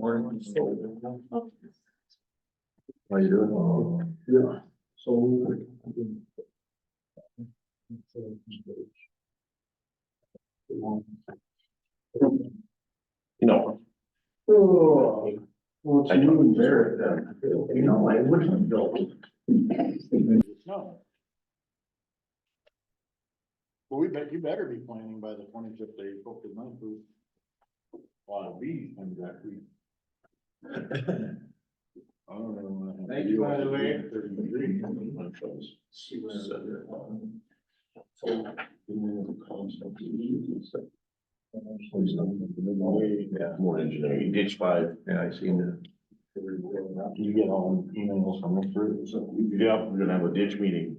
Morning. How you doing? Yeah. So. No. Oh, well, it's you and Barrett then, you know, I wouldn't have built. No. Well, we bet, you better be planning by the 25th of April, because my food. Wild bees coming back week. Thank you, by the way. 33. Yeah, more engineering, ditch 5, yeah, I seen that. You get all emails from them through, so. Yeah, we're gonna have a ditch meeting,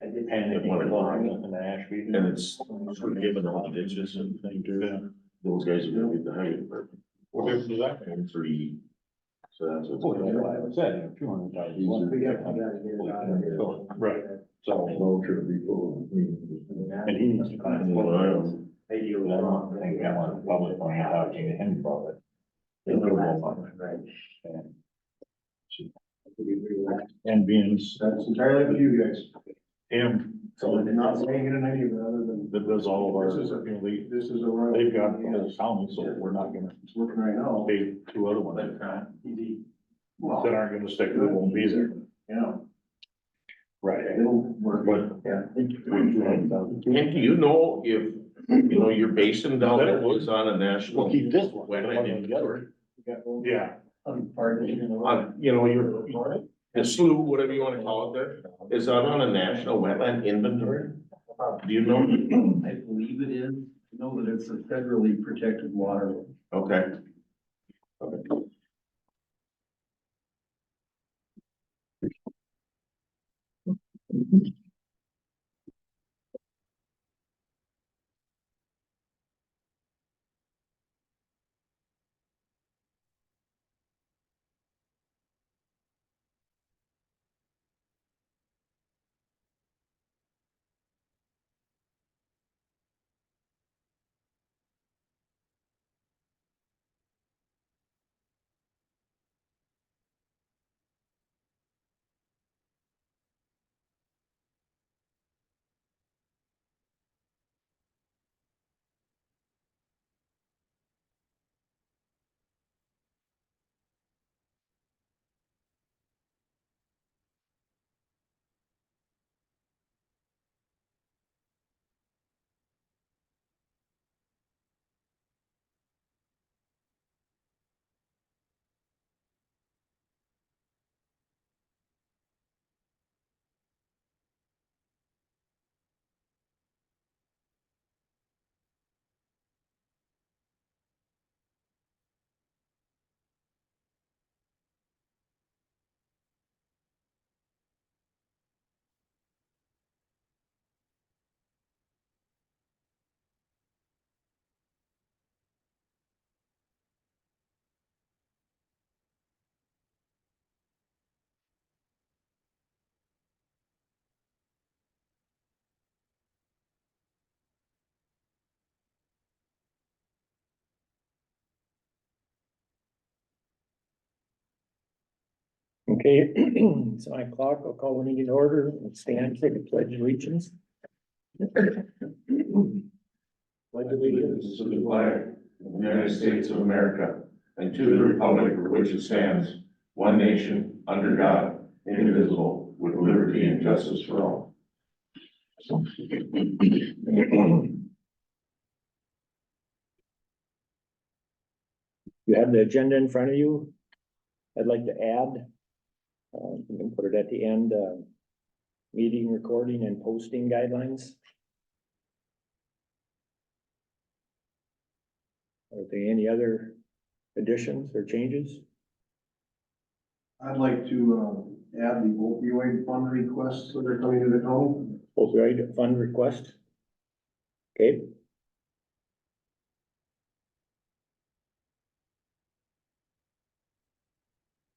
And if you go on in the Ashby. and it's forgiving all the ditches and Thing too. those guys are gonna be the highway department. What difference does that make? And 3, so that's Oh, what's. yeah, like I said, 200,000. Right, so, Road should be full. and he needs to kind of. I don't think I want to public when I'm talking to him about it. And being That's entirely up to you guys. him, So I'm not saying it in any of it other than. that does all of our, This is a- you know, This is a. road. they've got the whole county, so we're not gonna It's working right now. pay 2 other ones Well, that aren't gonna stick, that won't be there. you know, Right. it'll work. But. Yeah. And do you know if, you know, your basin down there was on a national? We'll keep this one. Wetland inventory? Yeah. Pardon me. On, you know, your, the slough, whatever you wanna call it there, is that on a national wetland inventory? Do you know? I believe it is, know that it's a federally protected waterway. Okay. Okay, it's 9 o'clock. I'll call the meeting to order and stand for the pledge of allegiance. Pledge allegiance To the flag of the United States of America and to the republic for which it stands, one nation, under God, indivisible, with liberty and justice for all. You have the agenda in front of you. I'd like to add, you can put it at the end, meeting recording and posting guidelines. Are there any other additions or changes? I'd like to, add the opioid fund requests that are coming to the county. Opioid fund request? Okay.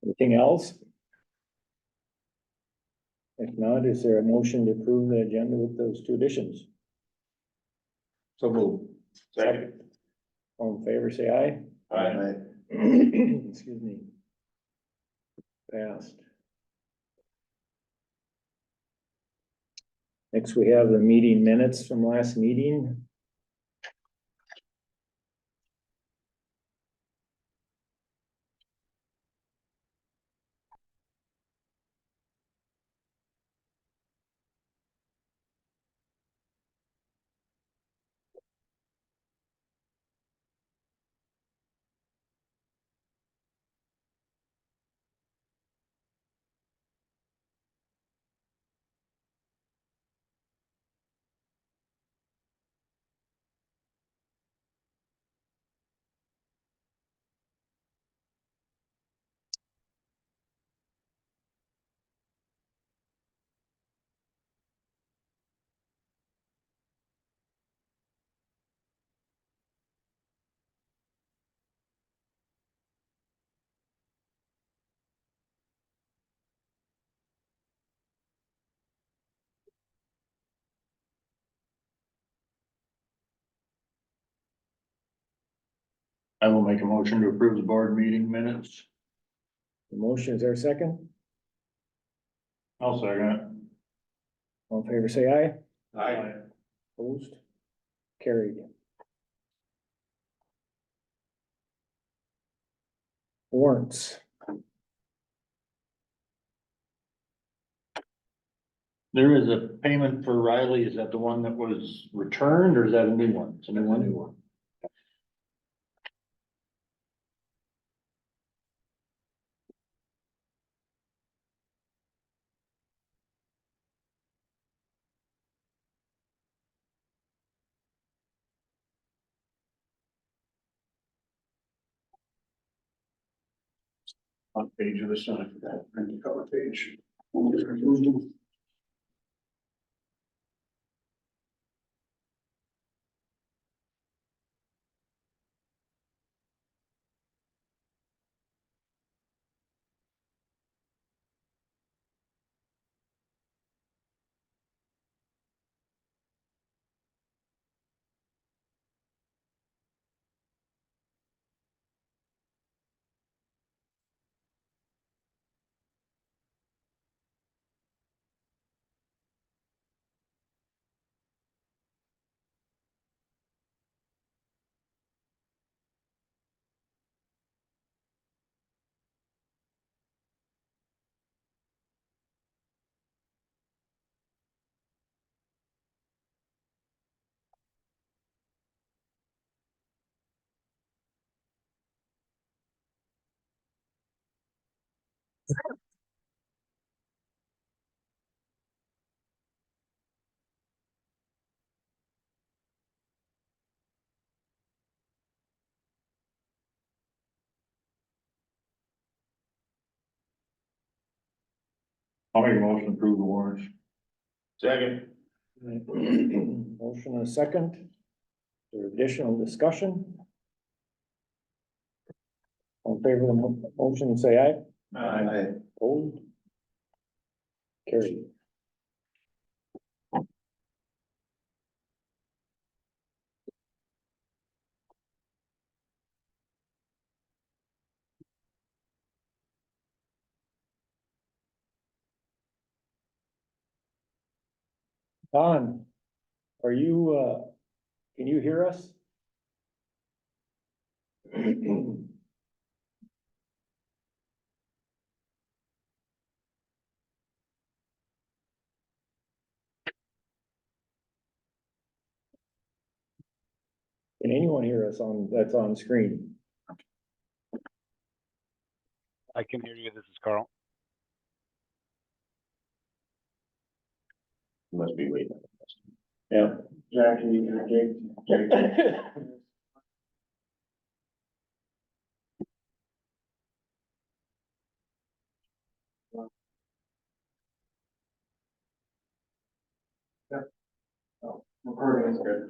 Anything else? If not, is there a motion to approve the agenda with those 2 additions? So move. Second. All in favor, say aye. Aye. Excuse me. Passed. Next, we have the meeting minutes from last meeting. I will make a motion to approve the board meeting minutes. The motion, is there a second? I'll second it. All in favor, say aye. Aye. Opposed? Carried. Warrants. There is a payment for Riley. Is that the one that was returned or is that a new one? It's a new one. On page of the side for that, and the cover page. I'll make a motion to approve the warrants. Second. Motion and a second. For additional discussion. All in favor of the motion, say aye. Aye. Opposed? Carried. Don, are you, can you hear us? Can anyone hear us that's on screen? I can hear you. This is Carl. Must be waiting. Yeah. Jack, can you hear Jake? Recording is good.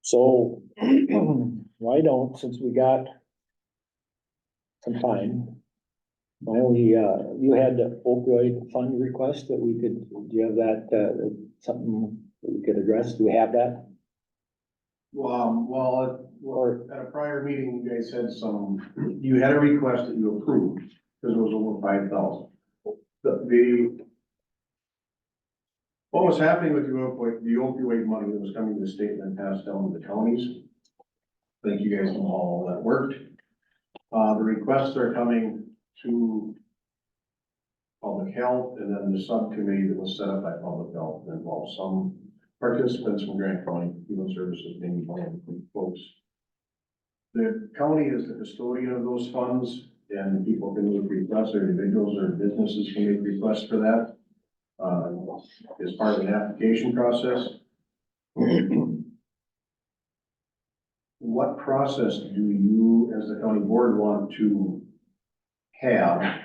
So, why don't, since we got some time. Why don't we, you had the opioid fund request that we could, do you have that, something that we could address? Do we have that? Well, at a prior meeting, you guys had you had a request that you approved, because it was over 5,000. What was happening with the opioid money that was coming to the state and then passed down to the counties? I think you guys know how all that worked. The requests are coming to public health, and then the subcommittee that was set up by public health involves some participants from Grant County Human Services, maybe one of the folks. The county is the custodian of those funds, and people can make requests, or individuals or businesses can make requests for that. As part of the application process. What process do you, as the county board, want to have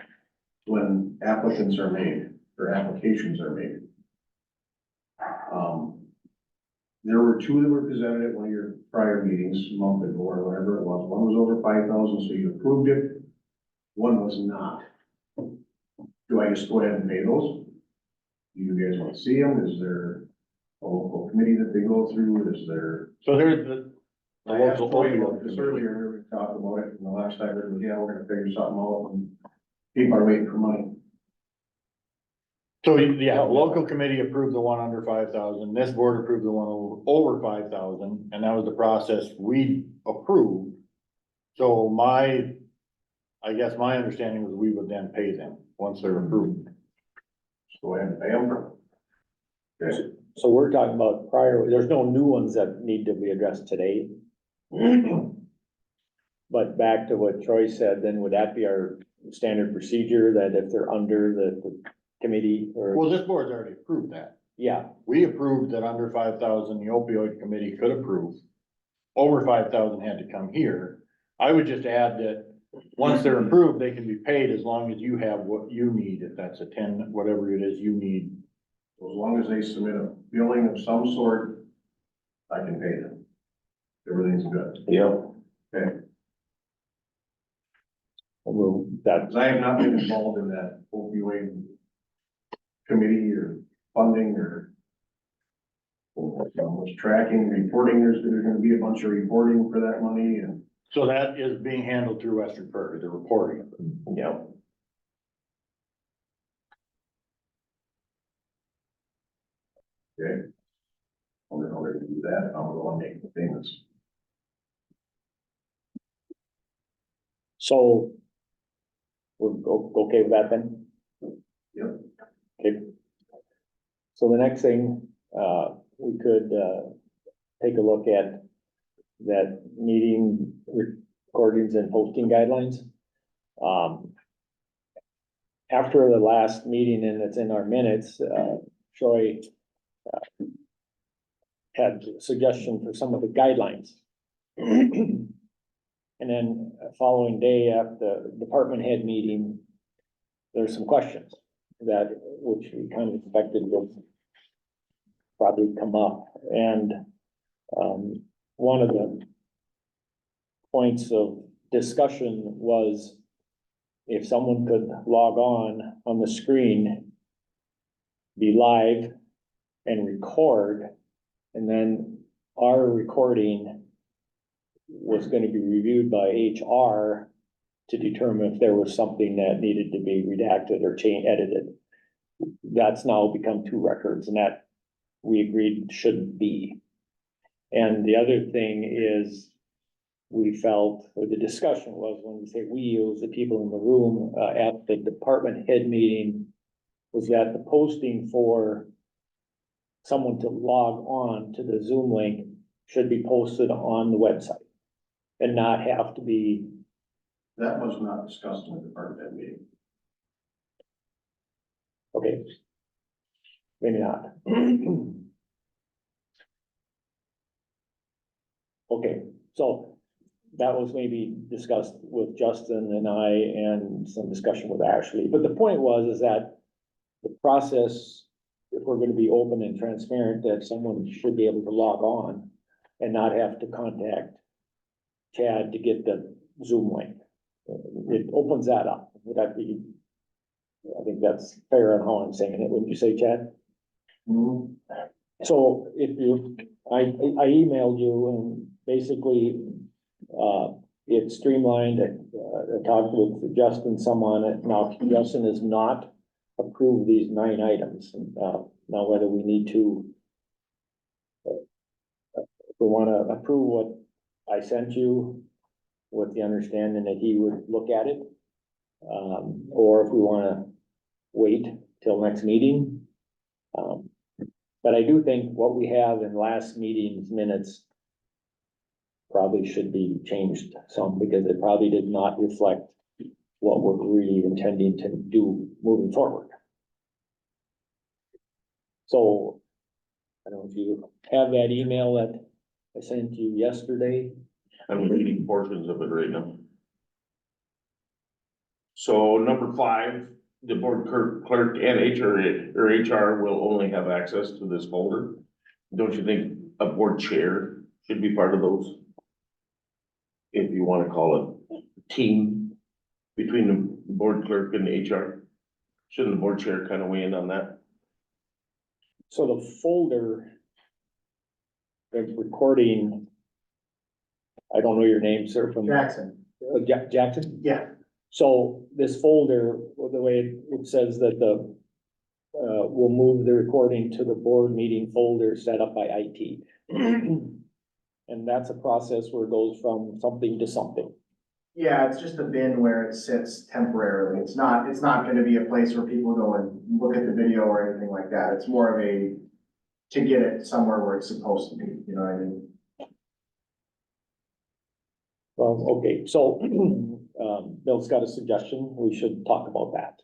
when applicants are made, or applications are made? There were two that were presented at one of your prior meetings, a month ago or whatever it was. One was over 5,000, so you approved it. One was not. Do I just go ahead and pay those? Do you guys want to see them? Is there a local committee that they go through? Is there? So there's the. I asked Troy about this earlier, we talked about it, and the last I heard was, yeah, we're gonna figure something out, and people are waiting for money. So, yeah, local committee approved the one under 5,000, this board approved the one over 5,000, and that was the process we approved. So I guess my understanding was we would then pay them once they're approved. Just go ahead and pay them. Okay. So we're talking about prior, there's no new ones that need to be addressed today. But back to what Troy said, then would that be our standard procedure, that if they're under the committee or, Well, this board's already approved that. yeah, We approved that under 5,000, the opioid committee could approve. Over 5,000 had to come here. I would just add that once they're approved, they can be paid as long as you have what you need, if that's a 10, whatever it is you need. So as long as they submit a billing of some sort, I can pay them. Everything's good. yeah. Okay. That, Because I have not been involved in that opioid committee or funding or much tracking, reporting. There's gonna be a bunch of reporting for that money, and So that is being handled through Western Prairie, the reporting. yeah. okay. I'm gonna already do that, and I'm gonna make the payments. So we're okay with that then? Yep. Okay. So the next thing, we could, take a look at that meeting recordings and posting guidelines. After the last meeting, and it's in our minutes, Troy had a suggestion for some of the guidelines. And then following day after the department head meeting, there's some questions that, which we kind of expected would probably come up. And, one of the points of discussion was if someone could log on the screen, be live and record, and then our recording was going to be reviewed by HR to determine if there was something that needed to be redacted or edited. That's now become two records, and that we agreed shouldn't be. And the other thing is, we felt, or the discussion was, when we say we, it was the people in the room, at the department head meeting, was that the posting for someone to log on to the Zoom link should be posted on the website and not have to be. That was not discussed in the department head meeting. Okay. Maybe not. Okay, so that was maybe discussed with Justin and I, and some discussion with Ashley, but the point was, is that the process, if we're gonna be open and transparent, that someone should be able to log on and not have to contact Chad to get the Zoom link. it opens that up. Would that be, I think that's fair on how I'm saying it, wouldn't you say, Chad? Mhm. So if you, I emailed you and basically, it streamlined, I talked with Justin some on it. Now, Justin has not approved these 9 items. Now whether we need to, if we wanna approve what I sent you with the understanding that he would look at it, or if we wanna wait till next meeting. But I do think what we have in last meeting's minutes probably should be changed some, because it probably did not reflect what we're really intending to do moving forward. So, I don't know if you have that email that I sent you yesterday. I'm reading portions of it right now. So number 5, the board clerk and HR will only have access to this folder. Don't you think a board chair should be part of those? If you wanna call it a team between the board clerk and the HR, shouldn't the board chair kind of weigh in on that? So the folder, the recording, I don't know your name, sir, from Jackson, Jackson? yeah, So this folder, the way it says that we'll move the recording to the board meeting folder set up by IT. And that's a process where it goes from something to something. yeah, it's just a bin where it sits temporarily. It's not gonna be a place where people go and look at the video or anything like that. It's more of a, to get it somewhere where it's supposed to be, you know what I mean? Well, okay, so, Bill's got a suggestion. We should talk about that.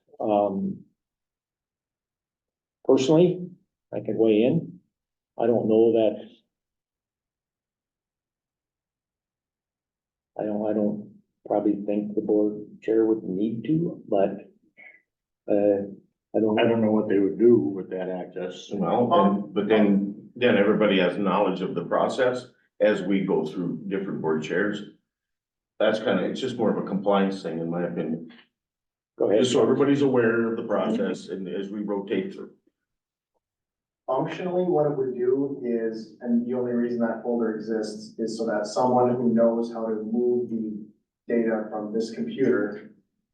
Personally, I can weigh in. I don't know that. I don't probably think the board chair would need to, but, I don't I know. don't know what they would do with that access. Well, but then everybody has knowledge of the process as we go through different board chairs. That's kind of, it's just more of a compliance thing, in my opinion. Go ahead. Just so everybody's aware of the process and as we rotate through. Functionally, what it would do is, and the only reason that folder exists is so that someone who knows how to move the data from this computer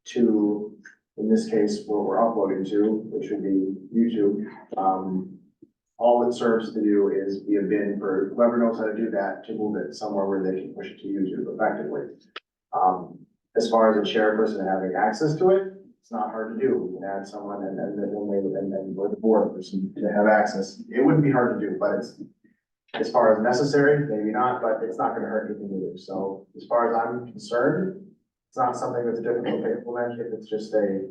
to, in this case, where we're uploading to, which would be YouTube, all it serves to do is be a bin for whoever knows how to do that, to move it somewhere where they can push it to YouTube effectively. As far as a chairperson having access to it, it's not hard to do. We can add someone and then or the board person to have access. It wouldn't be hard to do, but it's, as far as necessary, maybe not, but it's not gonna hurt anything either. So as far as I'm concerned, it's not something that's difficult to implement if it's just a,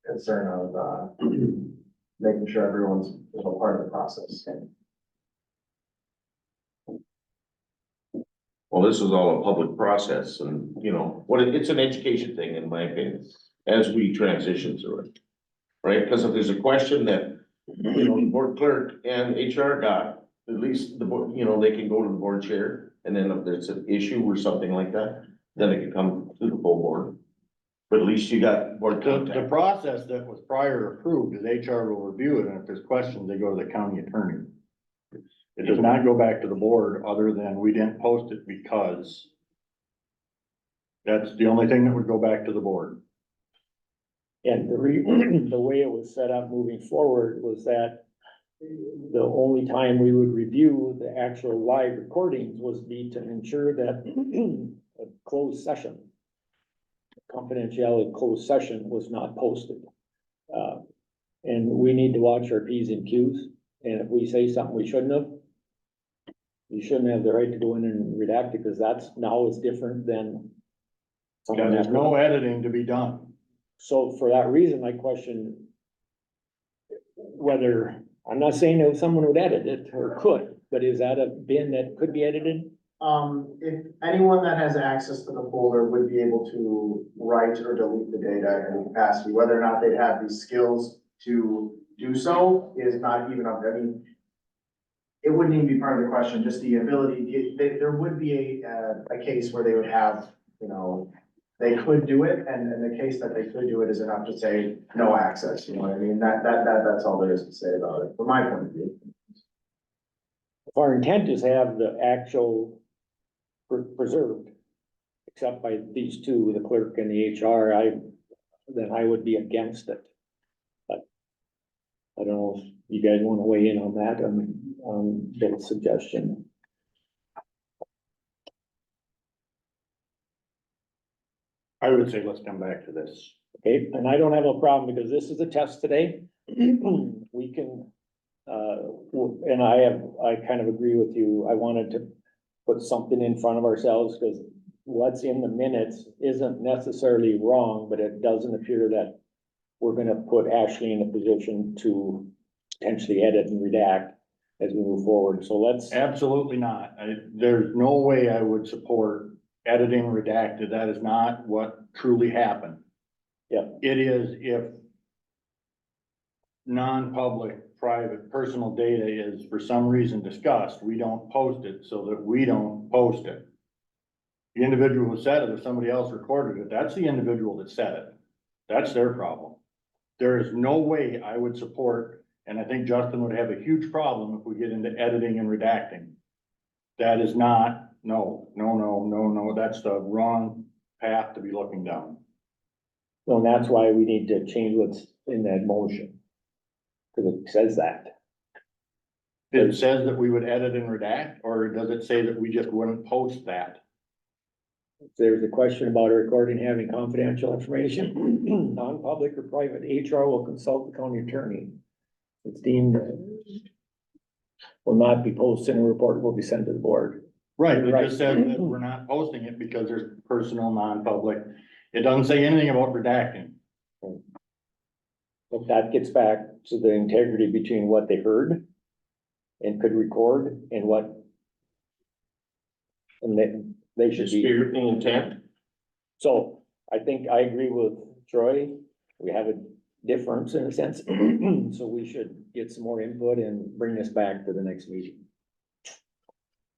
concern of, making sure everyone's a part of the process. Well, this is all a public process and, you know, it's an education thing, in my opinion, as we transition through it. Right? Because if there's a question that, you know, the board clerk and HR got, at least the board, you know, they can go to the board chair. And then if there's an issue or something like that, then it can come to the full board. But at least you got board The contact. process that was prior approved is HR will review it, and if there's questions, they go to the county attorney. It does not go back to the board, other than we didn't post it because that's the only thing that would go back to the board. And the way it was set up moving forward was that the only time we would review the actual live recordings was be to ensure that a closed session, confidentiality closed session was not posted. And we need to watch our P's and Q's, and if we say something we shouldn't have, you shouldn't have the right to go in and redact it, because that's now is different than. Because there's no editing to be done. So for that reason, I question whether, I'm not saying that someone would edit it or could, but is that a bin that could be edited? If anyone that has access to the folder would be able to write or delete the data in any capacity, whether or not they'd have the skills to do so is not even up, I mean, it wouldn't even be part of the question, just the ability, there would be a case where they would have, you know, they could do it, and in the case that they could do it is enough to say no access, you know what I mean? That's all there is to say about it, from my point of view. If our intent is to have the actual preserved, except by these two, the clerk and the HR, then I would be against it. But I don't know if you guys wanna weigh in on that, on Bill's suggestion. I would say let's come back to this. Okay, and I don't have a problem because this is a test today. We can, and I kind of agree with you. I wanted to put something in front of ourselves because what's in the minutes isn't necessarily wrong, but it doesn't appear that we're gonna put Ashley in a position to potentially edit and redact as we move forward. So let's, Absolutely not. There's no way I would support editing redacted. That is not what truly happened. Yep. It is if non-public, private, personal data is for some reason discussed, we don't post it so that we don't post it. The individual who said it, if somebody else recorded it, that's the individual that said it. That's their problem. There is no way I would support, and I think Justin would have a huge problem if we get into editing and redacting. That is not, no, that's the wrong path to be looking down. so that's why we need to change what's in that motion. Cause it says that. It says that we would edit and redact, or does it say that we just wouldn't post that? If there's a question about a recording having confidential information, non-public or private, HR will consult the county attorney. It's deemed will not be posted and a report will be sent to the board. Right, it Right. just says that we're not posting it because there's personal, non-public. It doesn't say anything about redacting. But that gets back to the integrity between what they heard and could record and what. And they The should be, spirit and intent, so I think I agree with Troy. We have a difference in a sense, so we should get some more input and bring this back to the next meeting.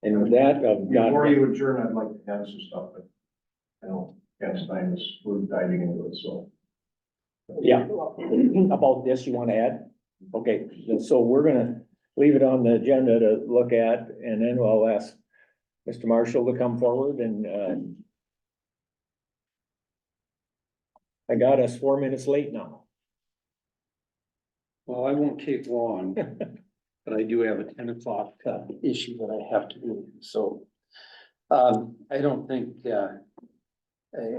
And with that, I've got. Before you adjourn, I'd like to add some stuff, but I know Ken's time is, we're diving into it, so. Yeah, about this you wanna add? Okay, so we're gonna leave it on the agenda to look at, and then I'll ask Mr. Marshall to come forward and, I got us 4 minutes late now. Well, I won't take long, but I do have a 10 o'clock issue that I have to do, so. I don't think, I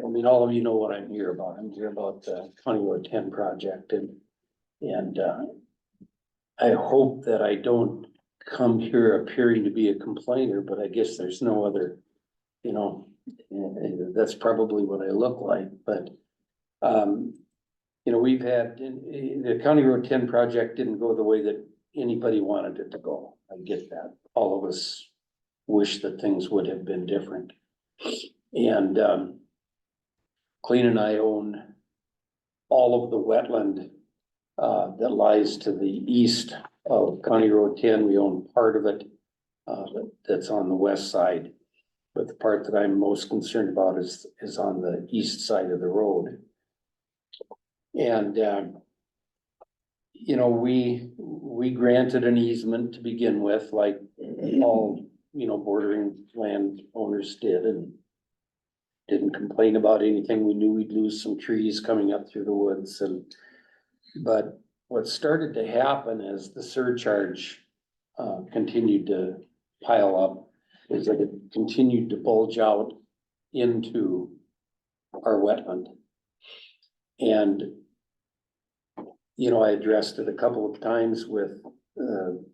mean, all of you know what I'm here about. I'm here about the County Road 10 project and I hope that I don't come here appearing to be a complainer, but I guess there's no other, you know, that's probably what I look like, but you know, we've had, the County Road 10 project didn't go the way that anybody wanted it to go. I get that. All of us wish that things would have been different. And Clean and I own all of the wetland that lies to the east of County Road 10. We own part of it that's on the west side. But the part that I'm most concerned about is on the east side of the road. And you know, we granted an easement to begin with, like all, you know, bordering land owners did, and didn't complain about anything. We knew we'd lose some trees coming up through the woods, but what started to happen as the surcharge continued to pile up is that it continued to bulge out into our wetland. And you know, I addressed it a couple of times with the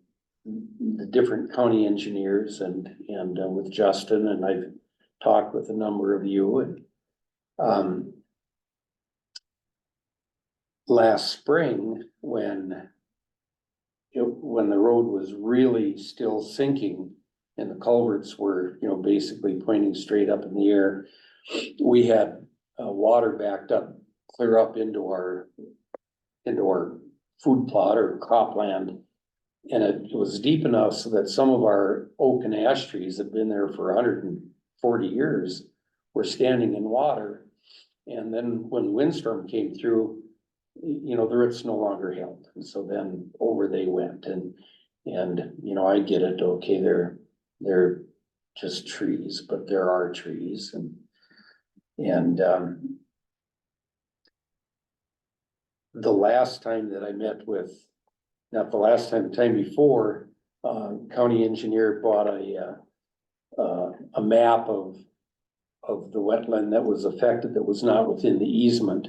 different county engineers and with Justin, and I've talked with a number of you, and last spring when the road was really still sinking and the culverts were, you know, basically pointing straight up in the air, we had water backed up clear up into our food plot or cropland. And it was deep enough so that some of our oak and ash trees that had been there for 140 years were standing in water. And then when the windstorm came through, the roots no longer held. And so then over they went and, I get it, okay, they're just trees, but there are trees and the last time that I met with, not the last time, the time before, county engineer bought a map of the wetland that was affected, that was not within the easement.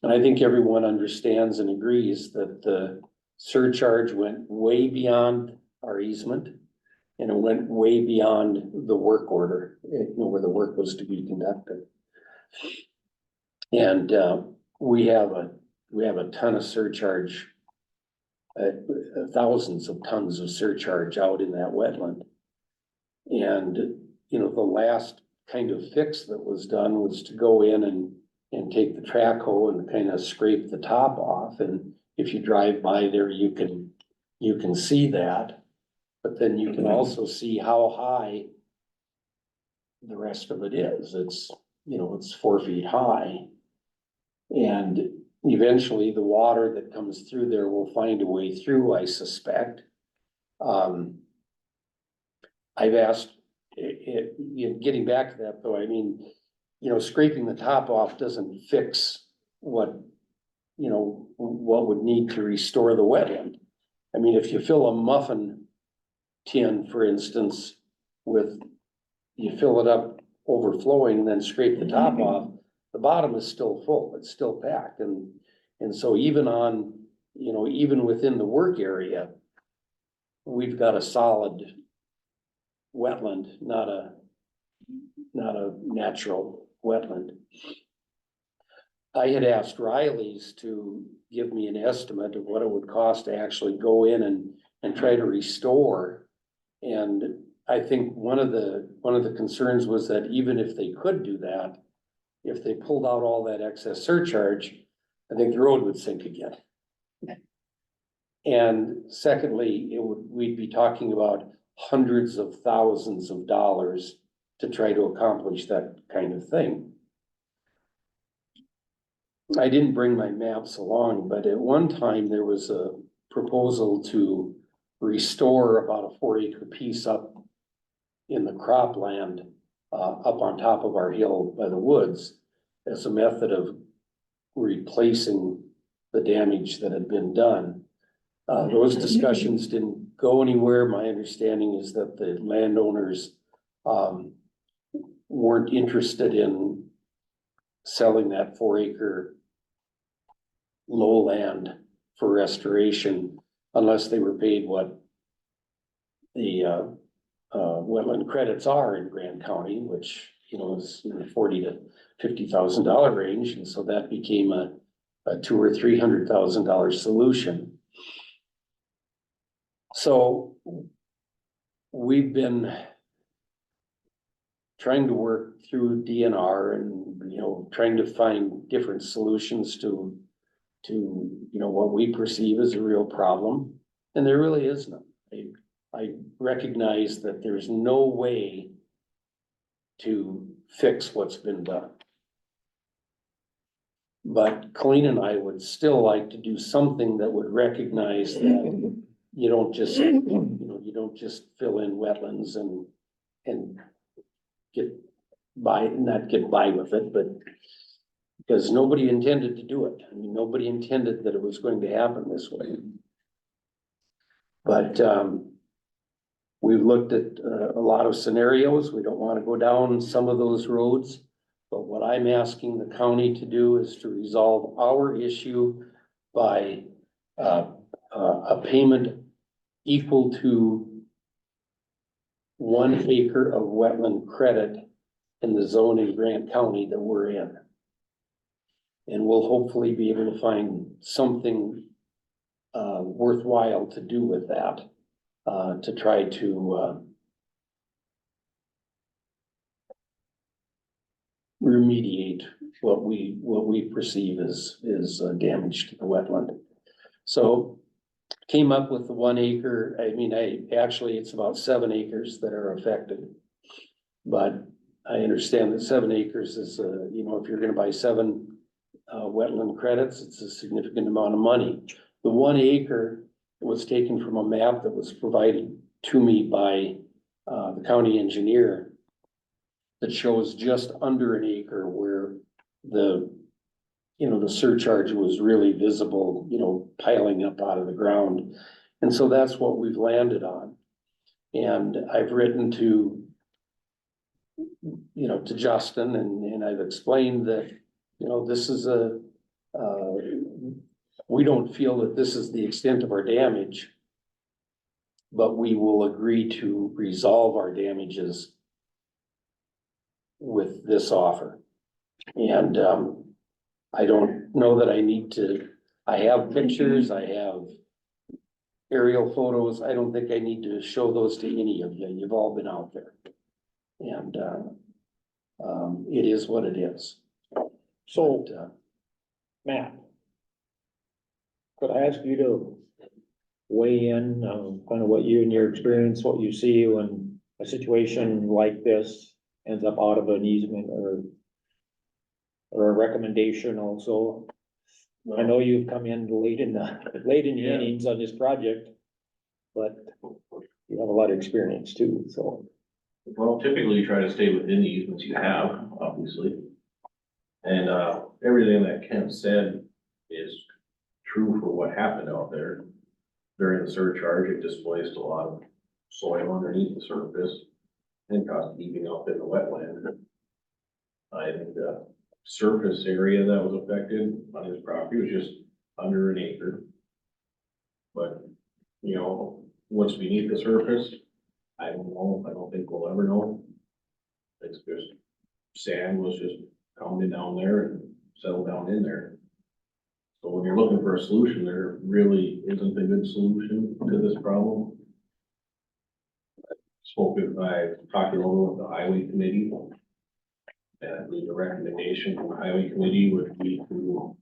And I think everyone understands and agrees that the surcharge went way beyond our easement. And it went way beyond the work order, where the work was to be conducted. And, we have a ton of surcharge, thousands of tons of surcharge out in that wetland. And, the last kind of fix that was done was to go in and take the track hoe and kind of scrape the top off. And if you drive by there, you can see that. But then you can also see how high the rest of it is. It's 4 feet high. And eventually the water that comes through there will find a way through, I suspect. I've asked, getting back to that though, I mean, scraping the top off doesn't fix what would need to restore the wetland. I mean, if you fill a muffin tin, for instance, you fill it up overflowing, then scrape the top off, the bottom is still full, it's still packed. And so even even within the work area, we've got a solid wetland, not a natural wetland. I had asked Riley's to give me an estimate of what it would cost to actually go in and try to restore. And I think one of the concerns was that even if they could do that, if they pulled out all that excess surcharge, I think the road would sink again. And secondly, we'd be talking about hundreds of thousands of dollars to try to accomplish that kind of thing. I didn't bring my maps along, but at one time there was a proposal to restore about a 4-acre piece up in the cropland, up on top of our hill by the woods, as a method of replacing the damage that had been done. Those discussions didn't go anywhere. My understanding is that the landowners weren't interested in selling that 4-acre lowland for restoration unless they were paid what the wetland credits are in Grant County, which is in the $40,000 to $50,000 range, and so that became a $200,000 or $300,000 solution. So we've been trying to work through DNR and trying to find different solutions to what we perceive as a real problem, and there really is none. I recognize that there's no way to fix what's been done. But Colleen and I would still like to do something that would recognize that you don't just fill in wetlands and not get by with it, but because nobody intended to do it. I mean, nobody intended that it was going to happen this way. But we've looked at a lot of scenarios. We don't want to go down some of those roads. But what I'm asking the county to do is to resolve our issue by a payment equal to 1 acre of wetland credit in the zone in Grant County that we're in. And we'll hopefully be able to find something worthwhile to do with that, to try to remediate what we perceive as damage to the wetland. So came up with the 1 acre. I mean, actually it's about 7 acres that are affected, but I understand that 7 acres is, if you're gonna buy 7 wetland credits, it's a significant amount of money. The 1 acre was taken from a map that was provided to me by the county engineer that shows just under an acre where the surcharge was really visible, piling up out of the ground. And so that's what we've landed on. And I've written to Justin and I've explained that, this is we don't feel that this is the extent of our damage, but we will agree to resolve our damages with this offer. And, I don't know that I have pictures, I have aerial photos. I don't think I need to show those to any of you. You've all been out there. And, it is what it is. So, But, Matt, could I ask you to weigh in, kind of what you and your experience, what you see when a situation like this ends up out of an easement or a recommendation also? I know you've come in late in the innings on this project, but you have a lot of experience too, so. Well, typically you try to stay within the easements you have, obviously. And, everything that Kent said is true for what happened out there. During the surcharge, it displaced a lot of soil underneath the surface and caused heaving up in the wetland. I think the surface area that was affected on his property was just under an acre. But, what's beneath the surface, I don't know. I don't think we'll ever know. It's just sand was just pounded down there and settled down in there. So when you're looking for a solution, there really isn't a good solution to this problem. I talked it over with the highway committee. And I believe the recommendation from the highway committee would be to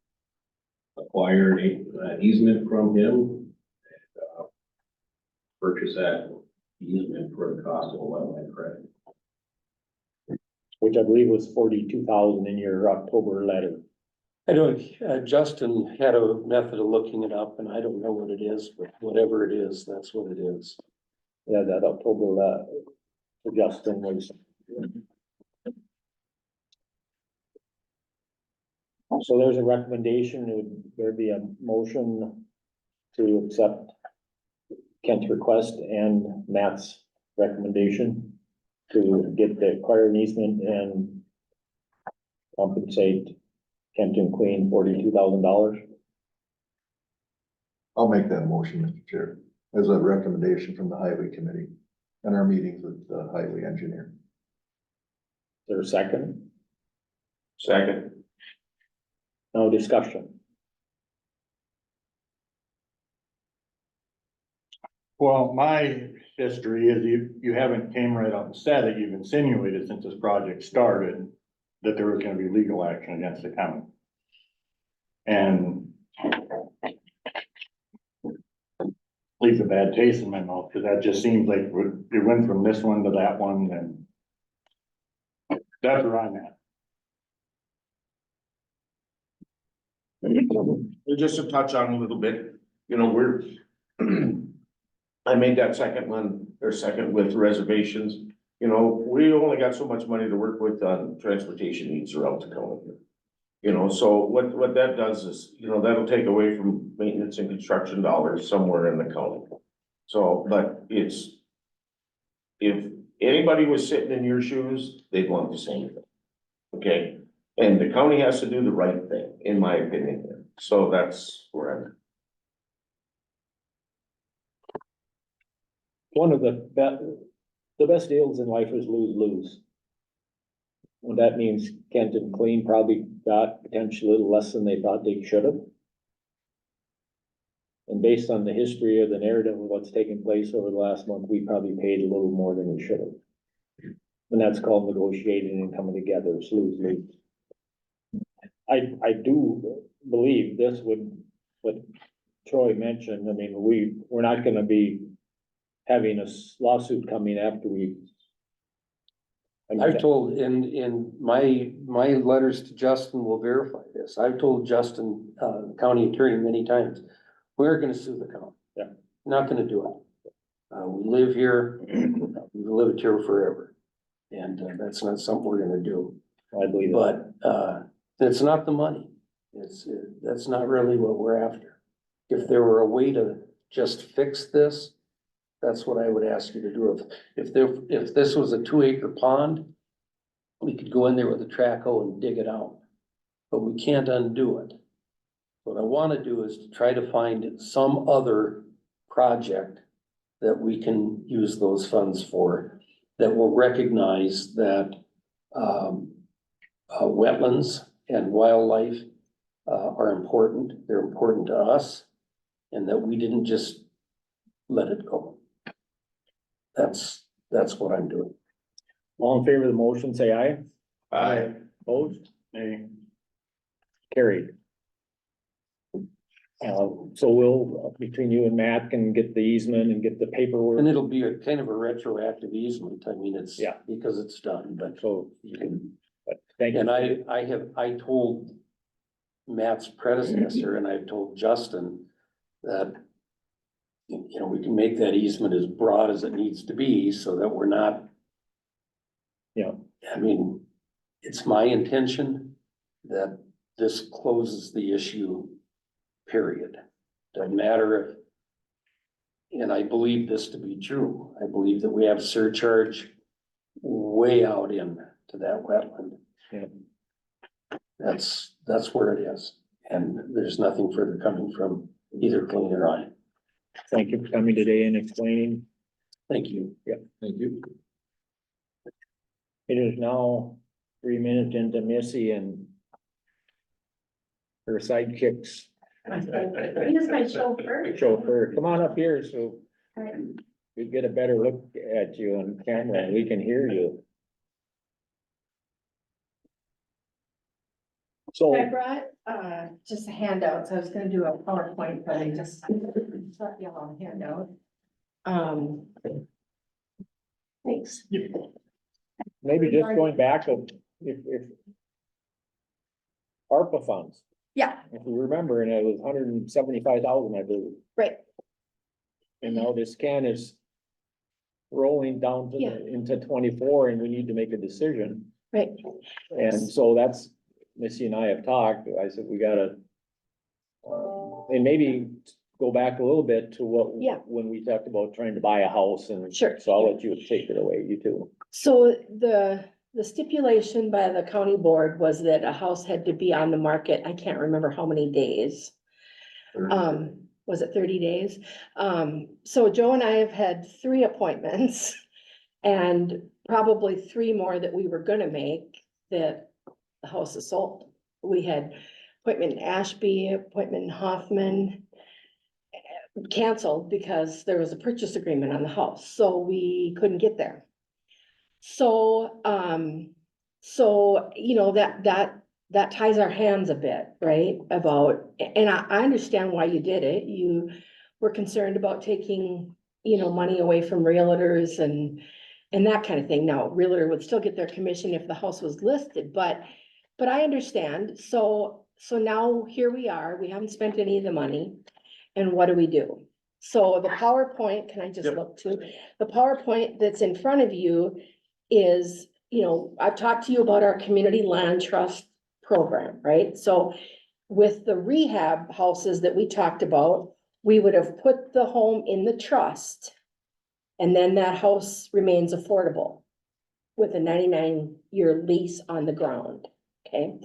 acquire an easement from him. And purchase that easement for the cost of a wetland credit. Which I believe was 42,000 in your October letter. I don't, Justin had a method of looking it up and I don't know what it is, but whatever it is, that's what it is. Yeah, that October, Justin was. So there's a recommendation, would there be a motion to accept Kent's request and Matt's recommendation to get the acquired easement and compensate Kent and Queen $42,000? I'll make that motion, Mr. Chair, as a recommendation from the highway committee and our meetings with the highway engineer. Is there a second? Second. No discussion. Well, my history is you haven't came right out and said it, you've insinuated since this project started that there was gonna be legal action against the county. And leaves a bad taste in my mouth, because that just seems like it went from this one to that one, and that's where I'm at. Just to touch on a little bit, I made that second with reservations. We only got so much money to work with on transportation needs throughout the county. So what that does is, that'll take away from maintenance and construction dollars somewhere in the county. So, but if anybody was sitting in your shoes, they'd want the same thing. Okay, and the county has to do the right thing, in my opinion. So that's where I'm at. One of the best deals in life is lose-lose. And that means Kent and Queen probably got potentially a little less than they thought they should have. And based on the history of the narrative of what's taken place over the last month, we probably paid a little more than we should have. And that's called negotiating and coming together, it's lose-lose. I do believe this would, what Troy mentioned, I mean, we're not gonna be having a lawsuit coming after we I've told, in my letters to Justin will verify this. I've told Justin, county attorney many times, we're gonna sue the county. Yeah. Not gonna do it. We live here, we've lived here forever. And that's not something we're gonna do. I believe that. But, it's not the money. That's not really what we're after. If there were a way to just fix this, that's what I would ask you to do. If this was a 2-acre pond, we could go in there with a track hoe and dig it out. But we can't undo it. What I wanna do is to try to find some other project that we can use those funds for, that will recognize that, wetlands and wildlife, are important. They're important to us, and that we didn't just let it go. That's what I'm doing. All in favor of the motion, say aye. Aye. Opposed? Nay. Carried. So we'll, between you and Matt, can get the easement and get the paperwork. And it'll be a kind of a retroactive easement. I mean, it's, Yeah. because it's done, but So, you can. thank you. And I told Matt's predecessor, and I've told Justin that, you know, we can make that easement as broad as it needs to be so that we're not. Yeah. I mean, it's my intention that this closes the issue, period. Doesn't matter if, and I believe this to be true. I believe that we have surcharge way out in to that wetland. Yeah. That's where it is. And there's nothing further coming from either Clean or I. Thank you for coming today and explaining. Thank you. Thank you. It is now 3 minutes into Missy and her sidekicks He's my chauffeur. chauffeur. Come on up here so we get a better look at you on camera and we can hear you. So, I brought, just a handout, so I was gonna do a PowerPoint, but I just thought y'all a handout. Thanks. maybe just going back of if ARPA funds, Yeah, if you remember, and it was 175,000, I believe. right, And now this can is rolling down to Yeah. into 24 and we need to make a decision. right. And so that's, Missy and I have talked, I said, we gotta. And maybe go back a little bit to what. Yeah. When we talked about trying to buy a house and. Sure. So I'll let you take it away, you two. So the stipulation by the county board was that a house had to be on the market, I can't remember how many days. Was it 30 days? So Joe and I have had 3 appointments and probably 3 more that we were gonna make that the house is sold. We had appointment in Ashby, appointment in Hoffman, canceled because there was a purchase agreement on the house, so we couldn't get there. So, you know, that ties our hands a bit, right? About, and I understand why you did it. You were concerned about taking, you know, money away from realtors and that kind of thing. Now, realtor would still get their commission if the house was listed, but I understand. So now here we are, we haven't spent any of the money. And what do? So the PowerPoint, can I just Yep. look to, the PowerPoint that's in front of you is, you know, I've talked to you about our community land trust program, right? So with the rehab houses that we talked about, we would have put the home in the trust. And then that house remains affordable with a 99-year lease on the ground, okay?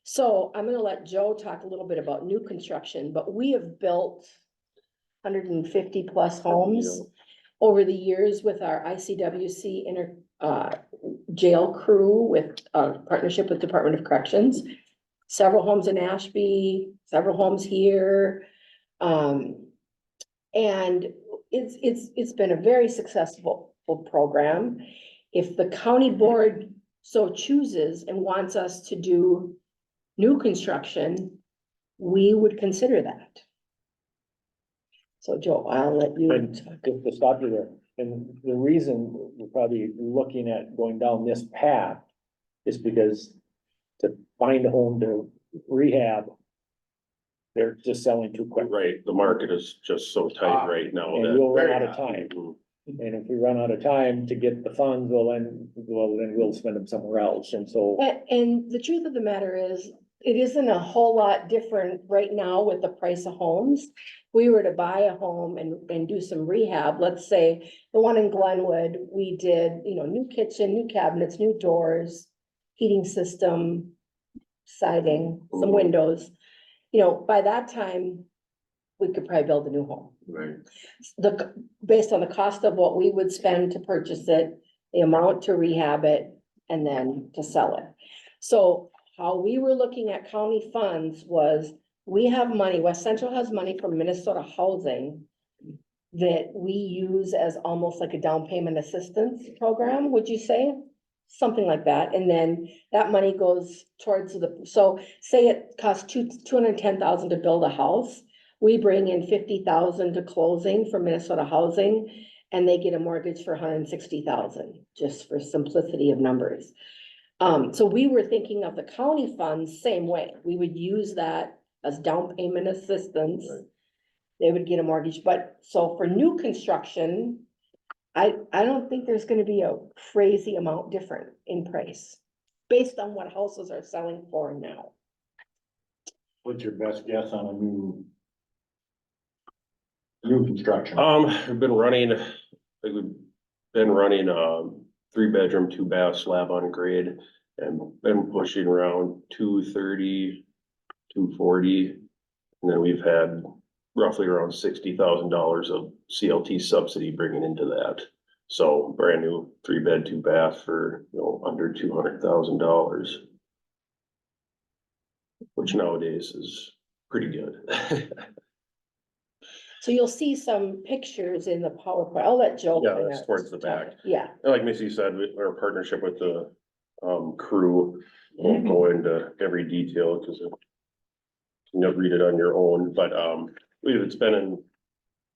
So I'm gonna let Joe talk a little bit about new construction, but we have built 150 plus homes over the years with our ICWC jail crew with partnership with Department of Corrections. Several homes in Ashby, several homes here. And it's been a very successful program. If the county board so chooses and wants us to do new construction, we would consider that. So Joe, I'll let you. And just to stop you there, And the reason we're probably looking at going down this path is because to find a home to rehab, they're just selling too quick. Right, the market is just so tight right now And that. we'll run very out of hot. time. Mhm. And if we run out of time to get the funds, then we'll spend them somewhere else. And so, And the truth of the matter is, it isn't a whole lot different right now with the price of homes. We were to buy a home and do some rehab, let's say the one in Glenwood, we did, new kitchen, new cabinets, new doors, heating system, siding, some windows. By that time, we could probably build a new home. Right. Based on the cost of what we would spend to purchase it, the amount to rehab it, and then to sell it. So how we were looking at county funds was, we have money, West Central has money from Minnesota Housing that we use as almost like a down payment assistance program, would you say? Something like that, and then that money goes towards so say it costs $210,000 to build a house. We bring in $50,000 to closing for Minnesota Housing, and they get a mortgage for $160,000, just for simplicity of numbers. So we were thinking of the county funds same way. We would use that as down payment assistance. Right. They would get a mortgage, but so for new construction, I don't think there's gonna be a crazy amount different in price based on what houses are selling for now. What's your best guess on a new construction? We've been running, I think we've been running, 3-bedroom, 2-bath slab on grade and been pushing around 230, 240. And then we've had roughly around $60,000 of CLT subsidy bringing into that. So brand new 3-bed, 2-bath for, under $200,000. Which nowadays is pretty good. So you'll see some pictures in the PowerPoint. I'll let Joe. Yeah, kinda that's towards the back. Yeah, Like Missy said, our partnership with the crew, won't go into every detail because you'll read it on your own, but it's been in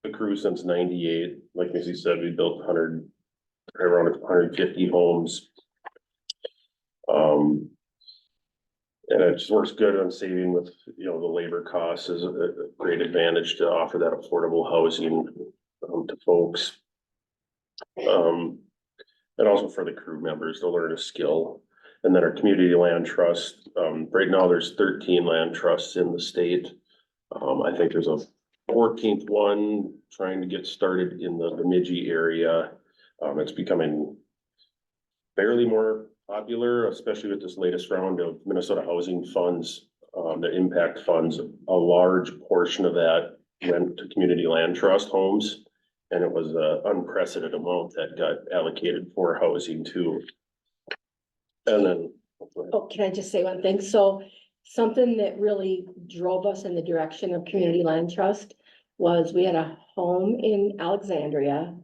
the crew since '98. Like Missy said, we built around 150 homes. And it just works good on saving with, the labor costs is a great advantage to offer that affordable housing to folks. And also for the crew members to learn a skill. And then our community land trust, right now there's 13 land trusts in the state. I think there's a 14th one trying to get started in the Bemidji area. It's becoming fairly more popular, especially with this latest round of Minnesota Housing Funds, the impact funds. A large portion of that went to community land trust homes. And it was an unprecedented amount that got allocated for housing too. And then. oh, can I just say one thing? So something that really drove us in the direction of community land trust was we had a home in Alexandria.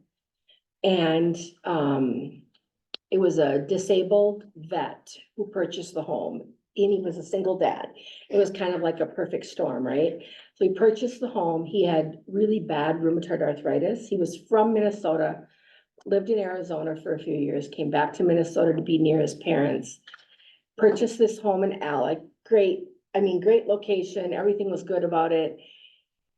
And it was a disabled vet who purchased the home, and he was a single dad. It was kind of like a perfect storm, right? So he purchased the home. He had really bad rheumatoid arthritis. He was from Minnesota, lived in Arizona for a few years, came back to Minnesota to be near his parents. Purchased this home in Alec, great location, everything was good about it.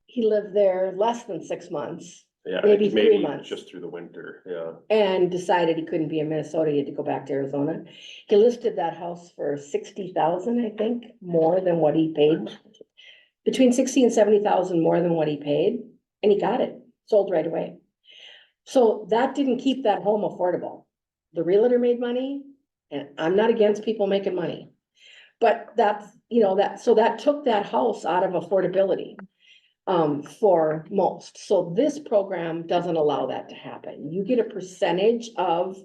He lived there less than 6 months. Yeah, Maybe 3 months. just through the winter, yeah. And decided he couldn't be in Minnesota, he had to go back to Arizona. He listed that house for 60,000, I think, more than what he paid. Between 60 and 70,000 more than what he paid, and he got it, sold right away. So that didn't keep that home affordable. The realtor made money, and I'm not against people making money. But that's, so that took that house out of affordability. For most. So this program doesn't allow that to happen. You get a percentage of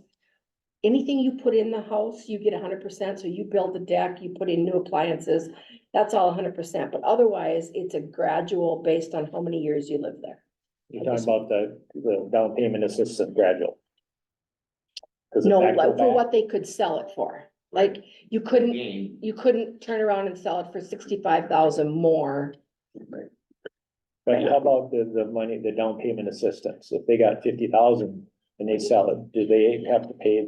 anything you put in the house, you get 100%. So you build the deck, you put in new appliances, that's all 100%. But otherwise, it's a gradual based on how many years you live there. you're talking about the down payment assistance gradual. Does it No, back go like for back? what they could sell it for. Like you couldn't turn around and sell it for 65,000 more. But how about the money, the down payment assistance? If they got 50,000, and they sell it, do they have to pay?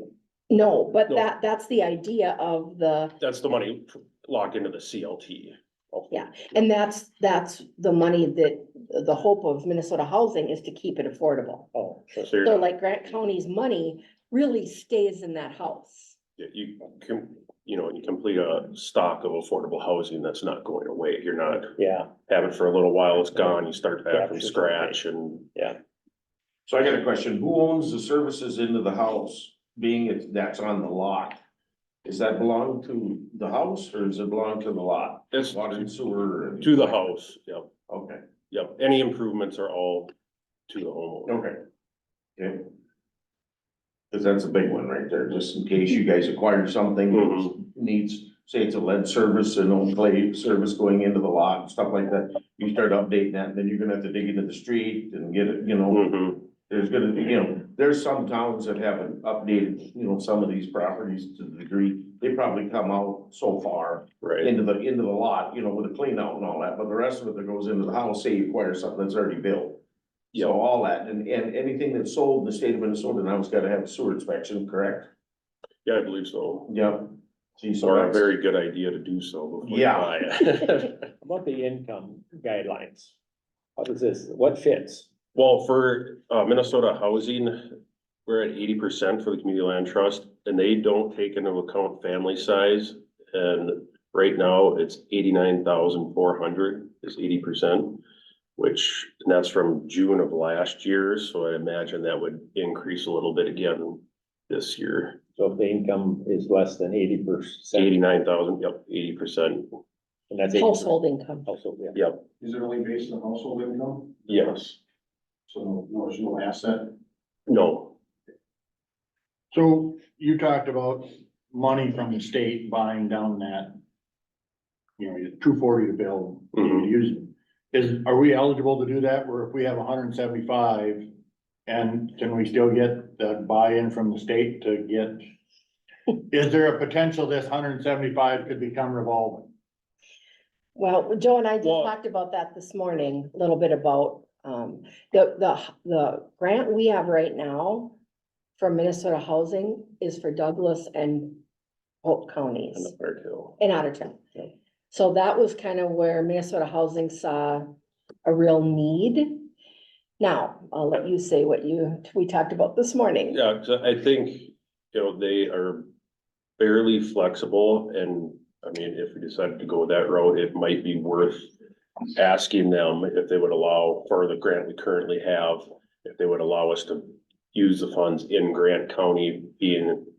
No, but No. that's the idea of the, That's the money locked into the CLT. yeah, and that's the money that, the hope of Minnesota Housing is to keep it affordable. Oh, sure. So So like Grant County's money really stays in that house. you can, you complete a stock of affordable housing that's not going away. You're not Yeah, having it for a little while, it's gone, you start back from Capture scratch and yeah. So I got a question, who owns the services into the house, being that's on the lot? Does that belong to the house, or does it belong to the lot? It's Water and sewer? and- to the house, yep, Okay, yep. Any improvements are all to the homeowner. okay. Okay. Cause that's a big one right there, just in case you guys acquire something that needs, say it's a lead service and no clay service going into the lot and stuff like that. You start updating that, and then you're gonna have to dig into the street and get it, Mhm. there's gonna be, there's some towns that haven't updated, some of these properties to the degree. They probably come out so far Right, into the lot, with a clean out and all that, but the rest of it that goes into the house, say you acquire something that's already built. So all that, and anything that's sold in the state of Minnesota now has gotta have a sewer inspection, correct? yeah, I believe so. Yep. See, so Or a that's, very good idea to do so before you Yeah. buy it. How about the income guidelines? How does this, what fits? Well, for Minnesota housing, we're at 80% for the community land trust, and they don't take into account family size. And right now, it's 89,400 is 80%, and that's from June of last year, so I imagine that would increase a little bit again this year. So if the income is less than 80%. 89,000, yep, 80%, And that's 80%. Household income. Household, yeah. yep, Is it only based on household income? yes, So there's no asset? no, So you talked about money from the state buying down that, 240 to build, Mhm. use. Are we eligible to do that, where if we have 175, and can we still get the buy-in from the state to get? Is there a potential this 175 could become revolving? Well, Joe and I just Well- talked about that this morning, a little bit about, the grant we have right now from Minnesota Housing is for Douglas and Hope and counties the fair too. in Otterton. So that was kind of where Minnesota Housing saw a real need. Now, I'll let you say what we talked about this morning. Yeah, 'cause I think, they are fairly flexible, and I mean, if we decided to go that route, it might be worth asking them if they would allow, for the grant we currently have, if they would allow us to use the funds in Grant County,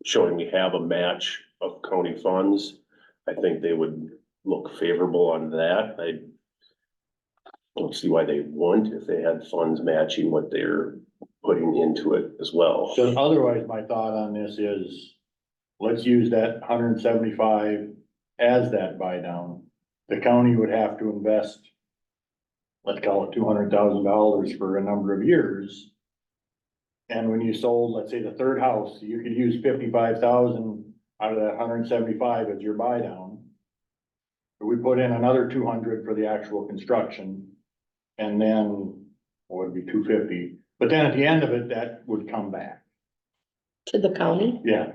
showing we have a match of county funds. I think they would look favorable on that. I don't see why they wouldn't if they had funds matching what they're putting into it as well. So otherwise, my thought on this is, let's use that 175 as that buy down. The county would have to invest, let's call it $200,000 for a number of years. And when you sold, let's say, the third house, you could use 55,000 out of that 175 as your buy down. We put in another 200 for the actual construction, and then, what would be 250? But then at the end of it, that would come back. To the county? Yeah.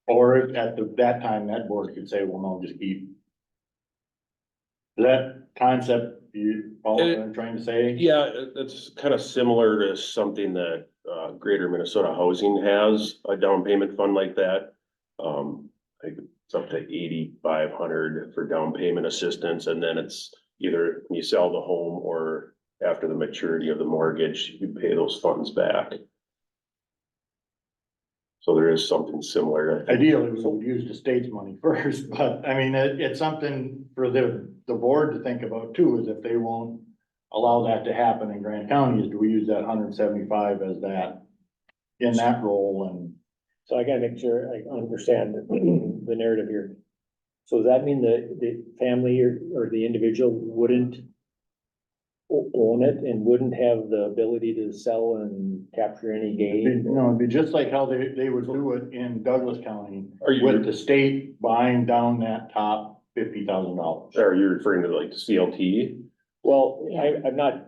Or if that time, that board could say, well, no, just keep. That concept, you follow what I'm trying to say? Yeah, it's kind of similar to something that Greater Minnesota Housing has, a down payment fund like that. I think it's up to 8,500 for down payment assistance, and then it's either you sell the home or after the maturity of the mortgage, you pay those funds back. So there is something similar. I think. Ideally, we would use the state's money first, but I mean, it's something for the board to think about too, is if they won't allow that to happen in Grant County, is do we use that 175 as that, in that role? And So I gotta make sure I understand the narrative here. So does that mean the family or the individual wouldn't own it and wouldn't have the ability to sell and capture any gain? it'd be just like how they would do it in Douglas County Are you- with the state buying down that top $50,000. Are you referring to like CLT? Well, I'm not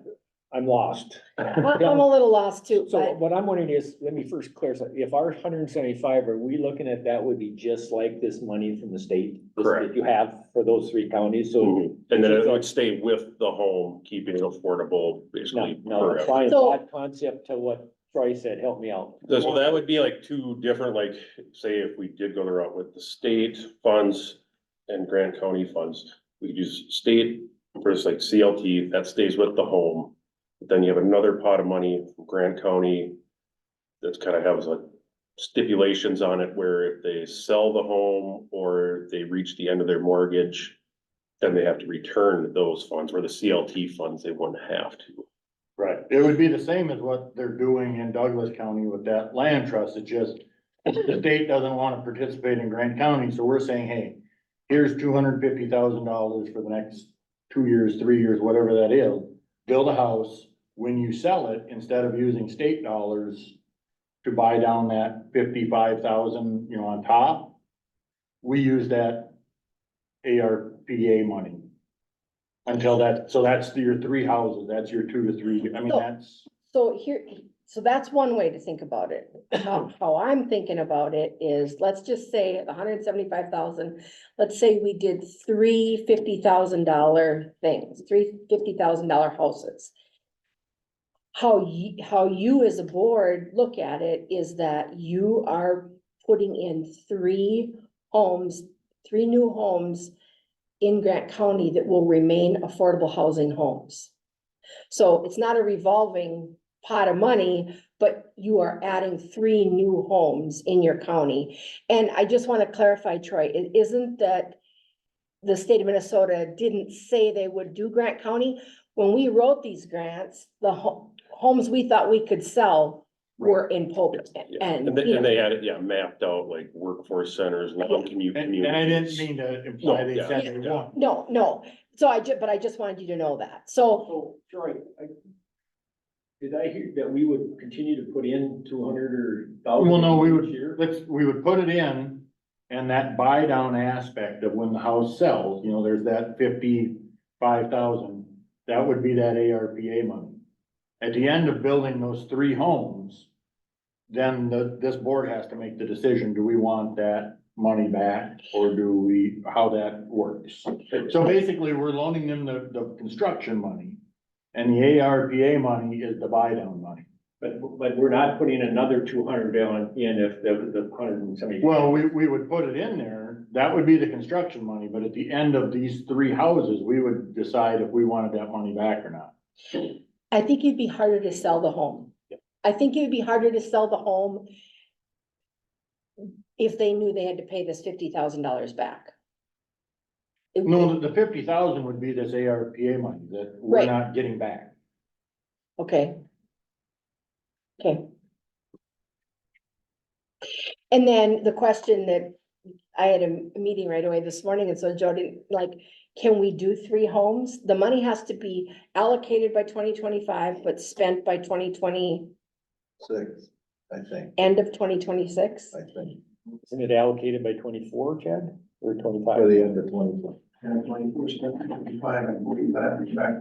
I'm lost. I'm a little lost too, So but what I'm wondering is, let me first clarify, if our 175, are we looking at that would be just like this money from the state? This Correct. That you have for those 3 counties, so. Mhm. And then it would stay with the home, keeping it affordable, No, basically. no, forever. applying So- that concept to what Troy said, help me out. So that would be like 2 different, like, say if we did go the route with the state funds and Grant County funds, we could use state versus like CLT, that stays with the home. But then you have another pot of money from Grant County that's kind of has like stipulations on it where if they sell the home or they reach the end of their mortgage, then they have to return those funds, where the CLT funds, they wouldn't have to. Right, it would be the same as what they're doing in Douglas County with that land trust, it's just, the state doesn't wanna participate in Grant County, so we're saying, hey, here's $250,000 for the next 2 years, 3 years, whatever that is, build a house, when you sell it, instead of using state dollars to buy down that 55,000, you know, on top, we use that ARPA money. Until that, so that's your 3 houses, that's your 2 to 3, I mean, So- that's, so here, so that's one way to think about it. How I'm thinking about it is, let's just say the 175,000, let's say we did 3 $50,000 things, 3 $50,000 houses. How you as a board look at it is that you are putting in 3 homes, 3 new homes in Grant County that will remain affordable housing homes. So it's not a revolving pot of money, but you are adding 3 new homes in your county. And I just want to clarify, Troy, it isn't that the state of Minnesota didn't say they would do Grant County. When we wrote these grants, the homes we thought we could sell were in Pope and, And they, you and know, they had it, mapped out like workforce centers, non-commute and I didn't communities. mean to imply they No, said yeah, they yeah. won't. no. So but I just wanted you to know that. So So, Troy, did I hear that we would continue to put in 200 or 1,000? Well, no, we each year? we would put it in, and that buy down aspect of when the house sells, you know, there's that 55,000, that would be that ARPA money. At the end of building those 3 homes, then this board has to make the decision, do we want that money back, or do we, how that works? So basically, we're loaning them the construction money, and the ARPA money is the buy down money. But we're not putting another 200 down in if the 170. Well, we would put it in there, that would be the construction money, but at the end of these 3 houses, we would decide if we wanted that money back or not. I think it'd be harder to sell the home. I think it would be harder to sell the home if they knew they had to pay this $50,000 back. No, the 50,000 would be this ARPA money that we're Right. not getting back. Okay. Okay. And then the question that I had a meeting right away this morning, and so Joe didn't, like, can we do 3 homes? The money has to be allocated by 2025, but spent by 2020, 6, I think, end of 2026? I think, Isn't it allocated by 24, Chad, or by 25? the end of 2024. And 24, I believe that, back.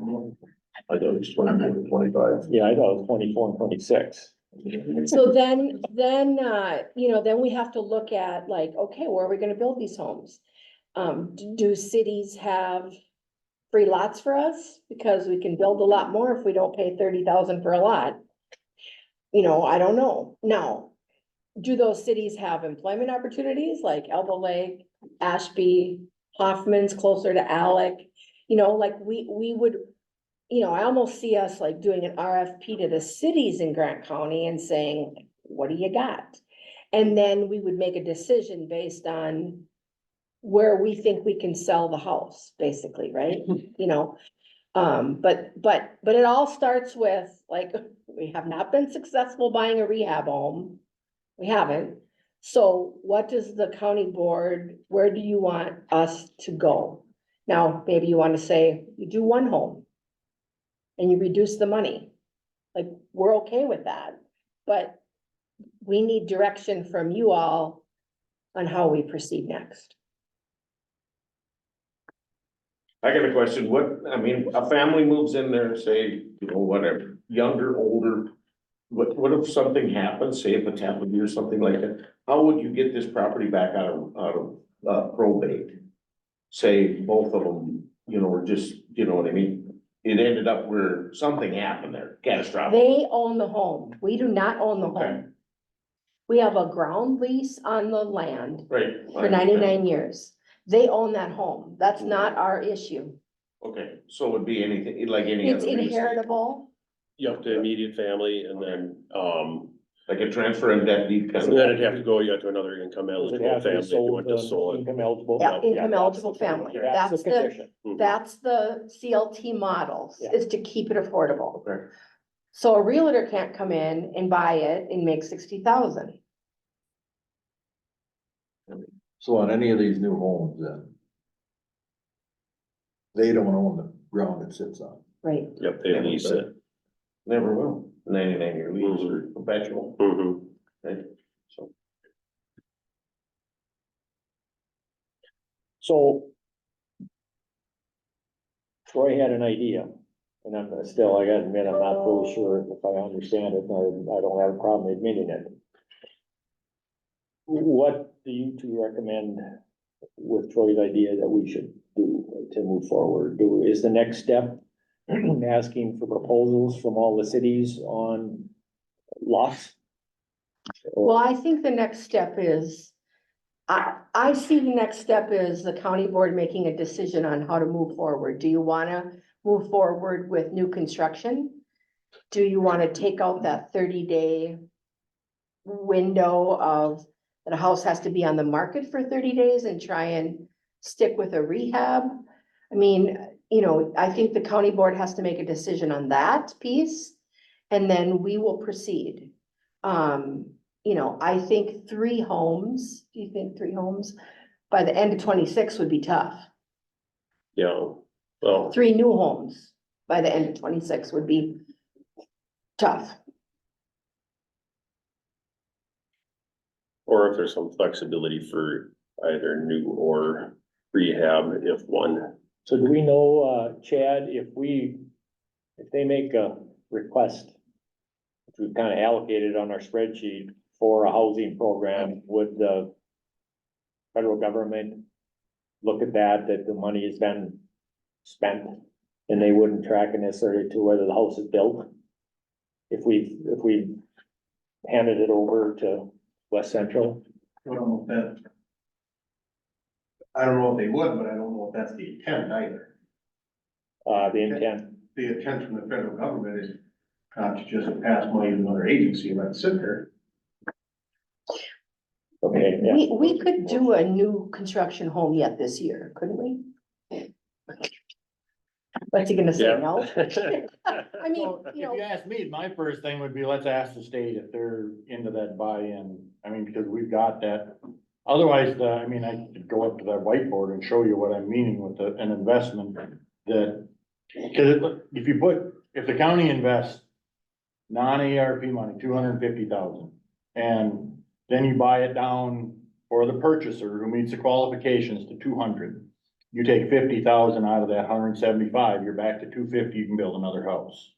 I thought it was 24 to 25. Yeah, I thought it was 24 and 26. So then, you know, then we have to look at like, okay, where are we gonna build these homes? Do cities have free lots for us? Because we can build a lot more if we don't pay 30,000 for a lot. You know, I don't know. Now, do those cities have employment opportunities like Elbow Lake, Ashby, Hoffman's closer to Alec? You know, like we would, you know, I almost see us like doing an RFP to the cities in Grant County and saying, what do you got? And then we would make a decision based on where we think we can sell the house, basically, right? You know, but it all starts with, like, we have not been successful buying a rehab home. We haven't. So what does the county board, where do you want us to go? Now, maybe you want to say, you do 1 home and you reduce the money. Like, we're okay with that, but we need direction from you all on how we proceed next. I got a question, a family moves in there, say, whatever, younger, older. What if something happens, say if it's happened to you or something like that, how would you get this property back out of probate? Say both of them, were just, you know what I mean? It ended up where something happened there, catastrophic. They own the home. We do not own the Okay. home. We have a ground lease on the land Right. for 99 years. They own that home. That's not our issue. Okay, so it would be anything, like any other. It's real estate. inheritable. You have to immediate family and then, Like a transfer of that deed. and then it'd have to go, you got to another income Does it eligible have to be family if you sold went to to sold it. income eligible? Yeah, Yeah, income that's eligible the- family. That's the That's the, condition. that's the CLT model, Yeah. is to keep it affordable. Okay. So a realtor can't come in and buy it and make 60,000. So on any of these new homes then, they don't own the ground it sits on. Right. Yep, they lease it. Never will, 99-year lease or perpetual, Mhm. right? So, So Troy had an idea, and I gotta admit, I'm not fully sure if I understand it, and I don't have a problem admitting it. What do you two recommend with Troy's idea that we should do to move forward? Is the next step asking for proposals from all the cities on lots? Well, I think the next step is, I see the next step is the county board making a decision on how to move forward. Do you wanna move forward with new construction? Do you wanna take out that 30-day window of that a house has to be on the market for 30 days and try and stick with a rehab? I mean, I think the county board has to make a decision on that piece, and then we will proceed. I think 3 homes, do you think 3 homes by the end of 26 would be tough? Yeah, well, 3 new homes by the end of 26 would be tough. or if there's some flexibility for either new or rehab if one. So do we know, Chad, if they make a request, which we've kind of allocated on our spreadsheet for a housing program, would the federal government look at that the money has been spent and they wouldn't track it necessarily to whether the house is built? If we handed it over to West Central? I don't know if they would, but I don't know if that's the intent either. The intent, The intent from the federal government is not to just pass money to another agency and let it sit there. okay, yeah. We could do a new construction home yet this year, couldn't we? What's he gonna say, no? I mean, Well, if you ask me, my first thing would be, let's ask the state if they're into that buy-in. I mean, because we've got that. Otherwise, I could go up to that whiteboard and show you what I'm meaning with an investment that, because if the county invests non-ARP money, 250,000, and then you buy it down for the purchaser who meets the qualifications to 200. You take 50,000 out of that 175, you're back to 250, you can build another house.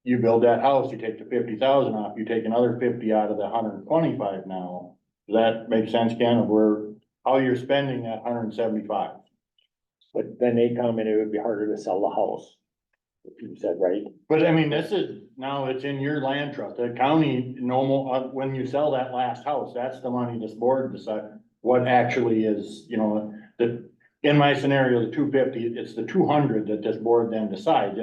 You build that house, you take the 50,000 off, you take another 50 out of the 125 now. Does that make sense, Ken, of how you're spending that 175? But then they come and it would be harder to sell the house. You said, right? But this is, now it's in your land trust, the county, normal, when you sell that last house, that's the money this board decide what actually is, in my scenario, the 250, it's the 200 that this board then decides.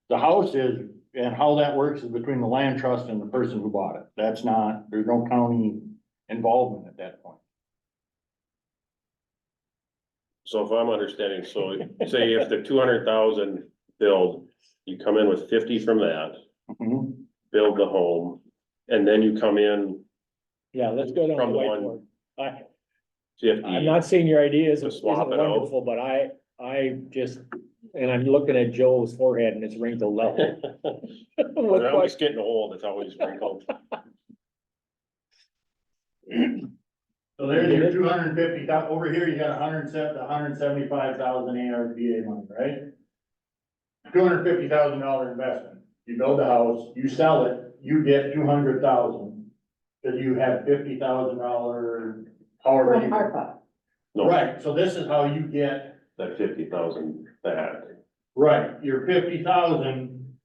The house is, and how that works is between the land trust and the person who bought it. There's no county involvement at that point. So if I'm understanding, so say if the 200,000 build, you come in with 50 from that, Mhm. build the home, and then you come in Yeah, let's go down the From the one- whiteboard. I'm 50. not saying your idea isn't To swap it out. wonderful, but I just, and I'm looking at Joe's forehead and it's wrinkled level. When I always get in a hole, it's always wrinkled. So there's your 250,000. Over here you got 175,000 ARPA money, right? $250,000 investment. You build the house, you sell it, you get 200,000. Cause you have $50,000, however From you. ARPA. No, Right, so this is how you get, that 50,000, that, right, your 50,000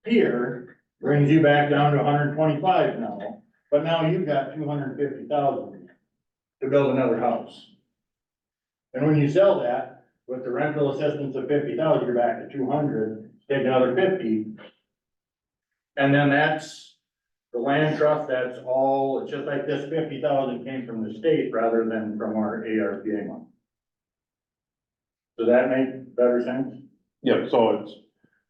here brings you back down to 125 now, but now you've got 250,000 to build another house. And when you sell that, with the rental assistance of 50,000, you're back to 200, take another 50. And then that's the land trust, that's all, it's just like this 50,000 came from the state rather than from our ARPA money. Does that make better sense? yeah, so it's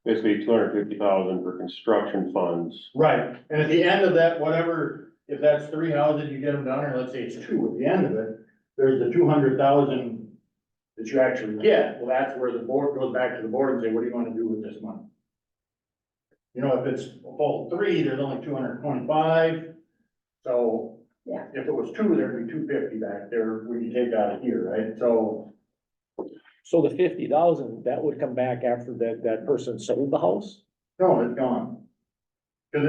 basically 250,000 for construction funds. Right, and at the end of that, whatever, if that's 3 houses, you get them done, or let's say it's 2, at the end of it, there's the 200,000 that you actually get, well, that's where the board goes back to the board and say, what do you wanna do with this money? You know, if it's a full 3, there's only 225, so. Yeah. If it was 2, there'd be 250 back there, we can take out of here, right, so. So the 50,000, that would come back after that person sold the house? No, it's gone. Cause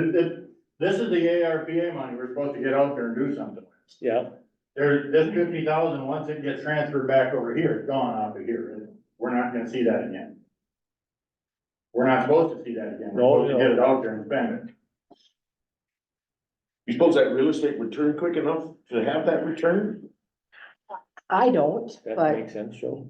this is the ARPA money we're supposed to get out there and do something with. Yeah, This 50,000, once it gets transferred back over here, it's gone out of here. We're not gonna see that again. We're not supposed to see that again. We're No, supposed to get it out there and spend it. You suppose that real estate return quick enough to have that return? I don't, that but makes sense, Joe.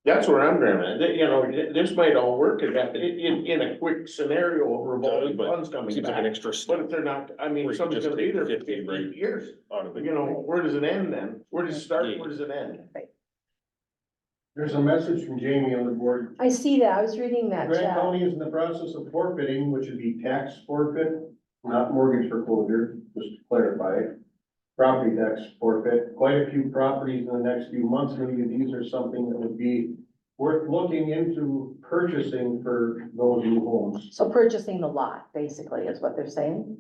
That's where I'm driving at. You know, this might all work in that, in a quick scenario of revolving But funds coming Seems like an back. extra But step if they're not, I mean, Or you somebody's just gonna be take there for 50, right? 50 years. out of it. You know, where does it end then? Where does it start, where does it end? There's a message from Jamie on the board. I see that, I was reading that Grant chat. County is in the process of forfeiting, which would be tax forfeit, not mortgage foreclosure, just to clarify. Property tax forfeit, quite a few properties in the next few months, maybe these are something that would be worth looking into purchasing for those new homes. So purchasing the lot, basically, is what they're saying.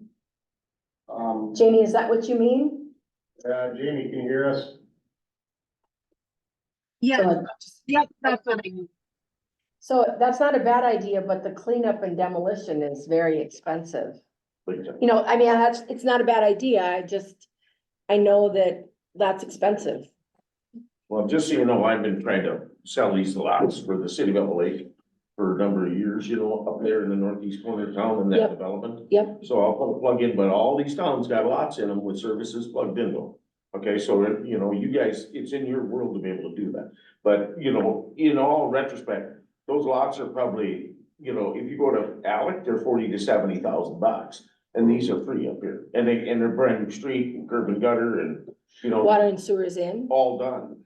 Um, Jamie, is that what you mean? Jamie, can you hear us? Yeah. Yep, that's what I mean. So that's not a bad idea, but the cleanup and demolition is very expensive. You know, I mean, it's not a bad idea, I know that that's expensive. Well, just so you know, I've been trying to sell these lots for the city of Elk Lake for a number of years, you know, up there in the northeast corner of town in that Yep. development. Yep. So I'll put a plug in, but all these towns got lots in them with services plugged into them. Okay, so, you know, you guys, it's in your world to be able to do that. But, you know, in all retrospect, those lots are probably, you know, if you go to Alec, they're $40,000 to $70,000. And these are free up here, and they're brand new street and curb and gutter and, you know, Water and sewer is in. all done.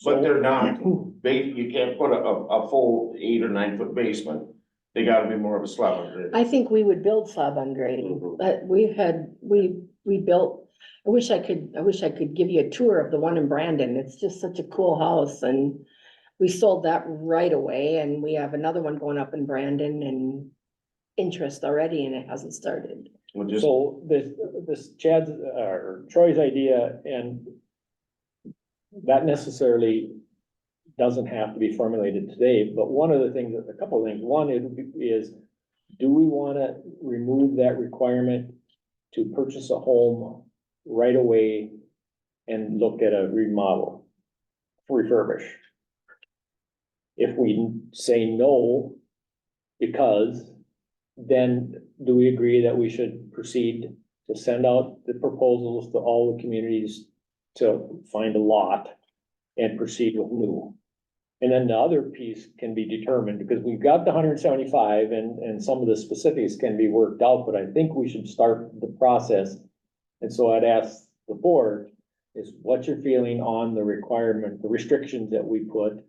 But they're not, you can't put a full 8 or 9 foot basement. They gotta be more of a slab on grade. I think we would build slab ungrading, but we built, I wish I could give you a tour of the one in Brandon. It's just such a cool house and we sold that right away and we have another one going up in Brandon and interest already and it hasn't started. We'll just, So this Chad's, or Troy's idea, and that necessarily doesn't have to be formulated today, but one of the things, a couple of things, one is, do we wanna remove that requirement to purchase a home right away and look at a remodel, refurbish? If we say no, because then do we agree that we should proceed to send out the proposals to all the communities to find a lot and proceed with new? And then the other piece can be determined, because we've got the 175 and some of the specifics can be worked out, but I think we should start the process. And so I'd ask the board is what's your feeling on the requirement, the restrictions that we put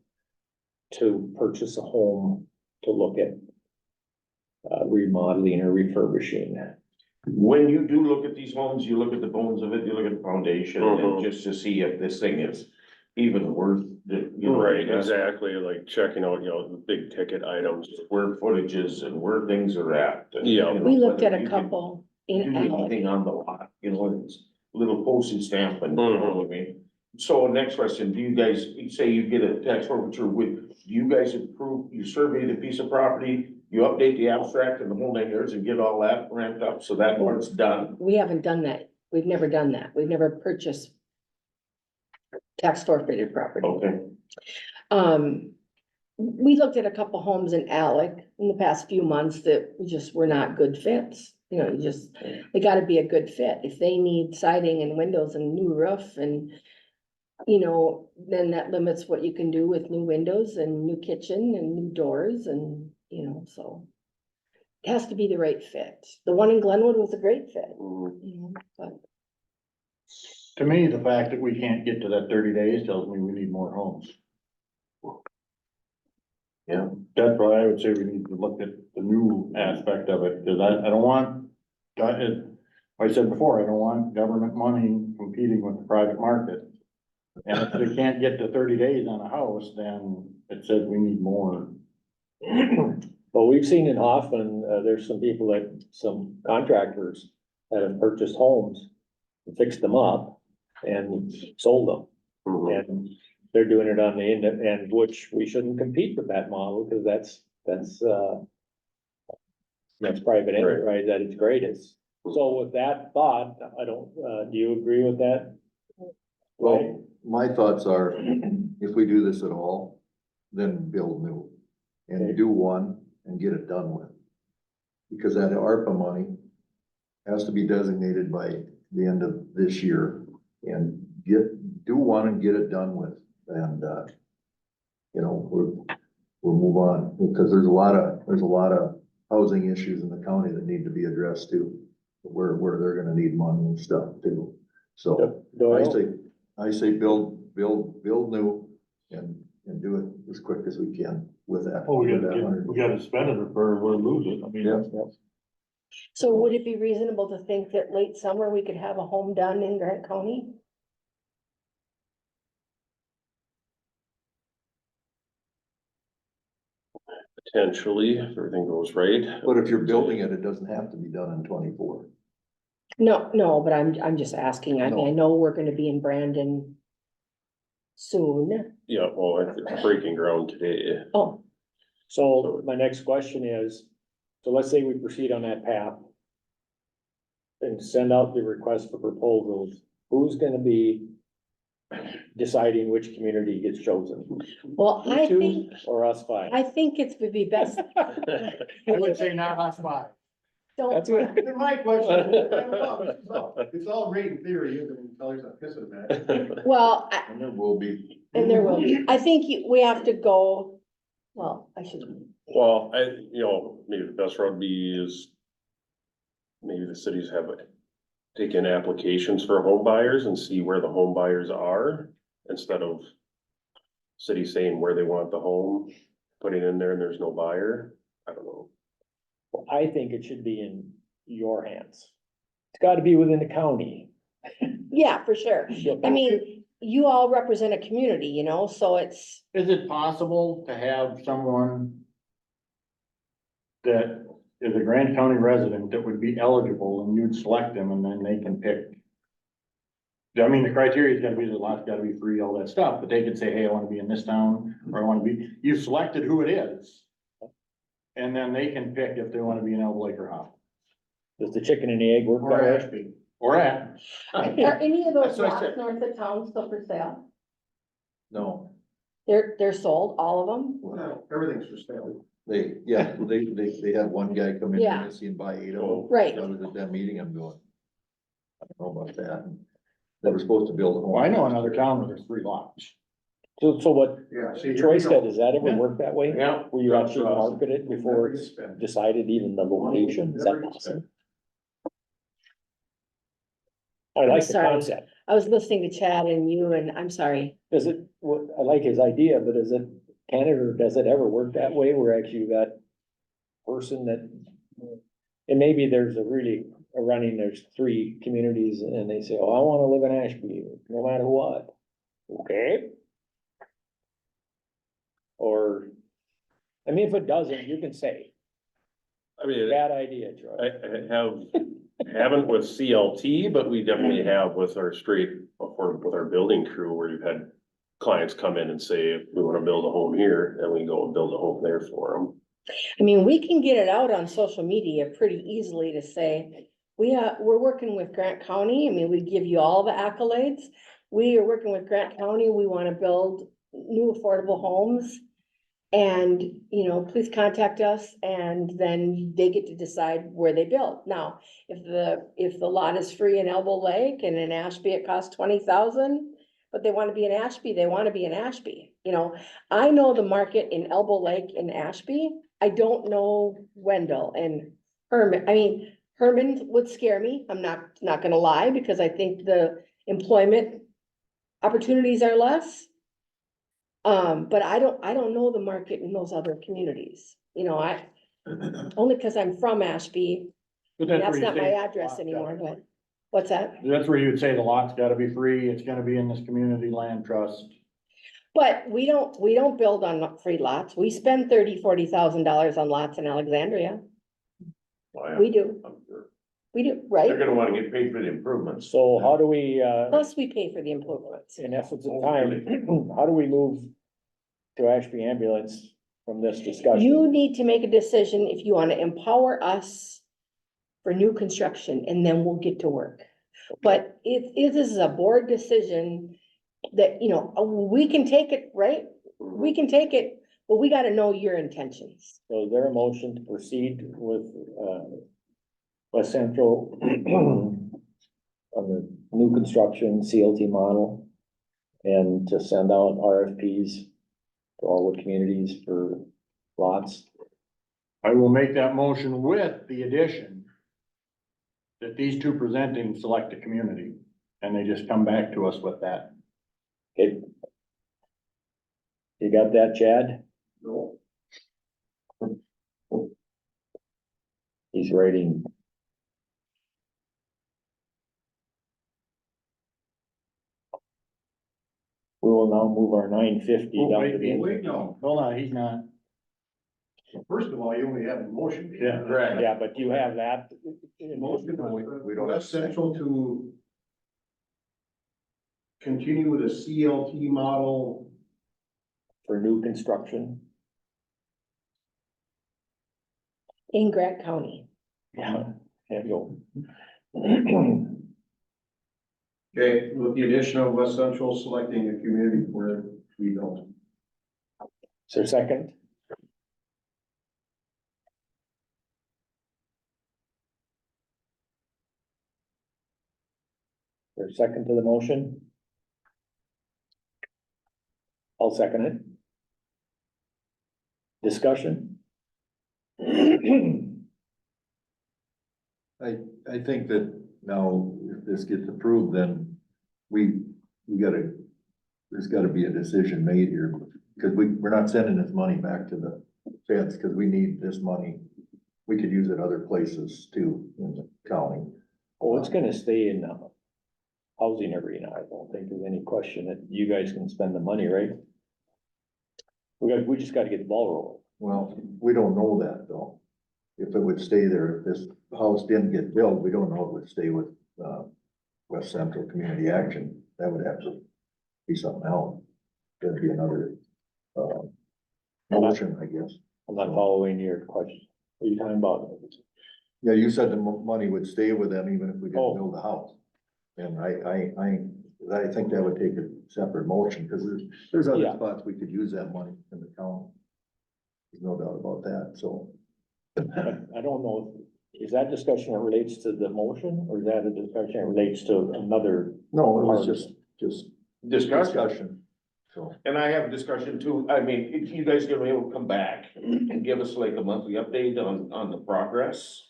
to purchase a home to look at remodeling or refurbishing? when you do look at these homes, you look at the bones of it, you look at the foundation, and Mhm. just to see if this thing is even worth the, you know. Right, exactly, like checking out, the big ticket items. Square footages and where things are at. and, Yeah. you know, We looked at whether a you can couple Do in Alec. anything on the lot, you know, little postage stamp and, you know what I mean? So next question, do you guys, say you get a tax forfeiture with, do you guys approve, you survey the piece of property, you update the abstract and the whole 9 years and get all that ramped up, so that part's done? We haven't done that. We've never done that. We've never purchased tax forfeited property. Okay, We looked at a couple homes in Alec in the past few months that just were not good fits. You know, they gotta be a good fit. If they need siding and windows and new roof and, you know, then that limits what you can do with new windows and new kitchen and new doors and, you know, so. It has to be the right fit. The one in Glenwood was a great fit, you know, but. To me, the fact that we can't get to that 30 days tells me we need more homes. Yeah. That's why I would say we need to look at the new aspect of it, because I don't want, like I said before, I don't want government money competing with the private market. And if they can't get to 30 days on a house, then it says we need more. Well, we've seen in Hoffman, there's some contractors that have purchased homes, fixed them up and sold them. Mhm. And they're doing it on the end, and which we shouldn't compete with that model, because that's private enterprise at its greatest. So with that thought, I don't, do you agree with that? Well, my thoughts are, if we do this at all, then build new. And do one and get it done with. Because that ARPA money has to be designated by the end of this year. And do one and get it done with. And, you know, we'll move on, because there's a lot of housing issues in the county that need to be addressed too. Where they're gonna need money and stuff too. So I say build new and do it as quick as we can with that. Oh, we with that money. gotta spend it or we'll lose it. I mean, Yeah. So would it be reasonable to think that late summer we could have a home done in Grant County? Potentially, if everything goes right. But if you're building it, it doesn't have to be done in 24. No, but I'm just asking. I mean, I know we're gonna be in Brandon soon. Yeah, well, it's breaking ground today. Oh, So my next question is, so let's say we proceed on that path. And send out the request for proposals, who's gonna be deciding which community gets chosen? well, I You two think, or us five? I think it would be best. I would say not us five. Don't, That's what. My question, I don't know, it's all great in theory, you can tell yourself, piss it, man. well, And there will be. and there will be, I think we have to go, well, I should. Well, maybe the best route would be is maybe the cities have take in applications for home buyers and see where the home buyers are, instead of cities saying where they want the home, putting in there and there's no buyer. I don't know. I think it should be in your hands. It's gotta be within the county. Yeah, for sure. I mean, you all represent a community, you know, so it's, Is it possible to have someone that is a Grant County resident that would be eligible and you'd select them and then they can pick? I mean, the criteria's gotta be, the lot's gotta be free, all that stuff, but they could say, hey, I wanna be in this town, or I wanna be, you selected who it is. And then they can pick if they wanna be in Elk Lake or Hoffman, Does the chicken and the egg work Or that way? Ashby. or at. are any of those That's what I lots said. north of town still for sale? No, They're sold, all of them? Well, everything's for sale. they had one guy come in Yeah. and buy 8 of them. Right. I was at that meeting, I'm going, I don't know about that. They were supposed to build a home. Well, I know another town where there's 3 lots. So what Yeah, see. Troy said, does that ever work that way? Yeah. Where you actually market it before it's decided even the location, is that Never gets possible? I like the Sorry. concept. I was listening to Chad and you, and I'm sorry. Does it, I like his idea, but does it ever work that way where actually you got person that, and maybe there's there's 3 communities and they say, oh, I wanna live in Ashby, no matter what. Okay. Or, I mean, if it doesn't, you can say, I mean, bad idea, Troy. I have haven't with CLT, but we definitely have with our with our building crew, where you've had clients come in and say, we wanna build a home here, and we go and build a home there for them. I mean, we can get it out on social media pretty easily to say, we're working with Grant County. I mean, we give you all the accolades. We are working with Grant County. We want to build new affordable homes. And, you know, please contact us, and then they get to decide where they build. Now, if the lot is free in Elbow Lake and in Ashby, it costs 20,000, but they want to be in Ashby, they want to be in Ashby. You know, I know the market in Elbow Lake and Ashby. I don't know Wendell and Herman. I mean, Herman would scare me. I'm not gonna lie, because I think the employment opportunities are less. But I don't know the market in those other communities. You know, only because I'm from Ashby. But That's where you not my say address lots anymore, gotta be but what's that? free. That's where you'd say the lot's gotta be free, it's gonna be in this community land trust. But we don't build on free lots. We spend $30,000-$40,000 on lots in Alexandria. We do, They're right? gonna wanna get paid for the improvements. So how do we, Plus, we pay for the improvements. in essence of time, how do we move to Ashby Ambulance from this discussion? You need to make a decision if you want to empower us for new construction, and then we'll get to work. But if this is a board decision that, you know, we can take it, right? We can take it, but we gotta know your intentions. So is there a motion to proceed with, West Central on the new construction CLT model, and to send out RFPs to all the communities for lots? I will make that motion with the addition that these two presenting select a community, and they just come back to us with that. Okay. You got that, Chad? No. He's writing. We will now move our 950 down to the. Wait, no. Hold on, he's not. First of all, you only have a motion. Yeah, correct. Yeah, but you have that. Motion We don't have West Central to continue with a CLT model. For new construction. In Grant County. Yeah. There you go. Okay, with the addition of West Central selecting a community where we don't. Is there a second? Is there a second to the motion? I'll second it. Discussion? I think that now, if this gets approved, then we gotta, there's gotta be a decision made here. Cause we're not sending this money back to the feds, cause we need this money. We could use it other places too, in the county. Oh, it's gonna stay in the housing arena. I don't think there's any question that you guys can spend the money, right? We just gotta get the ball rolling. Well, we don't know that though. If it would stay there, if this house didn't get built, we don't know it would stay with, West Central Community Action. That would have to be something else. There'd be another, motion, I guess. I'm not following your question. What are you talking about? Yeah, you said the money would stay with them even if we Oh. didn't build the house. And I think that would take a separate motion, because there's other Yeah. spots we could use that money in the county. There's no doubt about that, so. I don't know, is that discussion that relates to the motion, or is that a discussion that relates to another? No, it was just Discussion, discussion, so. and I have a discussion too, I mean, if you guys gonna be able to come back and give us like a monthly update on the progress?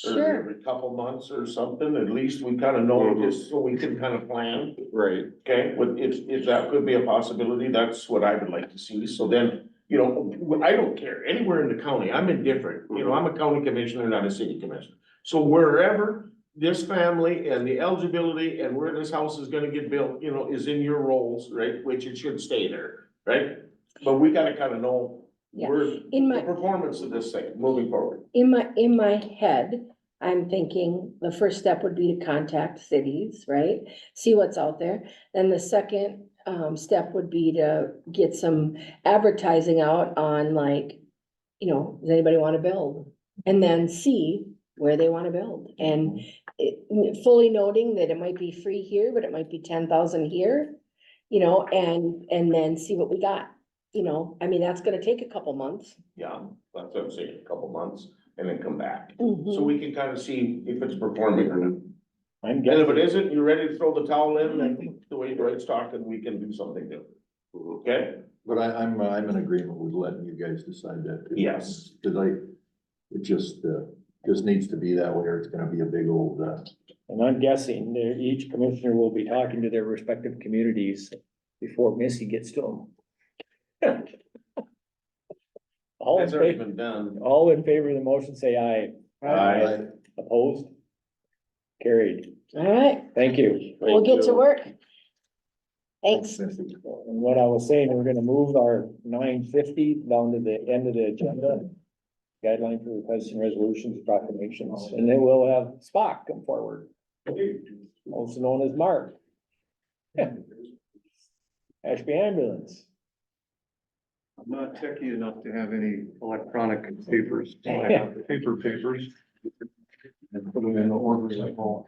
Or Sure. every couple months or something, at least we kind of know, just so we can kind of plan, Right. okay? But if that could be a possibility, that's what I would like to see, so then, you know, I don't care, anywhere in the county, I'm indifferent, you know, I'm a county commissioner, not a city commissioner. So wherever this family and the eligibility and where this house is gonna get built, you know, is in your roles, right, which it should stay there, right? But we gotta kind of know Yeah. where In the my, performance of this thing moving forward. in my head, I'm thinking the first step would be to contact cities, right? See what's out there. Then the second, step would be to get some advertising out on like, does anybody want to build? And then see where they want to build. And fully noting that it might be free here, but it might be 10,000 here, and then see what we got. I mean, that's gonna take a couple months. Yeah, that's what I'm saying, a couple months, and then come back. Mhm. So we can kind of see if it's performing or not. I'm And if guessing, it isn't, you're ready to throw the towel in, then the way Dwight's talking, we can do something different. Okay? But I'm in agreement with letting you guys decide that too. Yes. Cause it just needs to be that way, or it's gonna be a big old, and I'm guessing that each commissioner will be talking to their respective communities before Missy gets to them. All in That's already favor, been done. all in favor of the motion, say aye. Aye. Opposed? Carried. All right, Thank you. we'll get to work. Thanks. And what I was saying, we're gonna move our 9:50 down to the end of the agenda. Guideline for requests and resolutions, proclamations, and then we'll have Spock come forward. Also known as Mark. Ashby Ambulance. I'm not techie enough to have any electronic papers, so I have paper papers. And put them in the orders I will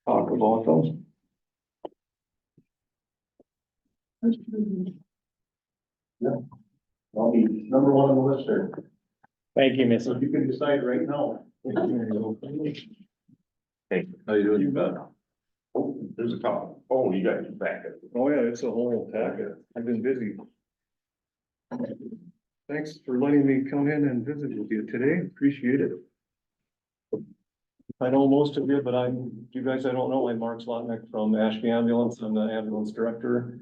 talk about those. I'll be number one on the list there. Thank you, Missy. You can decide right now. how you doing? You bet. There's a couple. Oh, you got your packet. Oh, yeah, it's a whole packet. I've been busy. Thanks for letting me come in and visit with you today. Appreciate it. I know most of you, but you guys, I don't know, I'm Mark Slotnick from Ashby Ambulance. I'm the ambulance director.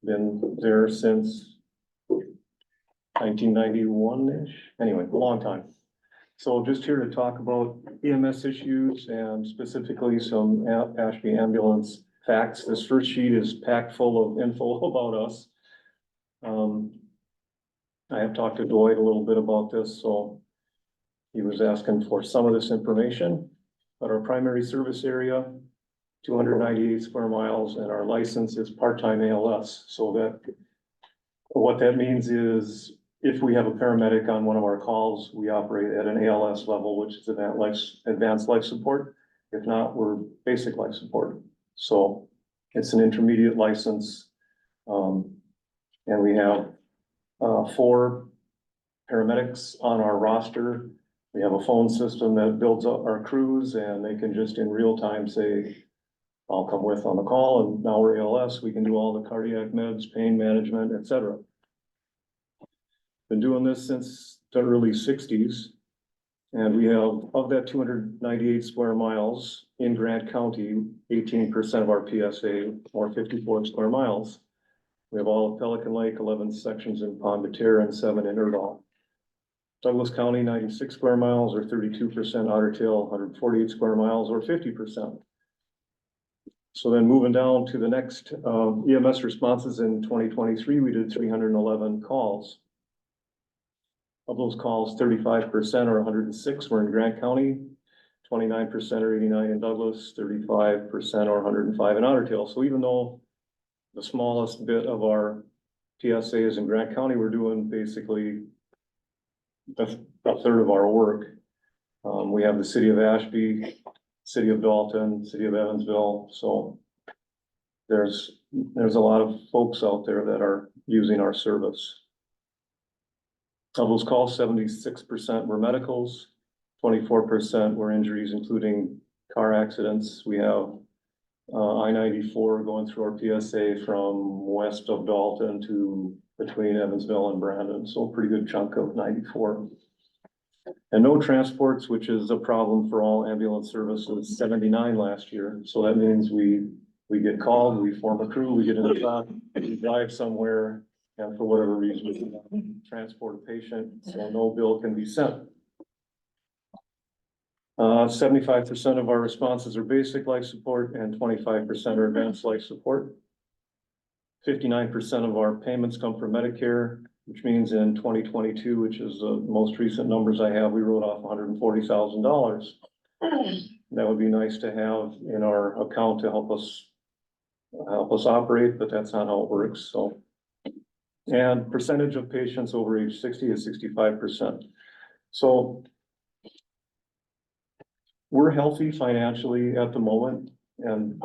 Been there since 1991-ish. Anyway, a long time. So just here to talk about EMS issues and specifically some Ashby Ambulance facts. This first sheet is packed full of info about us. I have talked to Dwight a little bit about this, so he was asking for some of this information. But our primary service area, 298 square miles, and our license is part-time ALS. So that, what that means is if we have a paramedic on one of our calls, we operate at an ALS level, which is advanced life support. If not, we're basic life support. So it's an intermediate license. And we have 4 paramedics on our roster. We have a phone system that builds up our crews, and they can just in real time say, I'll come with on the call, and now we're ALS, we can do all the cardiac meds, pain management, etc. Been doing this since the early 60s. And we have, of that 298 square miles in Grant County, 18% of our PSA, or 54 square miles. We have all of Pelican Lake, 11 sections in Pond Butte, and 7 in Erdahl. Douglas County, 96 square miles, or 32%, Otter Tail, 148 square miles, or 50%. So then moving down to the next, EMS responses in 2023, we did 311 calls. Of those calls, 35% or 106 were in Grant County, 29% or 89 in Douglas, 35% or 105 in Otter Tail. So even though the smallest bit of our PSA is in Grant County, we're doing basically a third of our work. We have the city of Ashby, city of Dalton, city of Evansville, so there's a lot of folks out there that are using our service. Of those calls, 76% were medicals, 24% were injuries, including car accidents. We have I-94 going through our PSA from west of Dalton to between Evansville and Brandon, so a pretty good chunk of 94. And no transports, which is a problem for all ambulance services, 79 last year. So that means we get called, we form a crew, we get in the truck, we drive somewhere, and for whatever reason, we can transport a patient, so no bill can be sent. 75% of our responses are basic life support and 25% are advanced life support. 59% of our payments come from Medicare, which means in 2022, which is the most recent numbers I have, we wrote off $140,000 That would be nice to have in our account to help us operate, but that's not how it works, so. And percentage of patients over age 60 is 65%. So we're healthy financially at the moment, and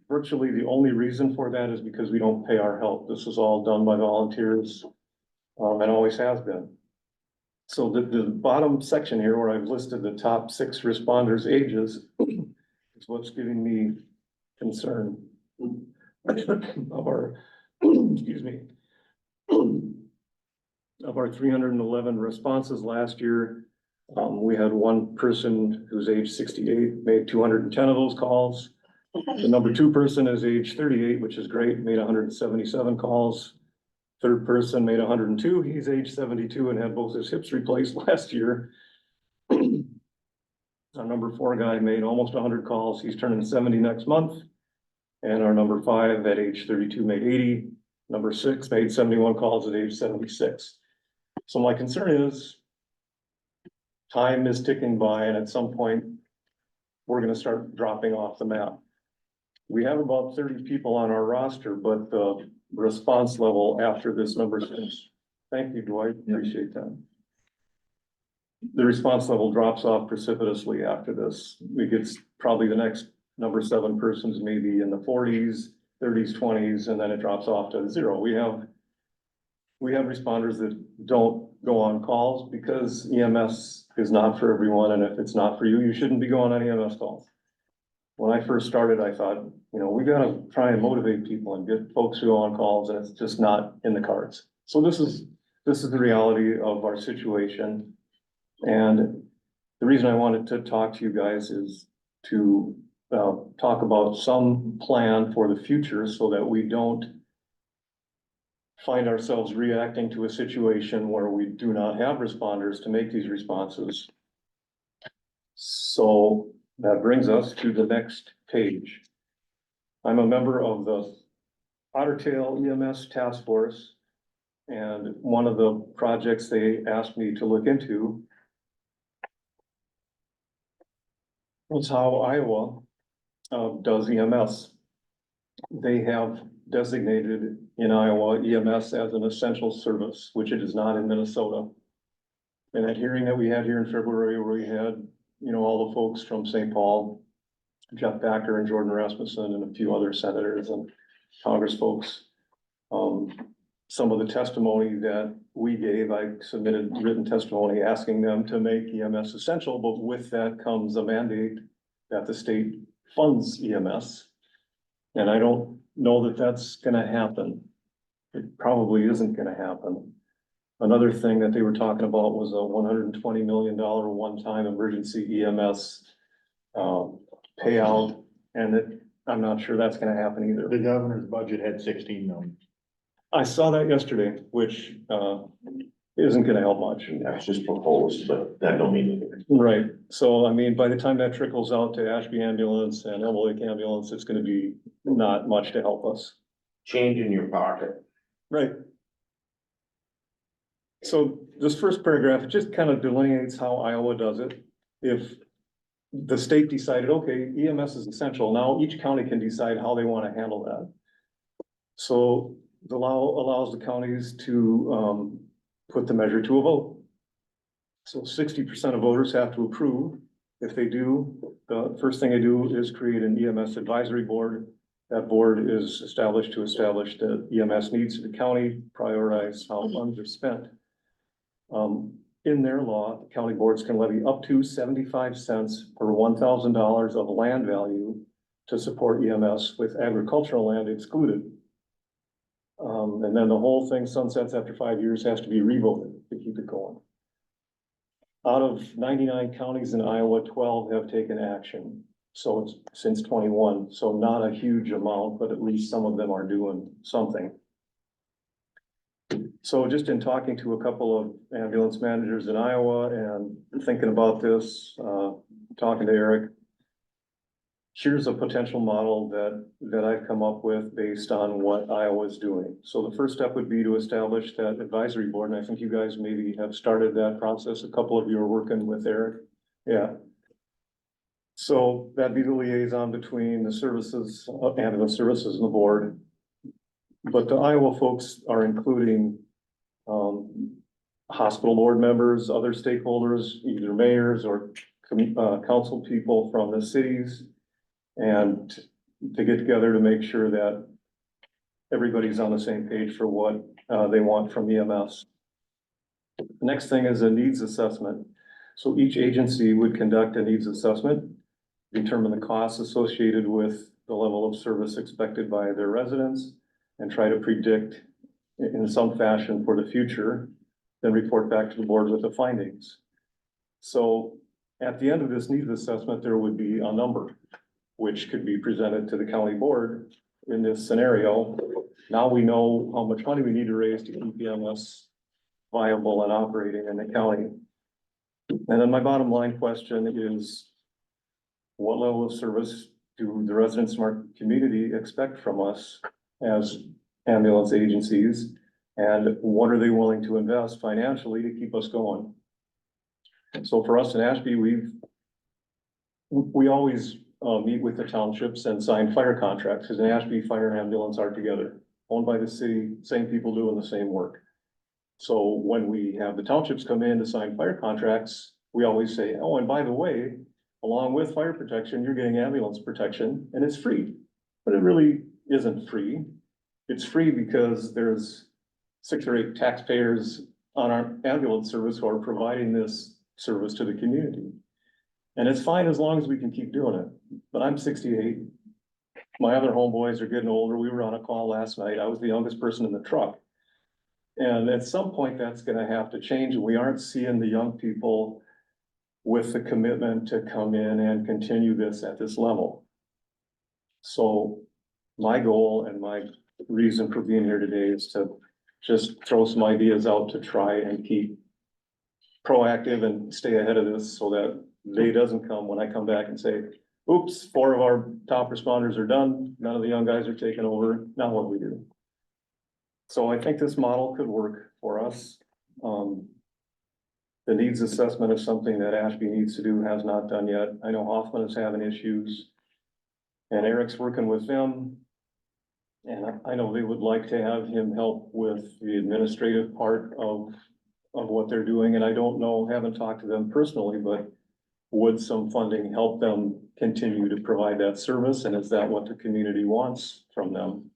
virtually the only reason for that is because we don't pay our help. This is all done by volunteers, and always has been. So the bottom section here where I've listed the top 6 responders' ages is what's giving me concern of our, excuse me, of our 311 responses last year. We had one person who's age 68, made 210 of those calls. The number 2 person is age 38, which is great, made 177 calls. Third person made 102. He's age 72 and had both his hips replaced last year. Our number 4 guy made almost 100 calls. He's turning 70 next month. And our number 5 at age 32 made 80. Number 6 made 71 calls at age 76. So my concern is time is ticking by, and at some point, we're gonna start dropping off the map. We have about 30 people on our roster, but the response level after this number 6, thank you, Dwight, appreciate that. The response level drops off precipitously after this. We get probably the next number 7 persons maybe in the 40s, 30s, 20s, and then it drops off to 0. We have responders that don't go on calls because EMS is not for everyone, and if it's not for you, you shouldn't be going on EMS calls. When I first started, I thought, we gotta try and motivate people and get folks who go on calls, and it's just not in the cards. So this is the reality of our situation. And the reason I wanted to talk to you guys is to talk about some plan for the future so that we don't find ourselves reacting to a situation where we do not have responders to make these responses. So that brings us to the next page. I'm a member of the Otter Tail EMS Task Force, and one of the projects they asked me to look into was how Iowa does EMS. They have designated in Iowa EMS as an essential service, which it is not in Minnesota. And that hearing that we had here in February, where we had, all the folks from St. Paul, Jeff Backer and Jordan Rasmussen and a few other senators and Congress folks. Some of the testimony that we gave, I submitted written testimony asking them to make EMS essential, but with that comes a mandate that the state funds EMS. And I don't know that that's gonna happen. It probably isn't gonna happen. Another thing that they were talking about was a $120 million one-time emergency EMS payout, and I'm not sure that's gonna happen either. The governor's budget had 16 million. I saw that yesterday, which isn't gonna help much. That's just proposed, but that don't mean anything. Right, so I mean, by the time that trickles out to Ashby Ambulance and Elbow Lake Ambulance, it's gonna be not much to help us. Change in your pocket. Right. So this first paragraph, it just kind of delineates how Iowa does it. If the state decided, okay, EMS is essential, now each county can decide how they want to handle that. So the law allows the counties to put the measure to a vote. So 60% of voters have to approve. If they do, the first thing they do is create an EMS advisory board. That board is established to establish the EMS needs of the county, prioritize how funds are spent. In their law, county boards can levy up to 75 cents per $1,000 of land value to support EMS, with agricultural land excluded. And then the whole thing sunsets after 5 years, has to be revoted to keep it going. Out of 99 counties in Iowa, 12 have taken action. So it's since 21, so not a huge amount, but at least some of them are doing something. So just in talking to a couple of ambulance managers in Iowa and thinking about this, talking to Eric, here's a potential model that I've come up with based on what Iowa's doing. So the first step would be to establish that advisory board, and I think you guys maybe have started that process. A couple of you are working with Eric. Yeah. So that'd be the liaison between the services, ambulance services and the board. But the Iowa folks are including, hospital board members, other stakeholders, either mayors or council people from the cities. And to get together to make sure that everybody's on the same page for what, they want from EMS. The next thing is a needs assessment. So each agency would conduct a needs assessment, determine the costs associated with the level of service expected by their residents, and try to predict in some fashion for the future, then report back to the board with the findings. So at the end of this needs assessment, there would be a number which could be presented to the county board in this scenario. Now we know how much money we need to raise to keep EMS viable and operating in the county. And then my bottom line question is, what level of service do the residents of our community expect from us as ambulance agencies? And what are they willing to invest financially to keep us going? So for us in Ashby, we always meet with the townships and sign fire contracts, because in Ashby, fire and ambulance are together, owned by the city, same people doing the same work. So when we have the townships come in to sign fire contracts, we always say, oh, and by the way, along with fire protection, you're getting ambulance protection, and it's free. But it really isn't free. It's free because there's 6 or 8 taxpayers on our ambulance service who are providing this service to the community. And it's fine as long as we can keep doing it. But I'm 68. My other homeboys are getting older. We were on a call last night. I was the youngest person in the truck. And at some point, that's gonna have to change, and we aren't seeing the young people with the commitment to come in and continue this at this level. So my goal and my reason for being here today is to just throw some ideas out to try and keep proactive and stay ahead of this so that day doesn't come when I come back and say, oops, 4 of our top responders are done. None of the young guys are taking over. Now what do we do? So I think this model could work for us. The needs assessment is something that Ashby needs to do, has not done yet. I know Hoffman is having issues. And Eric's working with them. And I know they would like to have him help with the administrative part of what they're doing. And I don't know, haven't talked to them personally, but would some funding help them continue to provide that service? And is that what the community wants from them?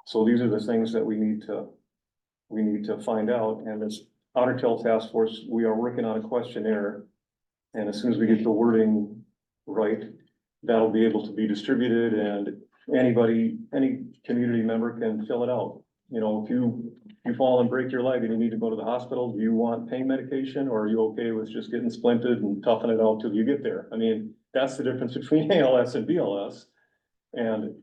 So these are the things that we need to find out. And this Otter Tail Task Force, we are working on a questionnaire. And as soon as we get the wording right, that'll be able to be distributed, and anybody, any community member can fill it out. You know, if you fall and break your leg and you need to go to the hospital, do you want pain medication, or are you okay with just getting splinted and toughing it out till you get there? I mean, that's the difference between ALS and BLS. And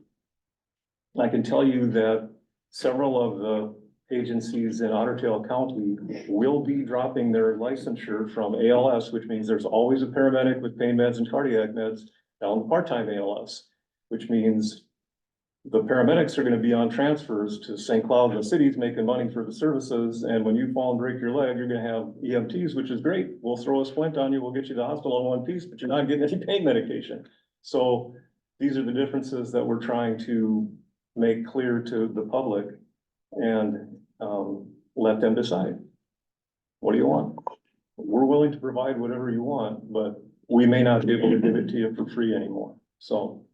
I can tell you that several of the agencies in Otter Tail County will be dropping their licensure from ALS, which means there's always a paramedic with pain meds and cardiac meds down to part-time ALS, which means the paramedics are gonna be on transfers to St. Cloud and the cities making money for the services. And when you fall and break your leg, you're gonna have EMTs, which is great. We'll throw a splint on you. We'll get you to the hospital in one piece, but you're not getting any pain medication. So these are the differences that we're trying to make clear to the public and let them decide. What do you want? We're willing to provide whatever you want, but we may not be able to give it to you for free anymore. So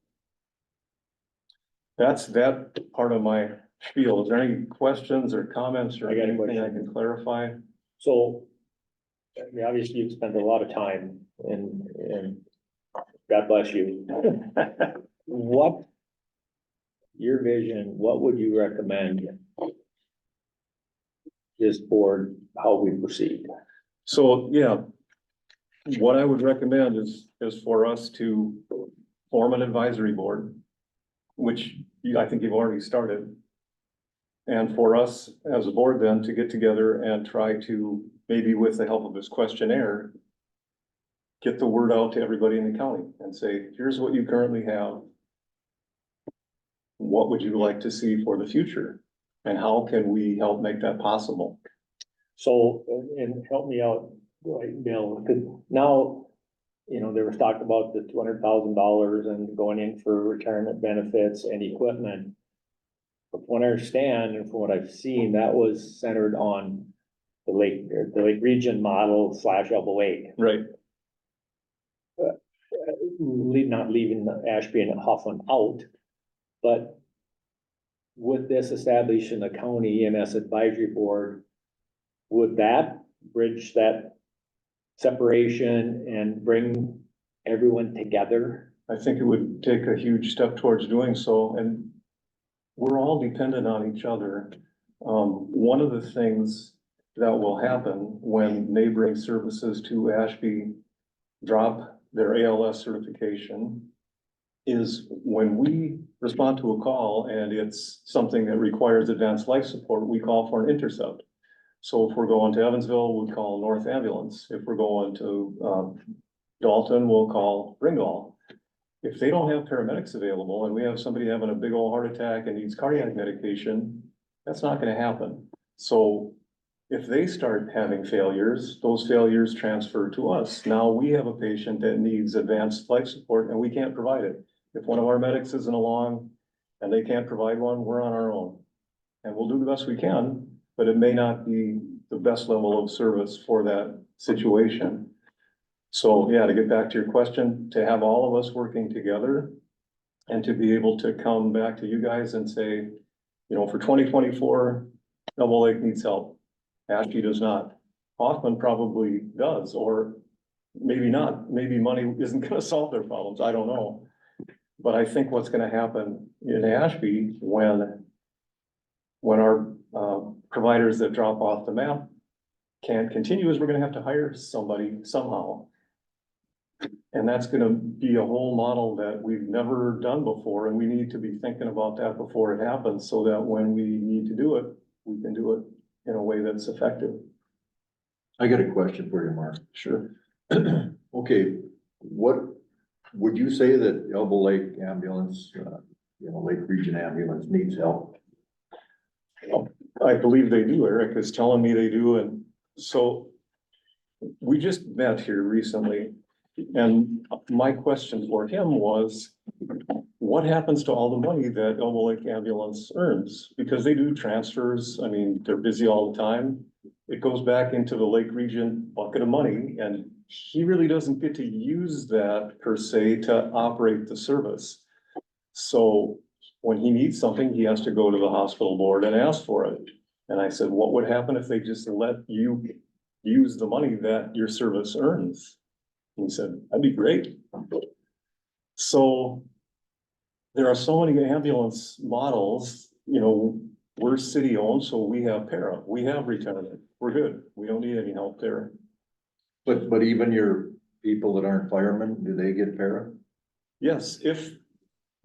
that's that part of my spiel. Is there any questions or comments or I got a anything I question. can clarify? So, I mean, obviously you've spent a lot of time and God bless you. What, your vision, what would you recommend this board, how we proceed? So, yeah, what I would recommend is for us to form an advisory board, which I think you've already started. And for us as a board then to get together and try to, maybe with the help of this questionnaire, get the word out to everybody in the county and say, here's what you currently have. What would you like to see for the future? And how can we help make that possible? So, and help me out, right, Bill, because now you know, there was talk about the $200,000 and going in for retirement benefits and equipment. But from what I understand and from what I've seen, that was centered on the Lake Region model / Elbow Lake. Right. Not leaving Ashby and Hoffman out, but with this establishing a county EMS advisory board, would that bridge that separation and bring everyone together? I think it would take a huge step towards doing so, and we're all dependent on each other. One of the things that will happen when neighboring services to Ashby drop their ALS certification is when we respond to a call and it's something that requires advanced life support, we call for an intercept. So if we're going to Evansville, we call North Ambulance. If we're going to Dalton, we'll call Ringgold. If they don't have paramedics available and we have somebody having a big old heart attack and needs cardiac medication, that's not gonna happen. So if they start having failures, those failures transfer to us. Now we have a patient that needs advanced life support and we can't provide it. If one of our medics isn't along and they can't provide one, we're on our own. And we'll do the best we can, but it may not be the best level of service for that situation. So yeah, to get back to your question, to have all of us working together and to be able to come back to you guys and say, you know, for 2024, Double Lake needs help. Ashby does not. Hoffman probably does, or maybe not. Maybe money isn't gonna solve their problems. I don't know. But I think what's gonna happen in Ashby when our providers that drop off the map can't continue is we're gonna have to hire somebody somehow. And that's gonna be a whole model that we've never done before, and we need to be thinking about that before it happens, so that when we need to do it, we can do it in a way that's effective. I got a question for you, Mark. Sure. Okay, what, would you say that Elbow Lake Ambulance, Lake Region Ambulance needs help? I believe they do. Eric is telling me they do, and so we just met here recently. And my question for him was, what happens to all the money that Elbow Lake Ambulance earns? Because they do transfers. I mean, they're busy all the time. It goes back into the Lake Region bucket of money, and he really doesn't get to use that per se to operate the service. So when he needs something, he has to go to the hospital board and ask for it. And I said, what would happen if they just let you use the money that your service earns? And he said, that'd be great. So there are so many ambulance models, you know, we're city owned, so we have para, we have retirement, we're good. We don't need any help there. But even your people that aren't firemen, do they get para? Yes, if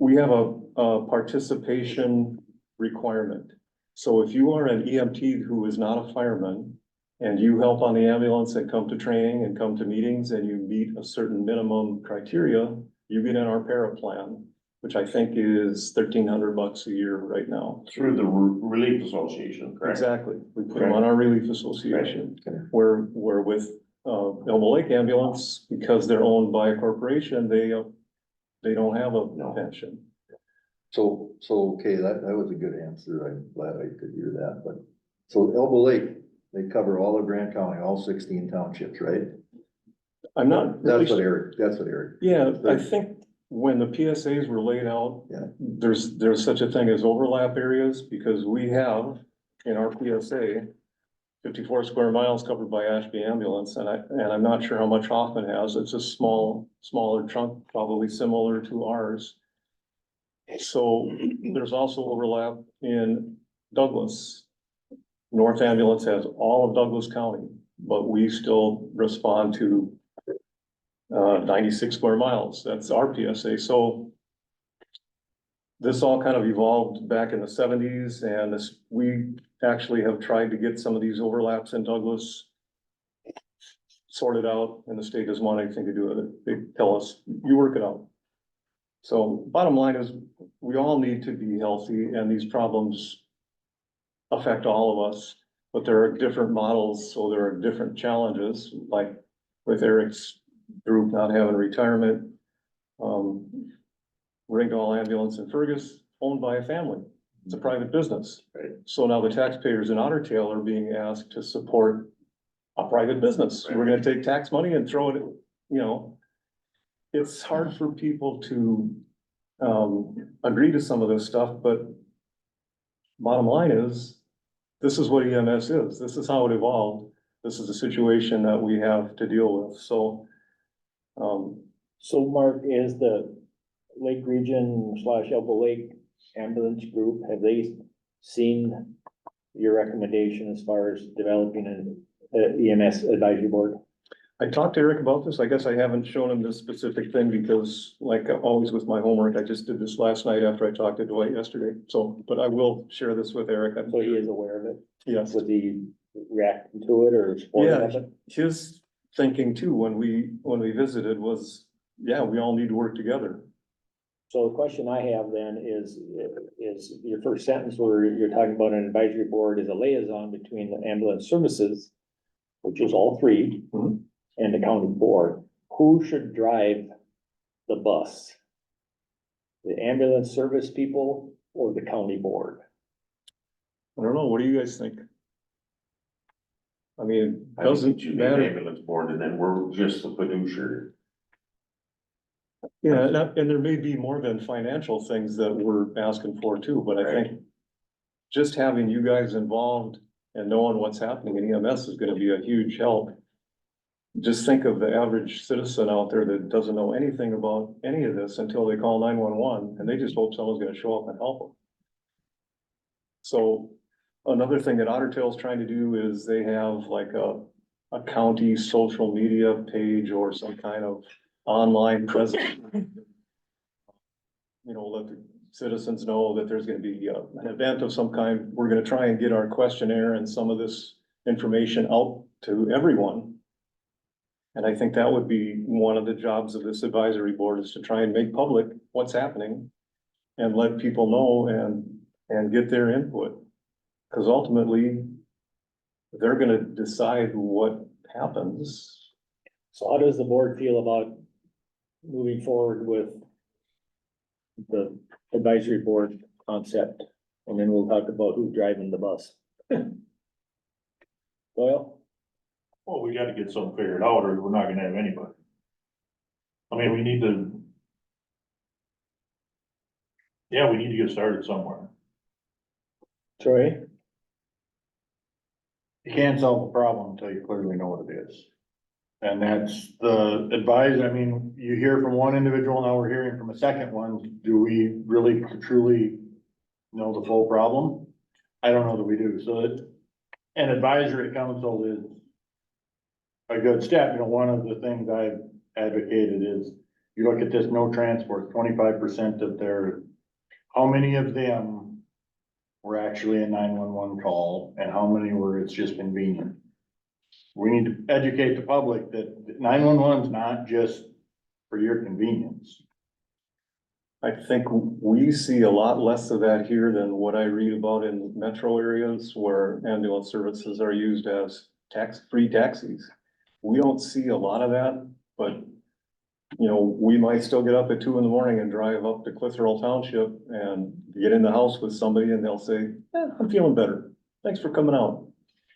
we have a participation requirement. So if you are an EMT who is not a fireman and you help on the ambulance and come to training and come to meetings and you meet a certain minimum criteria, you get in our para plan, which I think is $1,300 a year right now. Through the Relief Association, correct? Exactly. We put them on our relief association. Where with Elbow Lake Ambulance, because they're owned by a corporation, they don't have a pension. So, okay, that was a good answer. I'm glad I could hear that, but, so Elbow Lake, they cover all of Grant County, all 16 townships, right? I'm not. really That's what Eric. Yeah, I think when the PSAs were laid out, Yeah. there's such a thing as overlap areas, because we have in our PSA 54 square miles covered by Ashby Ambulance, and I'm not sure how much Hoffman has. It's a smaller chunk, probably similar to ours. So there's also overlap in Douglas. North Ambulance has all of Douglas County, but we still respond to 96 square miles. That's our PSA. So this all kind of evolved back in the 70s, and we actually have tried to get some of these overlaps in Douglas sorted out, and the state doesn't want anything to do with it. They tell us, you work it out. So bottom line is, we all need to be healthy, and these problems affect all of us, but there are different models, so there are different challenges, like with Eric's group not having retirement. Ringgold Ambulance in Fergus, owned by a family. It's a private business. Right. So now the taxpayers in Otter Tail are being asked to support a private business. We're gonna take tax money and throw it, it's hard for people to, agree to some of this stuff, but bottom line is, this is what EMS is. This is how it evolved. This is the situation that we have to deal with. So, So Mark, is the Lake Region / Elbow Lake ambulance group, have they seen your recommendation as far as developing an EMS advisory board? I talked to Eric about this. I guess I haven't shown him this specific thing because like always with my homework, I just did this last night after I talked to Dwight yesterday. So, but I will share this with Eric. So he is aware of it? Yes. Was he reacting to it or supporting of it? His thinking too, when we visited was, yeah, we all need to work together. So the question I have then is your first sentence where you're talking about an advisory board is a liaison between the ambulance services, which is all three, Mhm. and the county board. Who should drive the bus? The ambulance service people or the county board? I don't know. What do you guys think? I mean, I think it doesn't should be an matter. ambulance board and then we're just the fiduciary. Yeah, and there may be more than financial things that we're asking for too, but I think just having you guys involved and knowing what's happening in EMS is gonna be a huge help. Just think of the average citizen out there that doesn't know anything about any of this until they call 911 and they just hope someone's gonna show up and help them. So another thing that Otter Tail's trying to do is they have like a county social media page or some kind of online presence. Let the citizens know that there's gonna be an event of some kind. We're gonna try and get our questionnaire and some of this information out to everyone. And I think that would be one of the jobs of this advisory board is to try and make public what's happening and let people know and get their input. Cause ultimately, they're gonna decide what happens. So how does the board feel about moving forward with the advisory board concept? And then we'll talk about who's driving the bus. Doyle? Well, we gotta get something figured out or we're not gonna have anybody. I mean, we need to get started somewhere. Troy? You can't solve a problem until you clearly know what it is. And that's the advice, I mean, you hear from one individual, now we're hearing from a second one. Do we really truly know the full problem? I don't know that we do, so an advisory council is a good step. One of the things I've advocated is, you look at this no transport, 25% of how many of them were actually a 911 call and how many were it's just convenient? We need to educate the public that 911 is not just for your convenience. I think we see a lot less of that here than what I read about in metro areas where ambulance services are used as free taxis. We don't see a lot of that, but we might still get up at 2 a.m. and drive up to Clitheroe Township and get in the house with somebody and they'll say, I'm feeling better. Thanks for coming out.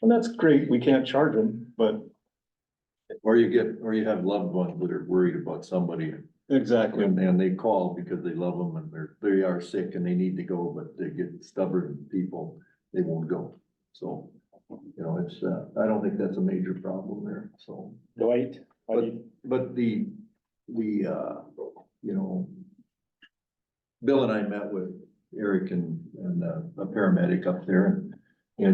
And that's great. We can't charge them, but. Or you have loved ones that are worried about somebody Exactly. and they call because they love them and they are sick and they need to go, but they get stubborn people, they won't go. So, it's, I don't think that's a major problem there, so. Dwight? But Bill and I met with Eric and a paramedic up there and he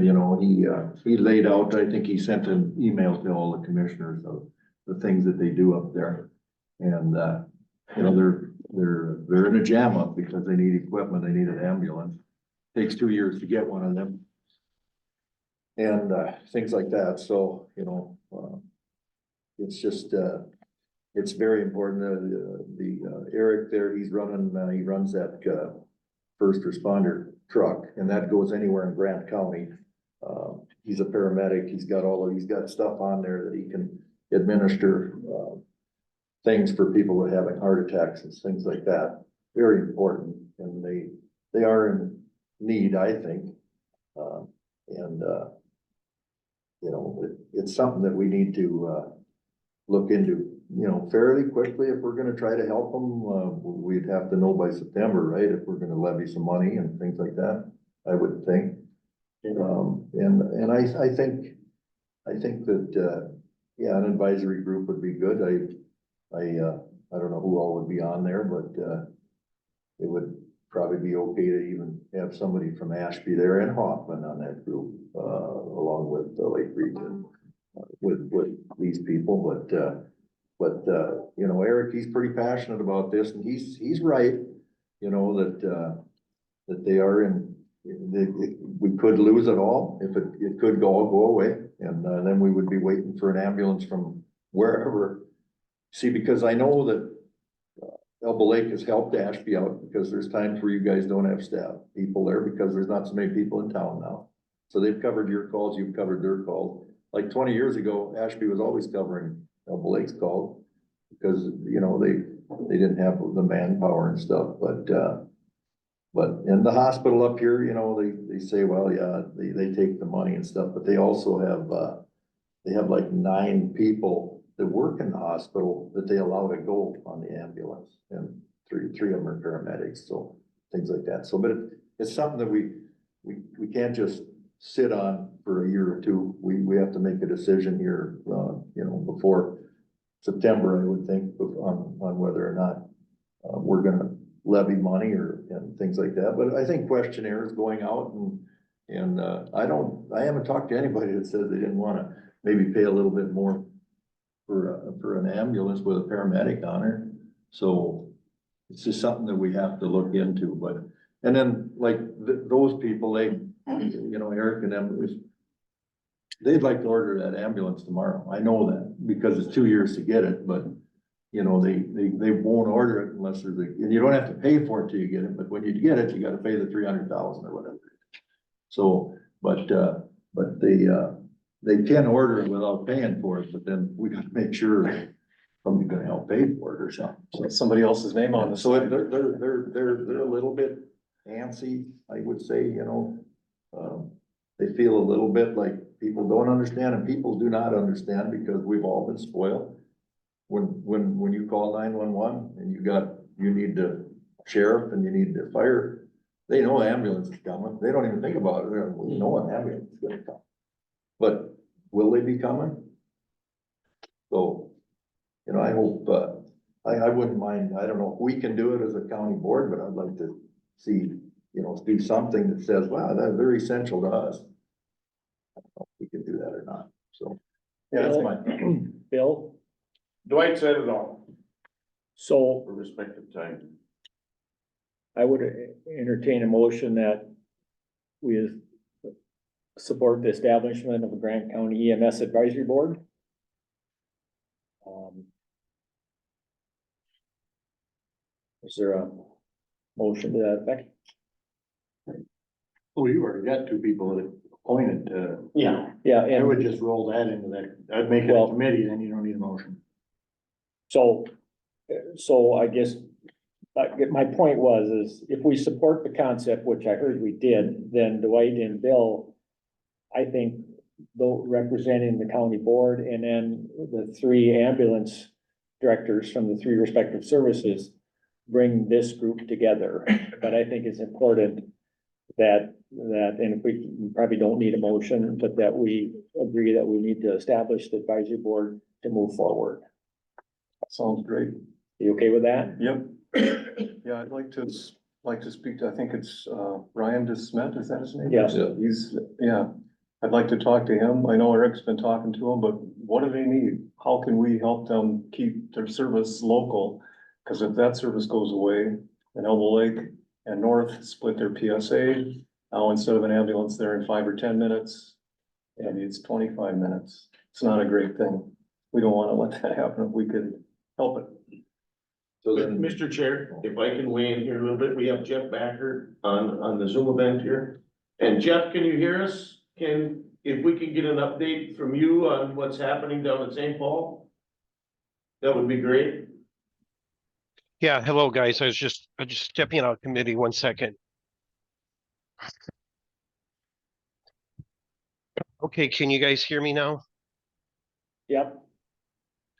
laid out, I think he sent an email to all the commissioners of the things that they do up there. And, they're in a jam up because they need equipment, they need an ambulance. Takes 2 years to get one of them. And, things like that, so, it's just, it's very important, Eric there, he runs that, first responder truck, and that goes anywhere in Grant County. He's a paramedic, he's got stuff on there that he can administer, things for people with having heart attacks and things like that. Very important, and they are in need, I think. And, you know, it's something that we need to, look into, you know, fairly quickly. If we're gonna try to help them, we'd have to know by September, right? If we're gonna levy some money and things like that, I would think. And I think that, yeah, an advisory group would be good. I don't know who all would be on there, but, it would probably be okay to even have somebody from Ashby there and Hoffman on that group, along with the Lake Region, with these people, but, you know, Eric, he's pretty passionate about this, and he's right, you know, that they are in, we could lose it all, if it could go away, and, then we would be waiting for an ambulance from wherever. See, because I know that Elbow Lake has helped Ashby out, because there's times where you guys don't have staff, people there, because there's not so many people in town now. So they've covered your calls, you've covered their calls. Like 20 years ago, Ashby was always covering Elbow Lake's calls, because, you know, they didn't have the manpower and stuff, but in the hospital up here, you know, they say, well, yeah, they take the money and stuff, but they also have, they have like 9 people that work in the hospital that they allow to go on the ambulance, and three of them are paramedics, so things like that. So, but it's something that we can't just sit on for a year or two. We have to make a decision here, you know, before September, I would think, on whether or not we're gonna levy money and things like that. But I think questionnaires going out, and I haven't talked to anybody that says they didn't wanna maybe pay a little bit more for an ambulance with a paramedic on it. So it's just something that we have to look into, and then like those people, you know, Eric and them, they'd like to order that ambulance tomorrow. I know that, because it's 2 years to get it, but you know, they won't order it unless there's and you don't have to pay for it till you get it, but when you get it, you gotta pay the 300,000 or whatever. So, but they can order it without paying for it, but then we gotta make sure somebody's gonna help pay for it or something. So Somebody else's name on this. so they're a little bit antsy, I would say, you know. They feel a little bit like people don't understand, and people do not understand, because we've all been spoiled. When you call 911 and you need the sheriff and you need the fire, they know ambulance is coming. They don't even think about it. We know an ambulance is gonna come. But will they be coming? So, you know, I hope, I wouldn't mind, I don't know if we can do it as a county board, but I'd like to see, you know, do something that says, wow, they're essential to us. I don't know if we can do that or not, so. Yeah, that's my, Bill, Dwight said it all so for respective time. I would entertain a motion that we support the establishment of a Grant County EMS Advisory Board. Is there a motion to that effect? Well, you already got 2 people that appointed, Yeah, I and would just roll that into that. I'd make it a Well- committee, then you don't need a motion. so I guess, my point is if we support the concept, which I heard we did, then Dwight and Bill, I think, though representing the county board, and then the 3 ambulance directors from the 3 respective services, bring this group together. But I think it's important that, and if we probably don't need a motion, but that we agree that we need to establish the advisory board to move forward. sounds great. You okay with that? Yep. Yeah, I'd like to speak to, I think it's, Ryan DeSmet, is that his name? Yes. Yeah, I'd like to talk to him. I know Eric's been talking to him, but what do they need? How can we help them keep their service local? Cause if that service goes away, and Elbow Lake and North split their PSA, now instead of an ambulance there in 5 or 10 minutes, maybe it's 25 minutes. It's not a great thing. We don't wanna let that happen if we could help it. So then, Mr. Chair, if I can weigh in here a little bit, we have Jeff Backer on the Zoom event here. And Jeff, can you hear us? If we can get an update from you on what's happening down at St. Paul? That would be great. Yeah, hello, guys. I just stepping out of committee 1 second. Okay, can you guys hear me now? Yep.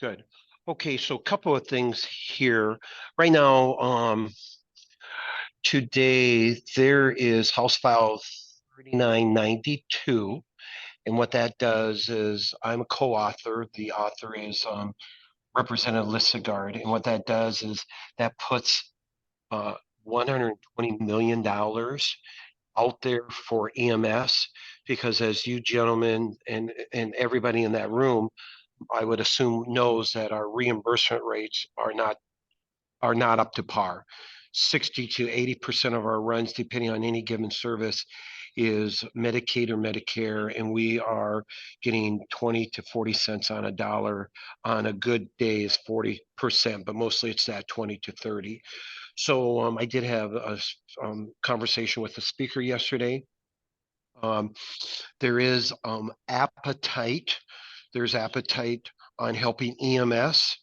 Good. Okay, so a couple of things here. Right now, today there is House File 3992. And what that does is I'm a co-author. The author is Representative Lissegard. And what that does is that puts $120 million out there for EMS, because as you gentlemen and everybody in that room, I would assume knows that our reimbursement rates are not up to par. 60 to 80% of our runs, depending on any given service, is Medicaid or Medicare, and we are getting 20 to 40 cents on a dollar. On a good day is 40%, but mostly it's that 20 to 30. So I did have a conversation with the speaker yesterday. There is appetite. There's appetite on helping EMS.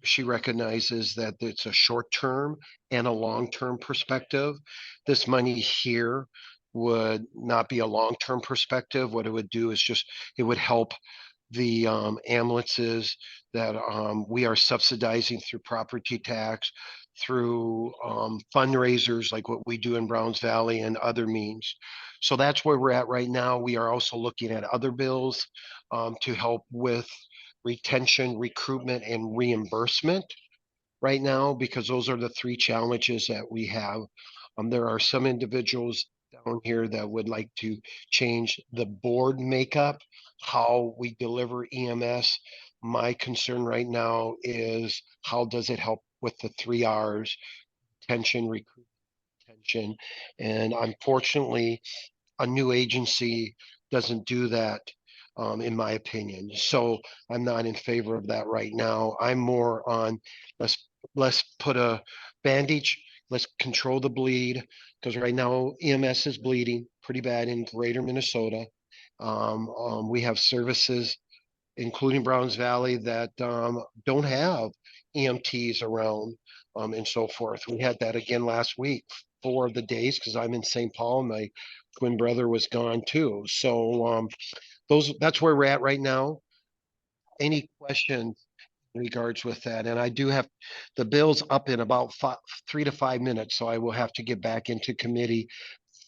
She recognizes that it's a short-term and a long-term perspective. This money here would not be a long-term perspective. What it would do is it would help the ambulances that we are subsidizing through property tax, through fundraisers like what we do in Browns Valley and other means. So that's where we're at right now. We are also looking at other bills to help with retention, recruitment, and reimbursement right now, because those are the three challenges that we have. There are some individuals down here that would like to change the board makeup, how we deliver EMS. My concern right now is how does it help with the 3 R's: retention, recruitment, retention. And unfortunately, a new agency doesn't do that, in my opinion. So I'm not in favor of that right now. I'm more on let's put a bandage, let's control the bleed, because right now EMS is bleeding pretty bad in greater Minnesota. We have services, including Browns Valley, that don't have EMTs around, and so forth. We had that again last week, 4 of the days, because I'm in St. Paul. My twin brother was gone too. So that's where we're at right now. Any questions in regards with that? And I do have the bills up in about 3 to 5 minutes, so I will have to get back into committee.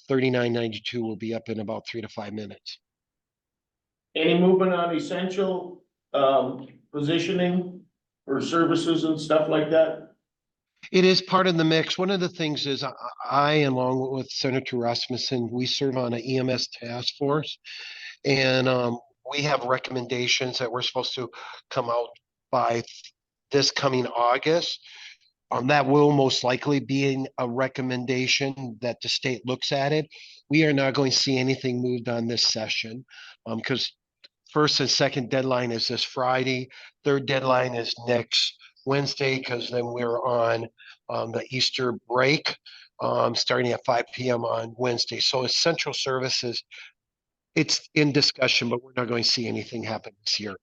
3992 will be up in about 3 to 5 minutes. Any movement on essential positioning or services and stuff like that? It is part of the mix. One of the things is I, along with Senator Rasmussen, we serve on an EMS task force, and we have recommendations that we're supposed to come out by this coming August. That will most likely be a recommendation that the state looks at it. We are not going to see anything moved on this session, because first and second deadline is this Friday. Third deadline is next Wednesday, because then we're on the Easter break, starting at 5 p.m. on Wednesday. So essential services, it's in discussion, but we're not going to see anything happen this year.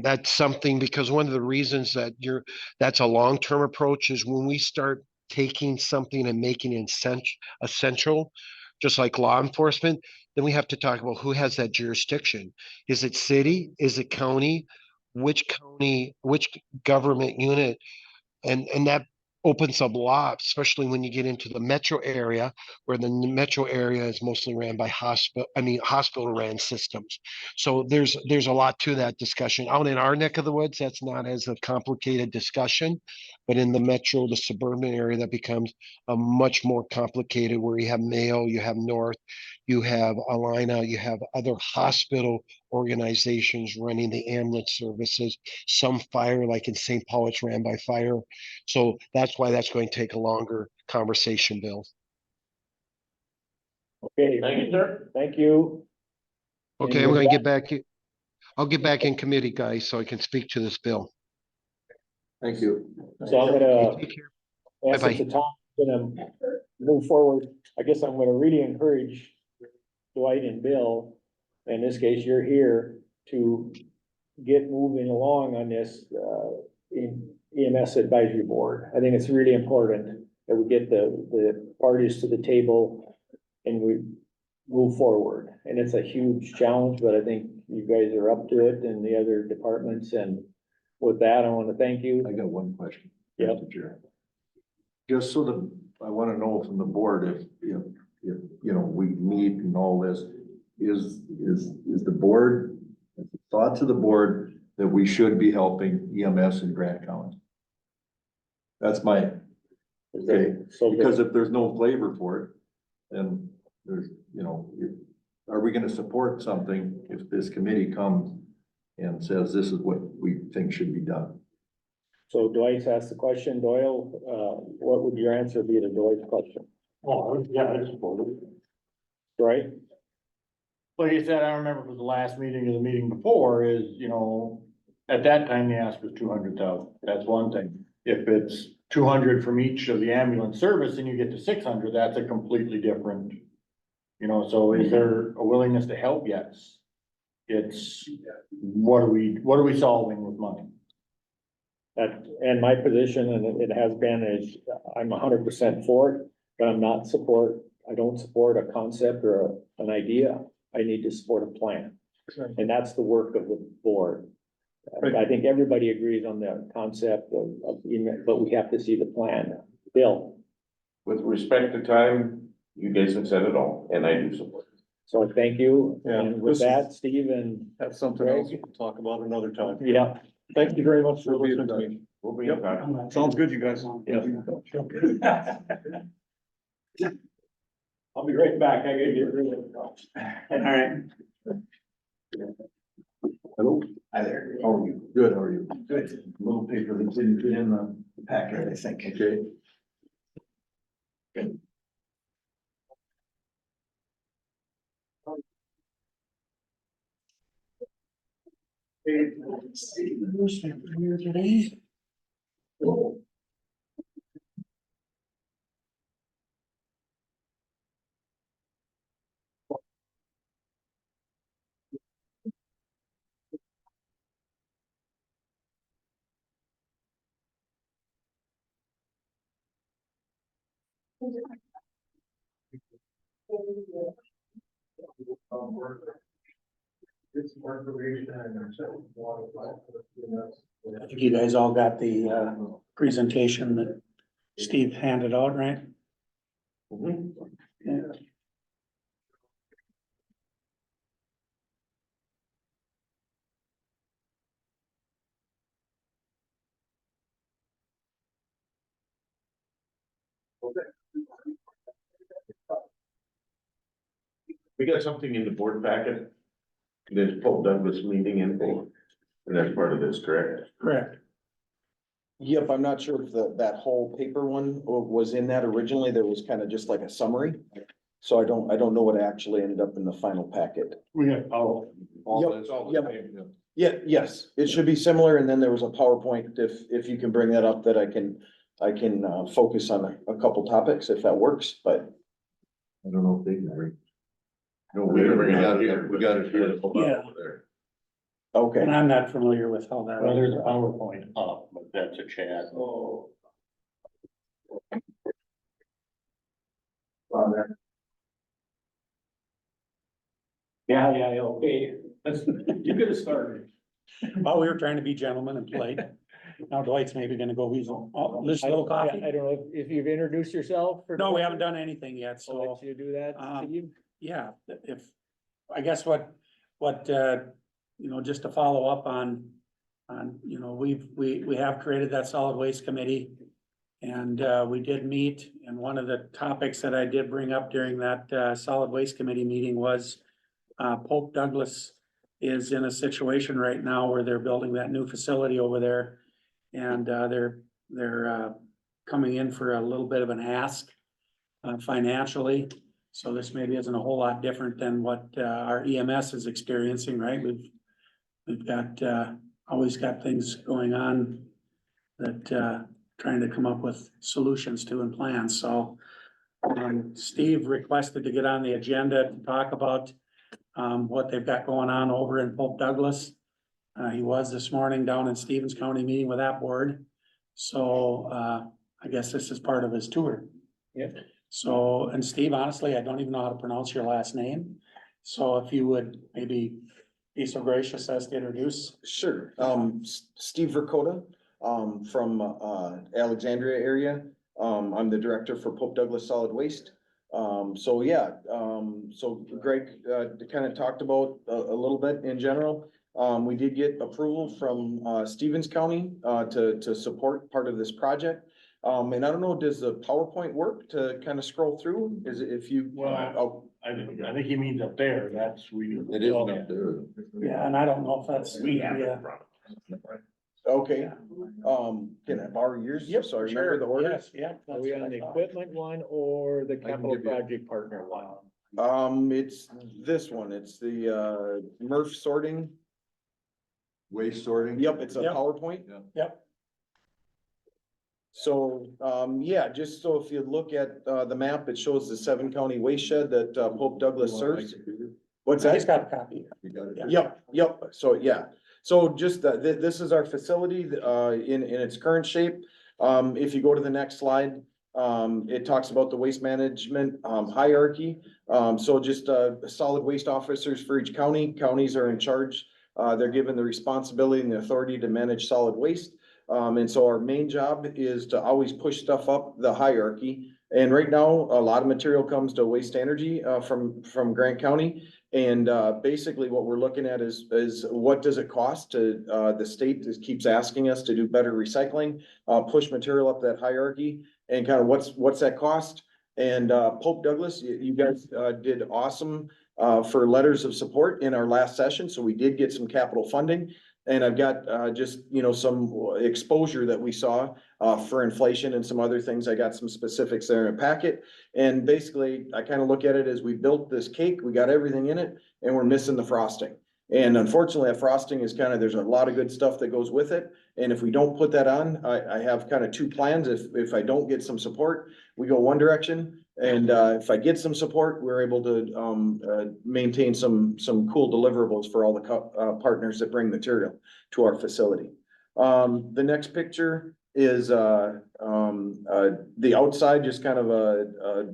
That's something, because one of the reasons that that's a long-term approach is when we start taking something and making it essential, just like law enforcement, then we have to talk about who has that jurisdiction. Is it city? Is it county? Which government unit? And that opens up lots, especially when you get into the metro area, where the metro area is mostly ran by hospital ran systems. So there's a lot to that discussion. Out in our neck of the woods, that's not as a complicated discussion, but in the metro, the suburban area, that becomes a much more complicated, where you have Mayo, you have North, you have Alina, you have other hospital organizations running the ambulance services, some fire, like in St. Paul, it's ran by fire. So that's why that's going to take a longer conversation, Bill. Okay. Thank you, sir. Thank you. Okay, I'm going to get back. I'll get back in committee, guys, so I can speak to this bill. Thank you. So I'm gonna, Take care. as Bye-bye. it's a time, gonna move forward. I guess I'm gonna really encourage Dwight and Bill, in this case, you're here, to get moving along on this, EMS advisory board. I think it's really important that we get the parties to the table and we move forward. And it's a huge challenge, but I think you guys are up to it and the other departments. And with that, I want to thank you. I got one question. Yep. Mr. Chair. Just so that, I wanna know from the board if, you know, we meet and all this, is the board, thoughts of the board that we should be helping EMS in Grant County? That's my, okay, So because if there's no flavor for it, then there's, you know, are we gonna support something if this committee comes and says this is what we think should be done? So Dwight's asked the question, Doyle, what would your answer be to Dwight's question? Oh, yeah, I support it. Right? Like you said, I remember from the last meeting or the meeting before is, you know, at that time the ask was 200,000. That's one thing. If it's 200 from each of the ambulance service and you get to 600, that's a completely different. You know, so is there a willingness to help? Yes. It's, what are we solving with money? That, and my position, and it has been, is I'm 100% for it, but I don't support a concept or an idea. I need to support a plan. And that's the work of the board. I think everybody agrees on the concept of, but we have to see the plan. Bill, With respect to time, you guys have said it all, and I do support it. so thank you. Yeah, And with this is- that, Steve and, That's something else we can talk about another time. yeah, Thank you very much for listening to me. We'll be in touch. Sounds good, you guys. I'll be right back. I gotta get rid of it. All right. Hello? Hi there, how are you? Good, how are you? Good. Little paper that didn't fit in the packet, I think. Okay. I think you guys all got the presentation that Steve handed out, right? Yeah. We got something in the board packet. There's Pope Douglas meeting info, and that's part of this, correct? Correct. Yep, I'm not sure if that whole paper one was in that originally. There was kind of just like a summary. So I don't know what actually ended up in the final packet. We got, oh, Yeah, yes, it should be similar. And then there was a PowerPoint, if you can bring that up, that I can focus on a couple topics if that works, but. I don't know if they can bring. No, we gotta bring it out We here. got it here. Yeah. Over there. Okay. And I'm not familiar with how that. well, there's a PowerPoint up, but that's a chat. Oh. Yeah, okay. You could have started. Well, we were trying to be gentlemen and polite. Now Dwight's maybe gonna go weasel. Oh, this little coffee? I don't know if you've introduced yourself. or- No, we haven't done anything yet, I'll so. let you do that, Steve. Yeah, if, I guess what, you know, just to follow up on, you know, we have created that solid waste committee. And, we did meet, and one of the topics that I did bring up during that, solid waste committee meeting was, Pope Douglas is in a situation right now where they're building that new facility over there. And, they're coming in for a little bit of an ask, financially. So this maybe isn't a whole lot different than what our EMS is experiencing, right? We've got always got things going on that trying to come up with solutions to and plans. So Steve requested to get on the agenda to talk about what they've got going on over in Pope Douglas. He was this morning down in Stevens County meeting with that board. So, I guess this is part of his tour. Yeah. So, and Steve, honestly, I don't even know how to pronounce your last name. So if you would maybe be so gracious as to introduce. Sure, Steve Verkota, from, Alexandria area. I'm the director for Pope Douglas Solid Waste. So yeah, so Greg, kind of talked about a little bit in general. We did get approval from, Stevens County, to support part of this project. And I don't know, does the PowerPoint work to kind of scroll through? Is it if you? Well, I think he means up there, that's we. It is up there. Yeah, and I don't know if that's. Yeah. Okay, can I borrow yours? Yep, So I remember the order? Yes, yeah. Are we on the equipment one or the capital give you- project partner one? It's this one, it's the, MRF sorting. Waste sorting. Yep, it's a Yep. PowerPoint. Yep. So, yeah, just so if you look at, the map, it shows the 7-county waste shed that, Pope Douglas serves. What's He's that? got a copy. You got it? Yep, so yeah, so just, this is our facility, in its current shape. If you go to the next slide, it talks about the waste management, hierarchy. So just, solid waste officers for each county. Counties are in charge. They're given the responsibility and the authority to manage solid waste. And so our main job is to always push stuff up the hierarchy. And right now, a lot of material comes to Waste Energy, from Grant County. And, basically what we're looking at is what does it cost to, the state just keeps asking us to do better recycling, push material up that hierarchy, and kind of what's that cost? And, Pope Douglas, you guys, did awesome, for letters of support in our last session, so we did get some capital funding. And I've got, just, some exposure that we saw, for inflation and some other things. I got some specifics there in a packet. And basically, I kind of look at it as we built this cake, we got everything in it, and we're missing the frosting. And unfortunately, that frosting is kind of, there's a lot of good stuff that goes with it. And if we don't put that on, I have kind of two plans. If I don't get some support, we go one direction. And, if I get some support, we're able to, maintain some cool deliverables for all the partners that bring material to our facility. The next picture is, the outside, just kind of a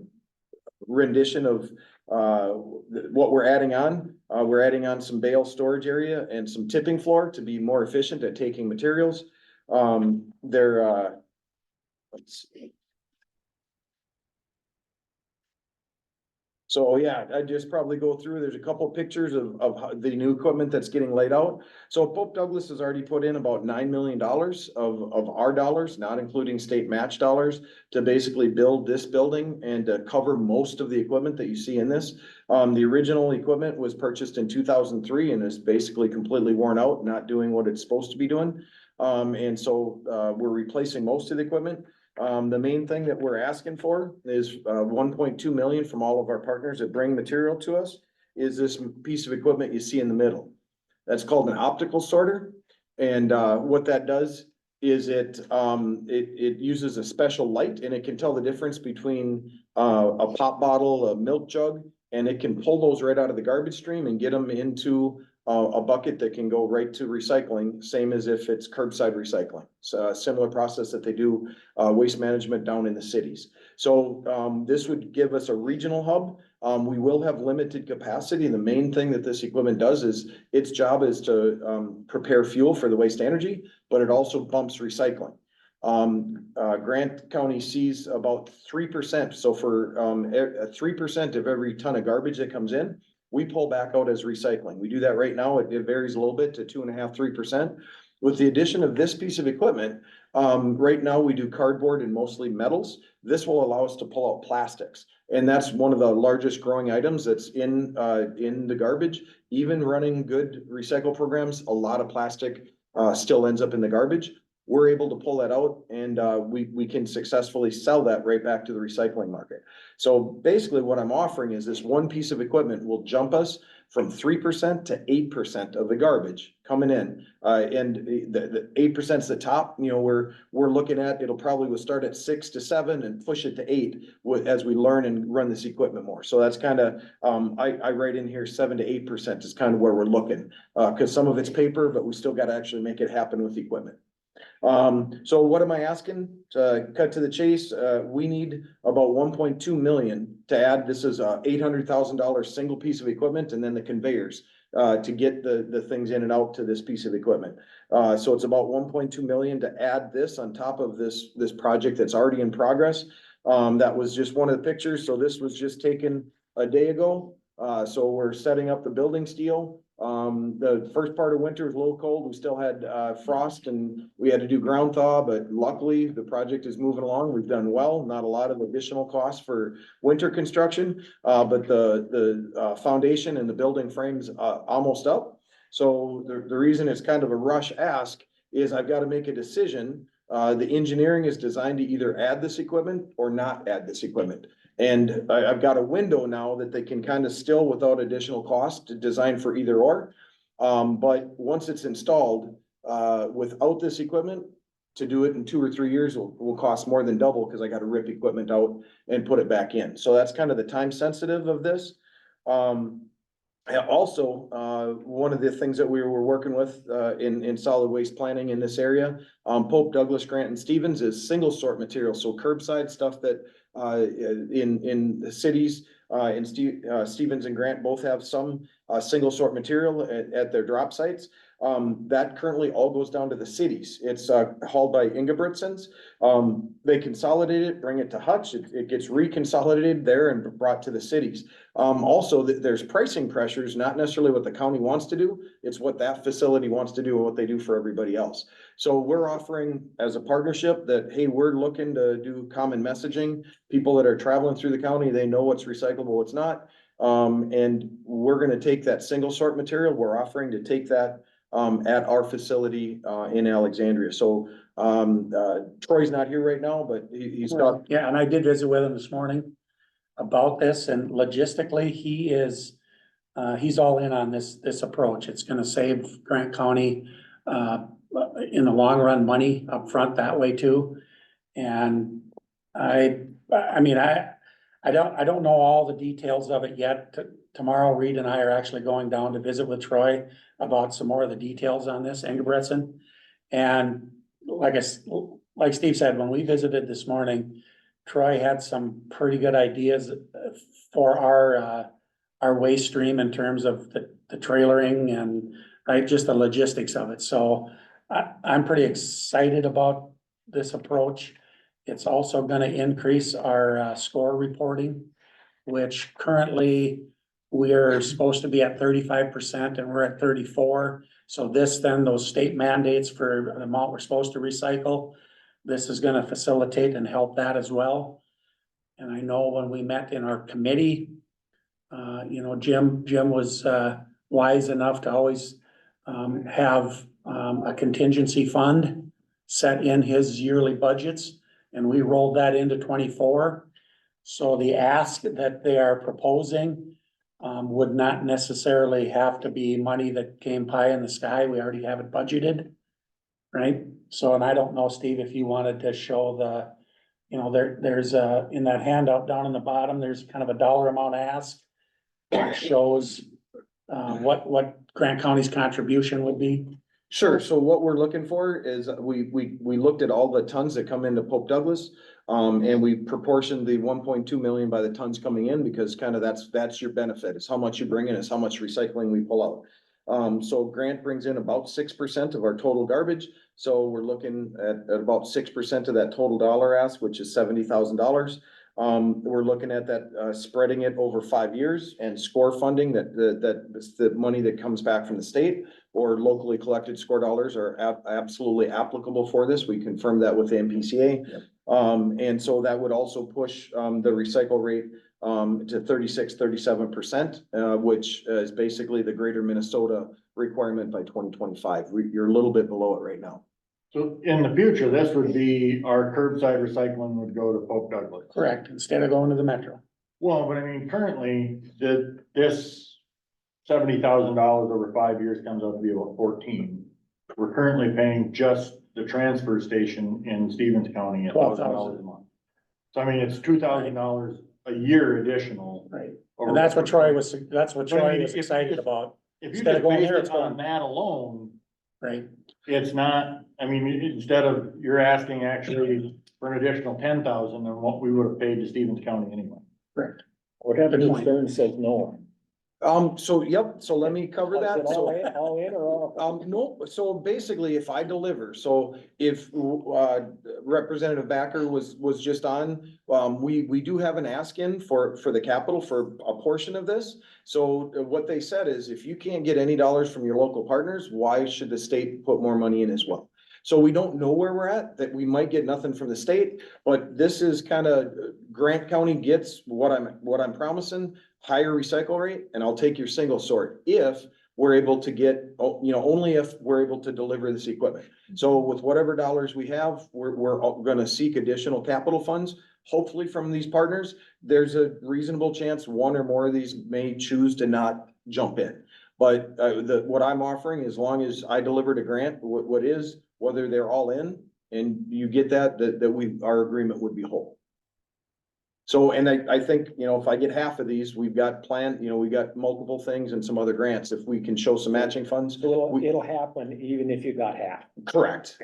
rendition of, what we're adding on. We're adding on some bale storage area and some tipping floor to be more efficient at taking materials. Let's see. So yeah, I just probably go through, there's a couple pictures of the new equipment that's getting laid out. So Pope Douglas has already put in about $9 million of our dollars, not including state match dollars, to basically build this building and to cover most of the equipment that you see in this. The original equipment was purchased in 2003 and is basically completely worn out, not doing what it's supposed to be doing. And so, we're replacing most of the equipment. The main thing that we're asking for is, 1.2 million from all of our partners that bring material to us, is this piece of equipment you see in the middle. That's called an optical sorter. And, what that does is it uses a special light, and it can tell the difference between, a pop bottle, a milk jug, and it can pull those right out of the garbage stream and get them into a bucket that can go right to recycling, same as if it's curbside recycling. So a similar process that they do, waste management down in the cities. So, this would give us a regional hub. We will have limited capacity. The main thing that this equipment does is, its job is to, prepare fuel for the Waste Energy, but it also bumps recycling. Grant County sees about 3%. So for, 3% of every ton of garbage that comes in, we pull back out as recycling. We do that right now. It varies a little bit to 2.5%, 3%. With the addition of this piece of equipment, right now we do cardboard and mostly metals. This will allow us to pull out plastics. And that's one of the largest growing items that's in the garbage. Even running good recycle programs, a lot of plastic, still ends up in the garbage. We're able to pull that out, and, we can successfully sell that right back to the recycling market. So basically what I'm offering is this one piece of equipment will jump us from 3% to 8% of the garbage coming in. And the 8% is the top, we're looking at, it'll probably start at 6 to 7 and push it to 8 as we learn and run this equipment more. So that's kind of, I write in here 7 to 8% is kind of where we're looking. Cause some of it's paper, but we still got to actually make it happen with equipment. So what am I asking? To cut to the chase, we need about 1.2 million to add. This is a $800,000 single piece of equipment and then the conveyors to get the things in and out to this piece of equipment. So it's about 1.2 million to add this on top of this project that's already in progress. That was just one of the pictures. So this was just taken a day ago. So we're setting up the building steel. The first part of winter was a little cold. We still had frost and we had to do ground thaw, but luckily the project is moving along. We've done well, not a lot of additional costs for winter construction. But the foundation and the building frames almost up. So the reason it's kind of a rush ask is I've got to make a decision. The engineering is designed to either add this equipment or not add this equipment. And I've got a window now that they can kind of still without additional cost to design for either or. But once it's installed, without this equipment, to do it in 2 or 3 years will cost more than double because I got to rip equipment out and put it back in. So that's kind of the time sensitive of this. Also, one of the things that we were working with in solid waste planning in this area, Pope, Douglas, Grant, and Stevens is single sort material. So curbside stuff that in the cities, Stevens and Grant both have some single sort material at their drop sites. That currently all goes down to the cities. It's hauled by Ingebrigtsens. They consolidate it, bring it to Hutch. It gets reconsolidated there and brought to the cities. Also, there's pricing pressures, not necessarily what the county wants to do. It's what that facility wants to do and what they do for everybody else. So we're offering as a partnership that, hey, we're looking to do common messaging. People that are traveling through the county, they know what's recyclable, what's not. And we're gonna take that single sort material. We're offering to take that at our facility in Alexandria. So Troy's not here right now, but he's got. Yeah, and I did visit with him this morning about this, and logistically, he is, he's all in on this approach. It's gonna save Grant County in the long run money up front that way too. And I mean, I don't know all the details of it yet. Tomorrow, Reed and I are actually going down to visit with Troy about some more of the details on this, Ingebrigtsen. And like Steve said, when we visited this morning, Troy had some pretty good ideas for our waste stream in terms of the trailering and right, just the logistics of it. So I'm pretty excited about this approach. It's also gonna increase our score reporting, which currently we're supposed to be at 35% and we're at 34%. So those state mandates for the amount we're supposed to recycle, this is gonna facilitate and help that as well. And I know when we met in our committee, Jim was wise enough to always have a contingency fund set in his yearly budgets, and we rolled that into 24. So the ask that they are proposing would not necessarily have to be money that came pie in the sky. We already have it budgeted, right? So, and I don't know, Steve, if you wanted to show there's in that handout down in the bottom, there's kind of a dollar amount ask. It shows what Grant County's contribution would be. Sure. So what we're looking for is we looked at all the tons that come into Pope Douglas. And we proportioned the 1.2 million by the tons coming in because kind of that's your benefit. It's how much you bring in, it's how much recycling we pull out. So Grant brings in about 6% of our total garbage. So we're looking at about 6% of that total dollar ask, which is $70,000. We're looking at that, spreading it over 5 years and score funding that the money that comes back from the state or locally collected score dollars are absolutely applicable for this. We confirmed that with the MPCA. Yep. And so that would also push, the recycle rate, to 36-37%, which is basically the greater Minnesota requirement by 2025. You're a little bit below it right now. So in the future, this would be our curbside recycling would go to Pope Douglas. Correct, instead of going to the metro. Well, but I mean, currently, this $70,000 over 5 years comes out to be about 14. We're currently paying just the transfer station in Stevens County at $12,000 a month. So I mean, it's $2,000 a year additional. Right. And that's what Troy was excited about. If you just based it on that alone, right? It's not, I mean, instead of, you're asking actually for an additional 10,000 than what we would have paid to Stevens County anyway. What happened Good if point. Stern says no? So, yep, so let me cover Is that. it So, all in or all? no, so basically, if I deliver, so if, Representative Backer was just on, we do have an ask-in for the capital for a portion of this. So what they said is, if you can't get any dollars from your local partners, why should the state put more money in as well? So we don't know where we're at, that we might get nothing from the state, but this is kind of, Grant County gets what I'm promising, higher recycle rate, and I'll take your single sort if we're able to get, only if we're able to deliver this equipment. So with whatever dollars we have, we're gonna seek additional capital funds, hopefully from these partners. There's a reasonable chance one or more of these may choose to not jump in. But, what I'm offering, as long as I deliver to Grant, whether they're all in and you get that our agreement would be whole. So, and I think, if I get half of these, we've got we got multiple things and some other grants, if we can show some matching funds. So it'll happen even if you got half. Correct,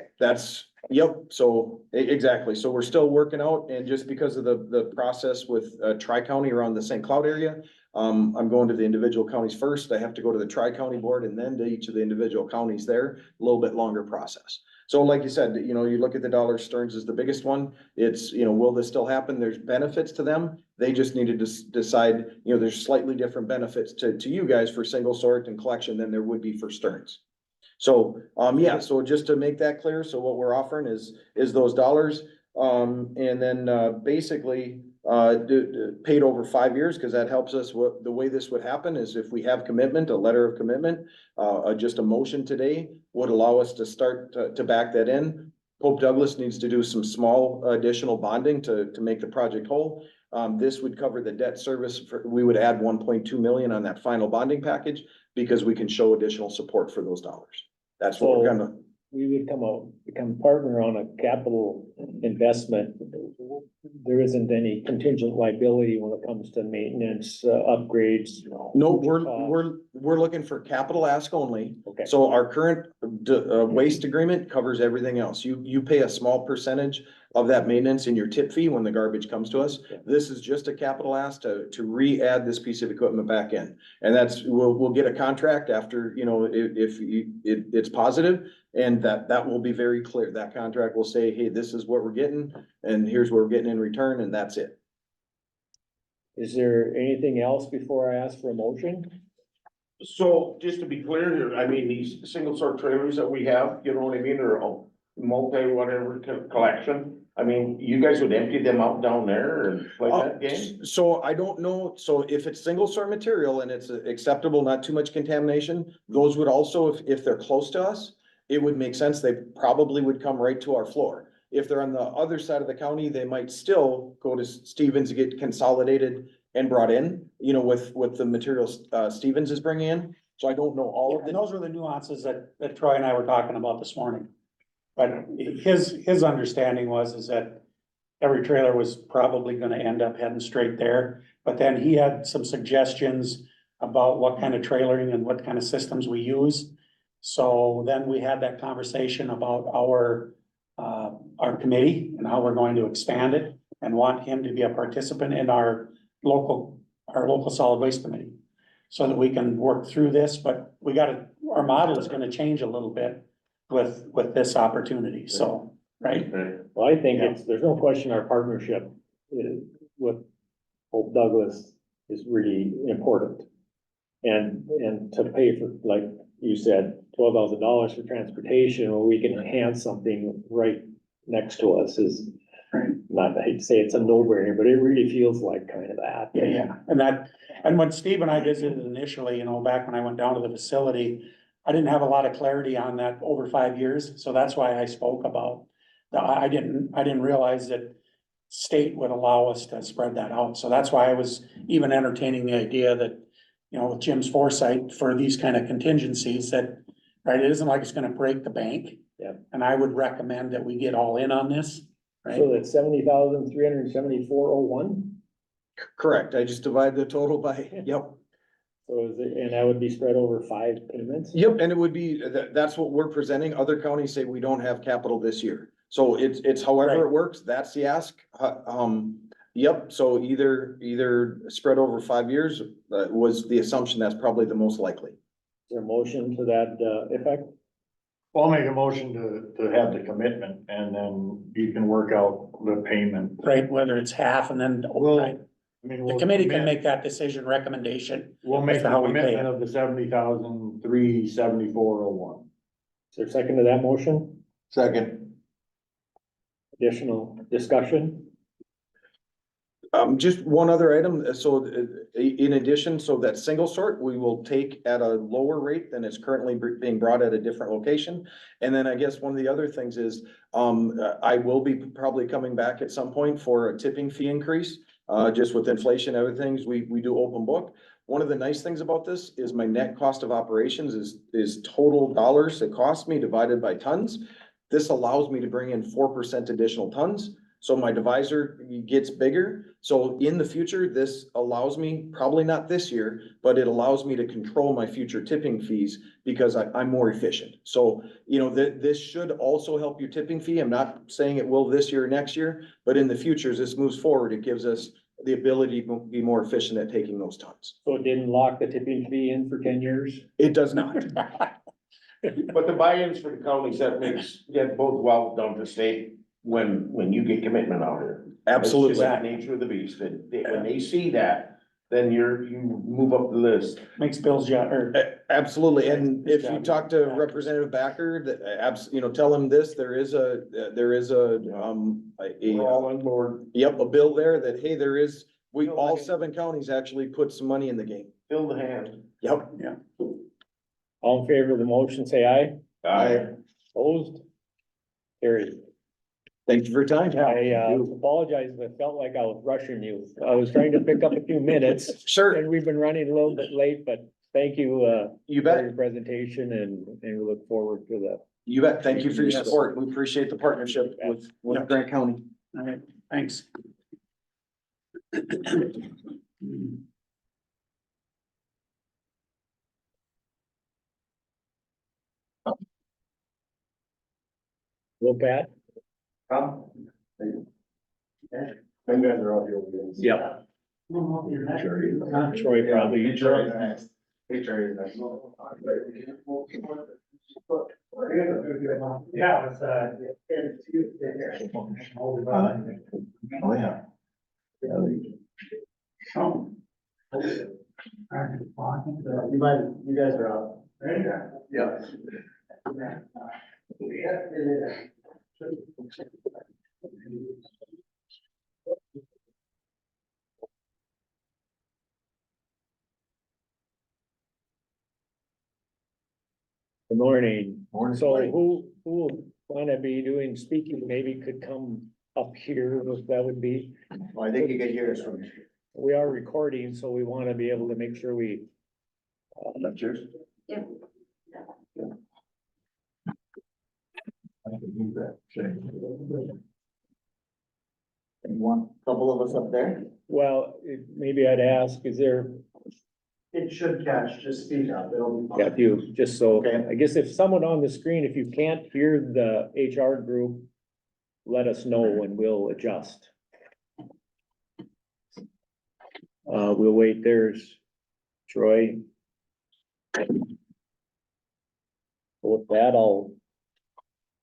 yep, so, exactly, so we're still working out, and just because of the process with, Tri-County around the St. Cloud area, I'm going to the individual counties first, I have to go to the Tri-County board and then to each of the individual counties there, a little bit longer process. So like you said, you look at the dollar, Stearns is the biggest one, it's, will this still happen, there's benefits to them, they just need to decide, there's slightly different benefits to you guys for single sort and collection than there would be for Stearns. So, yeah, so just to make that clear, so what we're offering is those dollars, and then, basically, paid over 5 years, because that helps us. The way this would happen is if we have commitment, a letter of commitment, just a motion today would allow us to start to back that in. Pope Douglas needs to do some small additional bonding to make the project whole. This would cover the debt service we would add 1.2 million on that final bonding package, because we can show additional support for those dollars. That's what we're gonna. We would become partner on a capital investment. There isn't any contingent liability when it comes to maintenance, upgrades. No, we're looking for capital ask only. Okay. So our current waste agreement covers everything else. You pay a small percentage of that maintenance in your tip fee when the garbage comes to us. Yeah. This is just a capital ask to re-add this piece of equipment back in. And we'll get a contract after, if it's positive. And that will be very clear. That contract will say, hey, this is what we're getting, and here's what we're getting in return, and that's it. Is there anything else before I ask for a motion? So just to be clear here, I mean, these single sort trailers that we have, you know what I mean, or a multi whatever collection. I mean, you guys would empty them out down there and play that game? So I don't know, so if it's single sort material and it's acceptable, not too much contamination, those would also, if they're close to us, it would make sense, they probably would come right to our floor. If they're on the other side of the county, they might still go to Stevens to get consolidated and brought in, with the materials, Stevens is bringing in. So I don't know all of And the. those were the nuances that Troy and I were talking about this morning. But his understanding is that every trailer was probably gonna end up heading straight there. But then he had some suggestions about what kind of trailering and what kind of systems we use. So then we had that conversation about our committee and how we're going to expand it, and want him to be a participant in our local solid waste committee, so that we can work through this, but our model is gonna change a little bit with this opportunity, so, right? Well, I think there's no question our partnership with Pope Douglas is really important. And to pay for, like you said, $12,000 for transportation, or we can enhance something right next to us is, not, I hate to say it's a no-brainer, but it really feels like kind of that. Yeah, and when Steve and I visited initially, back when I went down to the facility, I didn't have a lot of clarity on that over 5 years, so that's why I spoke about, I didn't realize that state would allow us to spread that out, so that's why I was even entertaining the idea that, with Jim's foresight for these kind of contingencies, that, right, it isn't like it's gonna break the bank. Yeah. And I would recommend that we get all in on this, right? So that's 70,374.01. Correct, I just divide the total by, yep. So is it, and that would be spread over 5 payments? Yep, and it would be, that's what we're presenting. Other counties say we don't have capital this year. So it's however it works, that's the ask. Yep, so either spread over 5 years, was the assumption that's probably the most likely. Is there a motion to that, effect? I'll make a motion to have the commitment and then you can work out the payment. Right, whether it's half and then, Well, right, I mean, the we'll committee can commit- make that decision recommendation. We'll make as the to how we pay commitment it. of the 70,374.01. Is there a second to that motion? Second. Additional discussion? Just one other item, so in addition, so that single sort, we will take at a lower rate than is currently being brought at a different location. And then I guess one of the other things is, I will be probably coming back at some point for a tipping fee increase. Just with inflation, and other things, we do open book. One of the nice things about this is my net cost of operations is total dollars it costs me divided by tons. This allows me to bring in 4% additional tons. So my divisor gets bigger. So in the future, this allows me, probably not this year, but it allows me to control my future tipping fees because I'm more efficient. So, you know, this should also help your tipping fee. I'm not saying it will this year or next year, but in the future, as this moves forward, it gives us the ability to be more efficient at taking those tons. So it didn't lock the tipping fee in for 10 years? It does not. But the buy-ins for the counties, that both well done to state when you get commitment out here. Absolutely. It's just the nature of the beast, that when they see that, then you move up the list. Makes Bill's job, or Absolutely, and if you talk to Representative Backer, tell him this, there is a, We're all on board, yep, a bill there that, hey, all 7 counties actually put some money in the game. fill the hand. Yep. All in favor of the motion, say aye. Aye. Opposed? Carried. Thank you for your time. I apologize if I felt like I was rushing you. I was trying to pick up a few minutes Sure, and we've been running a little bit late, but thank you, you for bet, your presentation and we look forward to the. you bet. Thank you for your Yes. support. We appreciate the partnership with Yep. Grant County. all right, thanks. Well, Pat? You guys are out here. Yeah. Troy probably. next. Yeah, it's, Oh, yeah. you guys are out. Yeah. Good morning. Morning. So who will wanna be doing speaking, maybe could come up here, if that would be. I think you can hear us from. We are recording, so we wanna be able to make sure we. That's yours? Yeah. I can move that. One, couple of us up there? Well, maybe I'd ask, is there, It should catch, just speak up, it'll be fine. got you, just so, Okay. I guess if someone on the screen, if you can't hear the HR group, let us know and we'll adjust. We'll wait, there's Troy. With that, I'll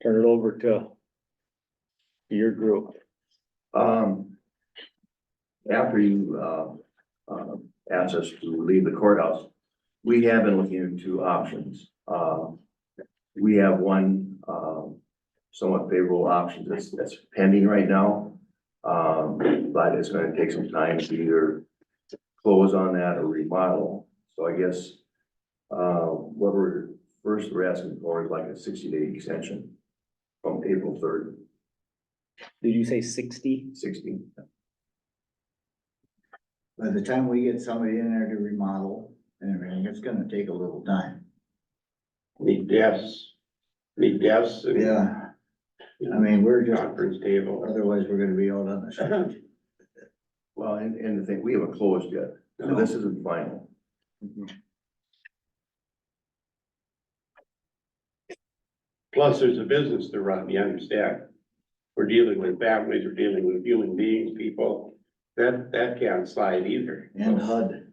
turn it over to your group. After you, asked us to leave the courthouse, we have been looking into options. We have one, somewhat favorable option that's pending right now. But it's gonna take some time to either close on that or remodel. So I guess, what we're asking for is like a 60-day extension from April 3rd, Did you say 60? 60. By the time we get somebody in there to remodel and everything, it's gonna take a little time. Need desks. Yeah. I mean, we're just, Conference table. otherwise we're gonna be out on the street. Well, and the thing, we haven't closed yet, so this isn't final. Plus, there's a business to run, you understand? We're dealing with families, we're dealing with human beings, people, that can't slide either. And HUD.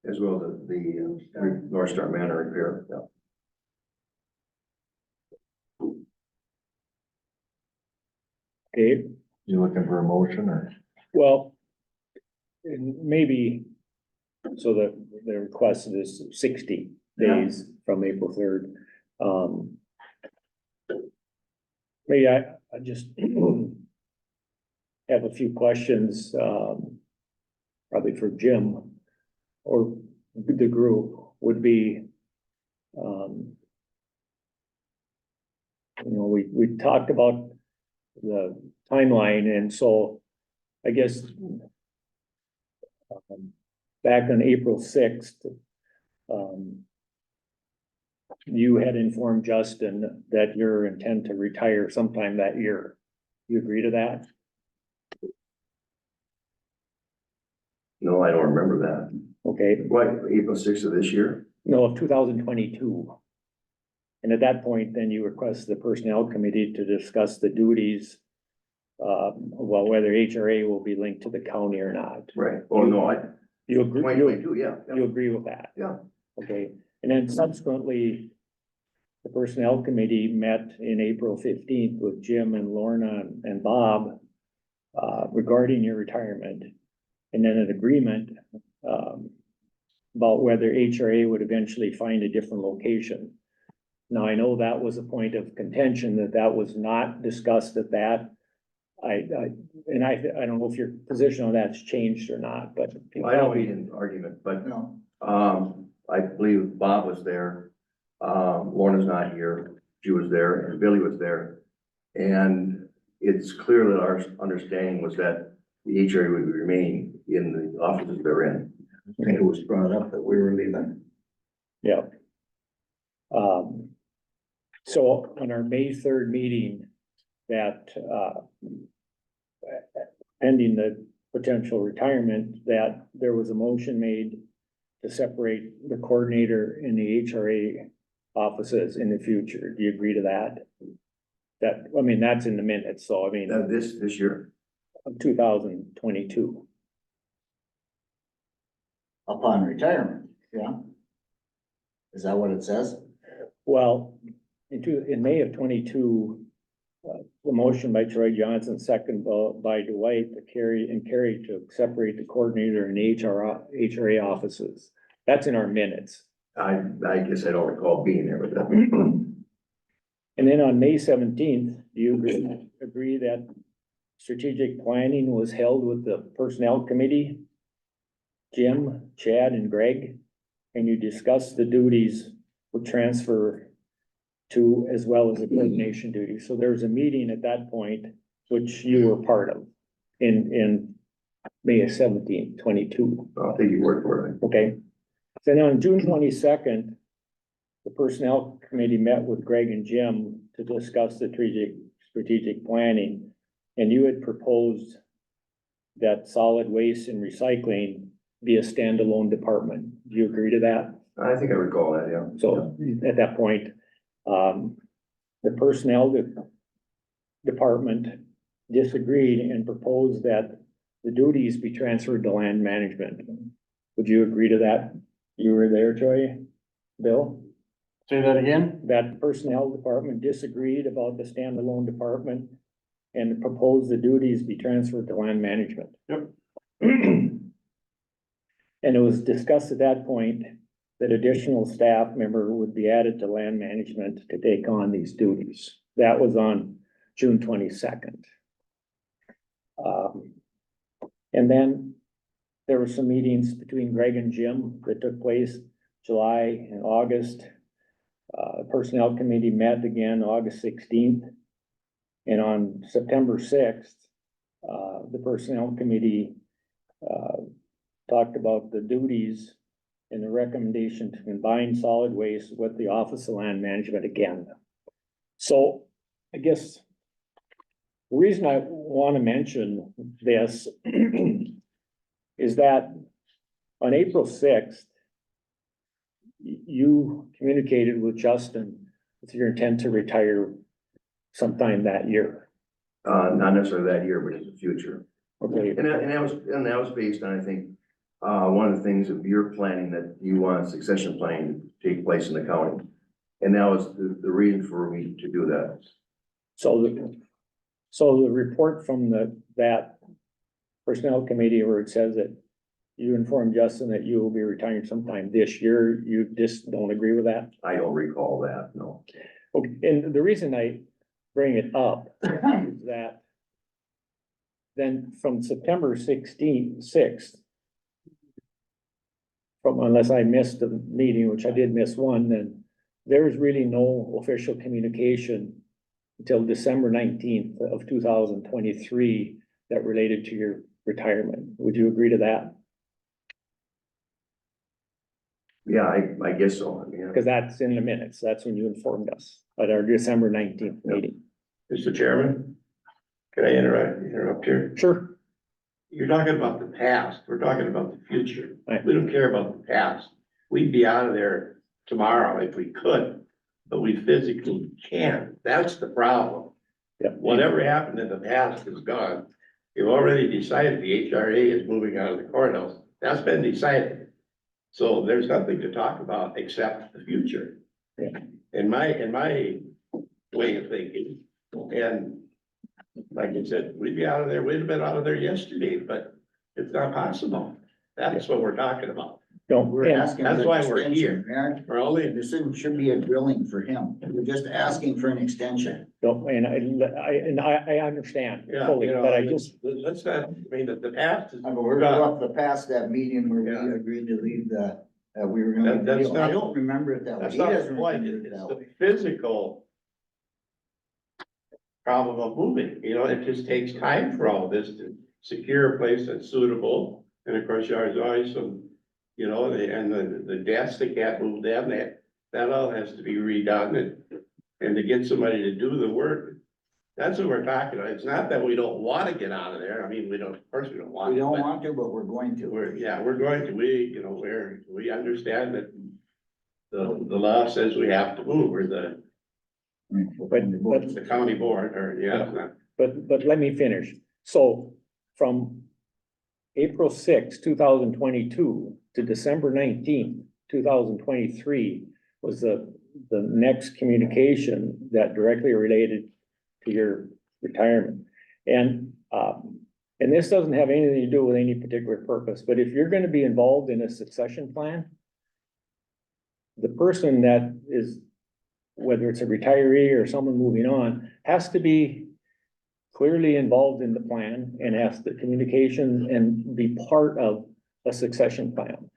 As well as the North Star Manor repair, yeah. Okay, You looking for a motion or? well, and maybe, so the request is 60 days from April 3rd. Maybe I just have a few questions, probably for Jim or the group would be, we talked about the timeline, and so I guess back on April 6th, you had informed Justin that your intent to retire sometime that year. You agree to that? No, I don't remember that. Okay, What, April 6th of this year? no, of 2022. And at that point, then you request the personnel committee to discuss the duties, well, whether HRA will be linked to the county or not. Right. Oh, no, You agree, 2022, yeah. you agree with that? Yeah. Okay, and then subsequently, the personnel committee met in April 15th with Jim and Lorna and Bob regarding your retirement. And then an agreement about whether HRA would eventually find a different location. Now, I know that was a point of contention, that was not discussed at that. I don't know if your position on that's changed or not, but. I know we didn't argument, but, I believe Bob was there. Lorna's not here. She was there and Billy was there. And it's clear that our understanding was that the HRA would remain in the offices they're in. I think it was brought up that we were leaving. Yeah. So on our May 3rd meeting, that, pending the potential retirement, that there was a motion made to separate the coordinator in the HRA offices in the future. Do you agree to that? That, I mean, that's in the minutes, so I mean, This year? of 2022. Upon retirement, yeah. Is that what it says? Well, in May of 22, the motion by Troy Johnson, second by Dwight, to carry to separate the coordinator and HRA offices. That's in our minutes. I guess I don't recall being there, but that. And then on May 17th, do you agree that strategic planning was held with the personnel committee? Jim, Chad, and Greg, and you discussed the duties would transfer to, as well as the coordination duties. So there was a meeting at that point, which you were part of in May of 17, 22. I'll take your word for it. Okay. Then on June 22nd, the personnel committee met with Greg and Jim to discuss the strategic planning. And you had proposed that solid waste and recycling be a standalone department. Do you agree to that? I think I recall that, yeah. So at that point, the personnel department disagreed and proposed that the duties be transferred to land management. Would you agree to that? You were there, Troy? Bill? Say that again? That the personnel department disagreed about the standalone department and proposed the duties be transferred to land management. Yep. And it was discussed at that point that additional staff member would be added to land management to take on these duties. That was on June 22nd. And then there were some meetings between Greg and Jim that took place July and August. Personnel committee met again August 16th. And on September 6th, the personnel committee talked about the duties and the recommendation to combine solid waste with the Office of Land Management again. So I guess the reason I want to mention this is that on April sixth, you communicated with Justin with your intent to retire sometime that year. Not necessarily that year, but in the future. Okay, And that was based on, I think, one of the things of your planning that you want succession planning to take place in the county. And that was the reason for me to do that. so the report from that personnel committee where it says that you informed Justin that you will be retiring sometime this year, you just don't agree with that? I don't recall that, no. Okay, and the reason I bring it up is that then from September 6th, from, unless I missed the meeting, which I did miss one, then there is really no official communication until December 19th of 2023 that related to your retirement. Would you agree to that? Yeah, I guess so, yeah. Because that's in the minutes. That's when you informed us at our December 19th meeting. Mr. Chairman, can I interrupt here? Sure. You're talking about the past, we're talking about the future. Right. We don't care about the past. We'd be out of there tomorrow if we could, but we physically can't. That's the problem. Yeah. Whatever happened in the past is gone. You've already decided the HRA is moving out of the courthouse. That's been decided. So there's nothing to talk about except the future. Yeah. In my way of thinking, and like I said, we'd be out of there, we'd have been out of there yesterday, but it's not possible. That's what we're talking about. Don't, We're and asking. That's for why an we're extension, here. Mayor. We're only, This shouldn't be a drilling for him. We're just asking for an extension. don't, and I understand yeah, fully, you know, but I just, let's not, I mean, the past is. I mean, we're gone. up the past that meeting where Yeah. we agreed to leave we were gonna. That's I not- don't remember it that way. That's He not the doesn't point, remember it it's that the way. physical problem of moving, you know, it just takes time for all this to secure a place that's suitable. And of course, there's always some, you know, the desks, they can't move them, that all has to be redone and to get somebody to do the work. That's what we're talking about. It's not that we don't want to get out of there. I mean, we don't, of course, we don't want to. We don't but want to, but we're going to. we're going to, you know, we understand that the law says we have to move, or the county board, or, yeah, it's not. but let me finish. So from April 6, 2022 to December 19, 2023 was the next communication that directly related to your retirement. And this doesn't have anything to do with any particular purpose, but if you're gonna be involved in a succession plan, the person that is, whether it's a retiree or someone moving on, has to be clearly involved in the plan and has the communication and be part of a succession plan.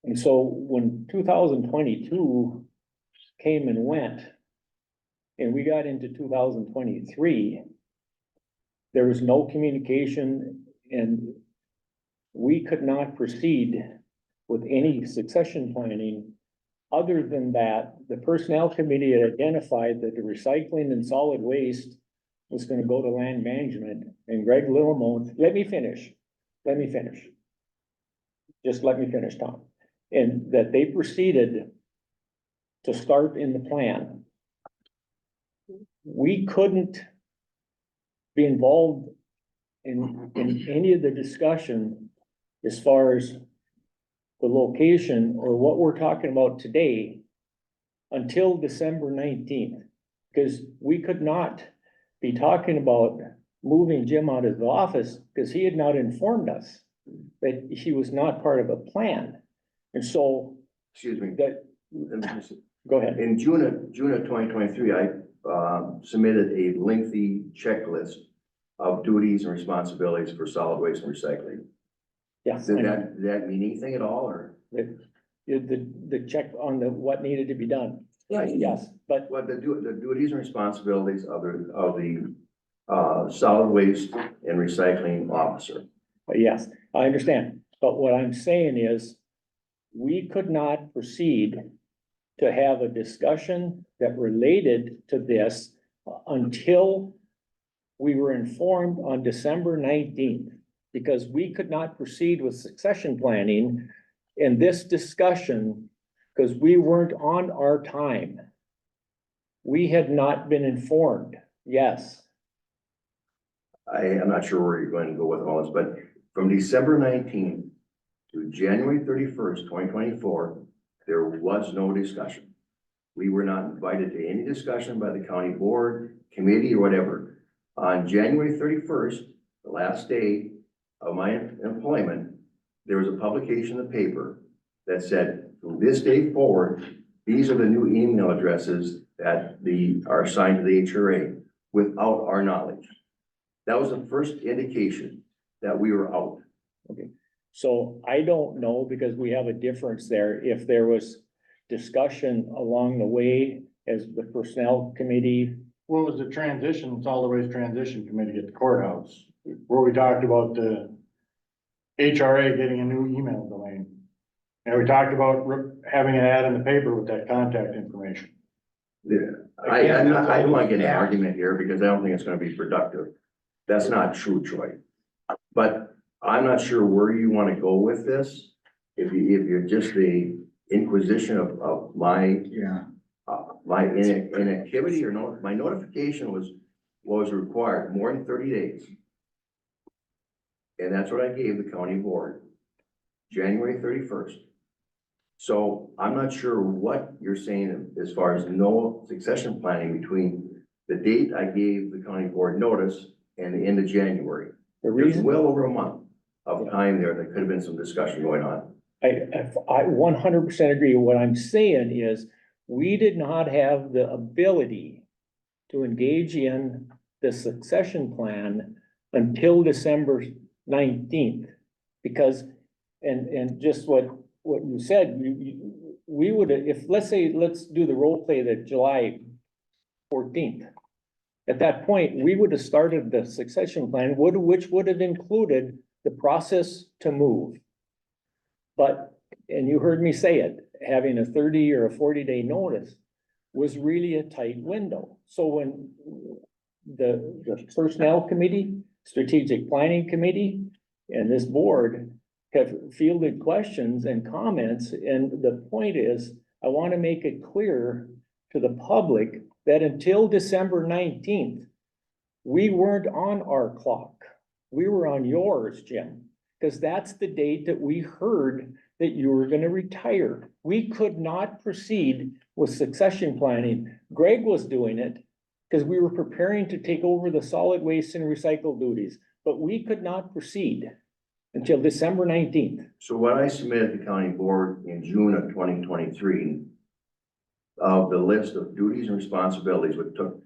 And so when 2022 came and went, and we got into 2023, there was no communication and we could not proceed with any succession planning. Other than that, the personnel committee had identified that the recycling and solid waste was gonna go to land management, and Greg Littlemore, let me finish. Just let me finish, Tom. And that they proceeded to start in the plan. We couldn't be involved in any of the discussion as far as the location or what we're talking about today until December 19th, because we could not be talking about moving Jim out of the office because he had not informed us that he was not part of a plan. And so Excuse me. that, go ahead. In June of 2023, I submitted a lengthy checklist of duties and responsibilities for solid waste and recycling. Yes. Did that mean anything at all, or? The check on the, what needed to be done. Right. Yes, but What the duties and responsibilities of the solid waste and recycling officer. yes, I understand. But what I'm saying is, we could not proceed to have a discussion that related to this until we were informed on December 19th because we could not proceed with succession planning in this discussion because we weren't on our time. We had not been informed, yes. I am not sure where you're going to go with all this, but from December 19th to January 31st, 2024, there was no discussion. We were not invited to any discussion by the county board, committee, or whatever. On January 31st, the last day of my employment, there was a publication in the paper that said, from this day forward, these are the new email addresses that are assigned to the HRA without our knowledge. That was the first indication that we were out. Okay, so I don't know, because we have a difference there, if there was discussion along the way as the personnel committee. What was the transition, solid waste transition committee at the courthouse, where we talked about the HRA getting a new email domain. And we talked about having an ad in the paper with that contact information. Yeah, I don't want to get in an argument here because I don't think it's gonna be productive. That's not true, Troy. But I'm not sure where you want to go with this. If you're just the inquisition of my, my inactivity or no, my notification was required more than 30 days. And that's what I gave the county board, January 31st. So I'm not sure what you're saying as far as no succession planning between the date I gave the county board notice and the end of January. There's well over a month of time there that could have been some discussion going on. I 100% agree. What I'm saying is, we did not have the ability to engage in the succession plan until December 19th. Because, and just what you said, we would, if, let's do the role play that July 14th. At that point, we would have started the succession plan, which would have included the process to move. But, and you heard me say it, having a 30 or a 40-day notice was really a tight window. So when the personnel committee, strategic planning committee, and this board have fielded questions and comments, and the point is, I want to make it clear to the public that until December 19th, we weren't on our clock. We were on yours, Jim, because that's the date that we heard that you were going to retire. We could not proceed with succession planning. Greg was doing it because we were preparing to take over the solid waste and recycle duties, but we could not proceed until December 19th. So what I submitted to county board in June of 2023 of the list of duties and responsibilities, which took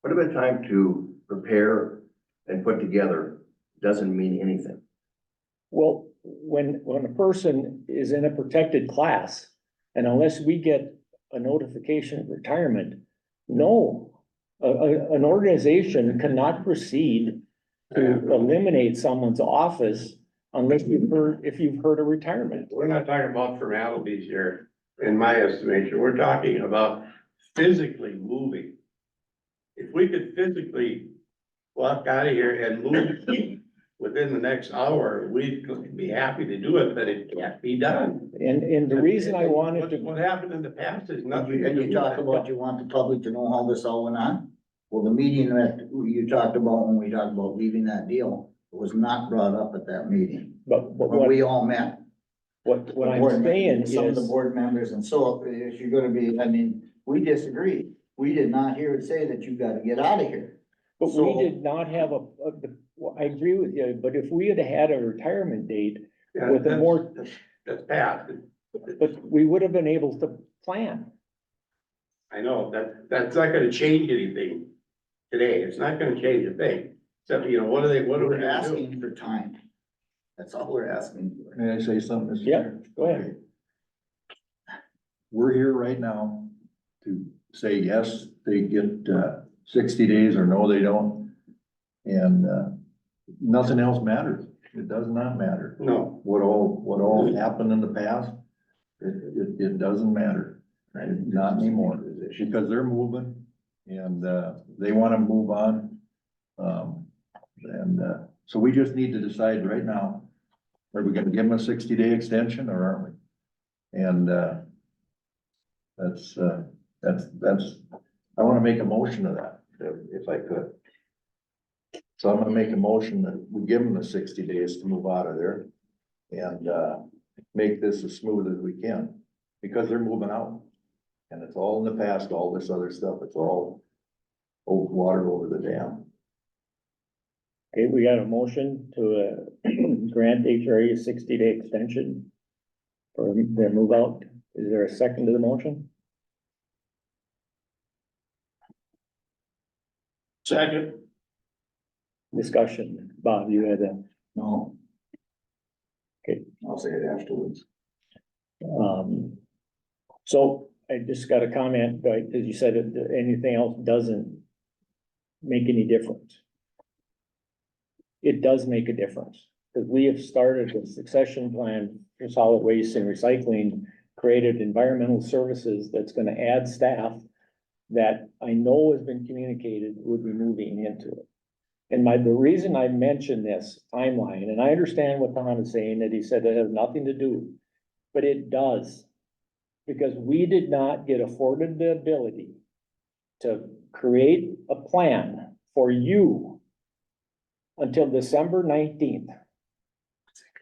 quite a bit of time to prepare and put together, doesn't mean anything. Well, when a person is in a protected class, and unless we get a notification of retirement, no, an organization cannot proceed to eliminate someone's office unless if you've heard a retirement. We're not talking about formalities here, in my estimation. We're talking about physically moving. If we could physically walk out of here and move within the next hour, we'd be happy to do it, but it can't be done. And the reason I wanted to. What happened in the past is nothing. And you talk about you want the public to know how this all went on? Well, the meeting that you talked about when we talked about leaving that deal was not brought up at that meeting. But When what, we all met. what The I'm board saying members, some of the is, board members, and so if you're gonna be, I mean, we disagree. We did not hear it say that you gotta get out of here. but So- we did not have I agree with you, but if we had had a retirement date Yeah, with a more, That's past. but we would have been able to plan. I know, that's not gonna change anything today. It's not gonna change a thing. So, what are we We're gonna do? asking for time. That's all we're asking for. May I say something, Mr. Yeah, Chair? go ahead. We're here right now to say, yes, they get 60 days or no, they don't. And nothing else matters. It does not matter. No. What all happened in the past, it doesn't matter. Not anymore, because they're moving and they want to move on. And So we just need to decide right now, are we gonna give them a 60-day extension or aren't we? And, that's, I wanna make a motion of that, if I could. So I'm gonna make a motion that we give them the 60 days to move out of there and, make this as smooth as we can, because they're moving out. And it's all in the past, all this other stuff, it's all old water over the dam. Okay, we got a motion to, grant HRA a 60-day extension for their move out. Is there a second to the motion? Second. Discussion. Bob, you had a, No. Okay. I'll say it afterwards. So I just got a comment, right, because you said that anything else doesn't make any difference. It does make a difference, because we have started a succession plan for solid waste and recycling, created environmental services that's gonna add staff that I know has been communicated would be moving into it. And the reason I mentioned this timeline, and I understand what Tom is saying, that he said it has nothing to do, but it does. Because we did not get afforded the ability to create a plan for you until December 19th.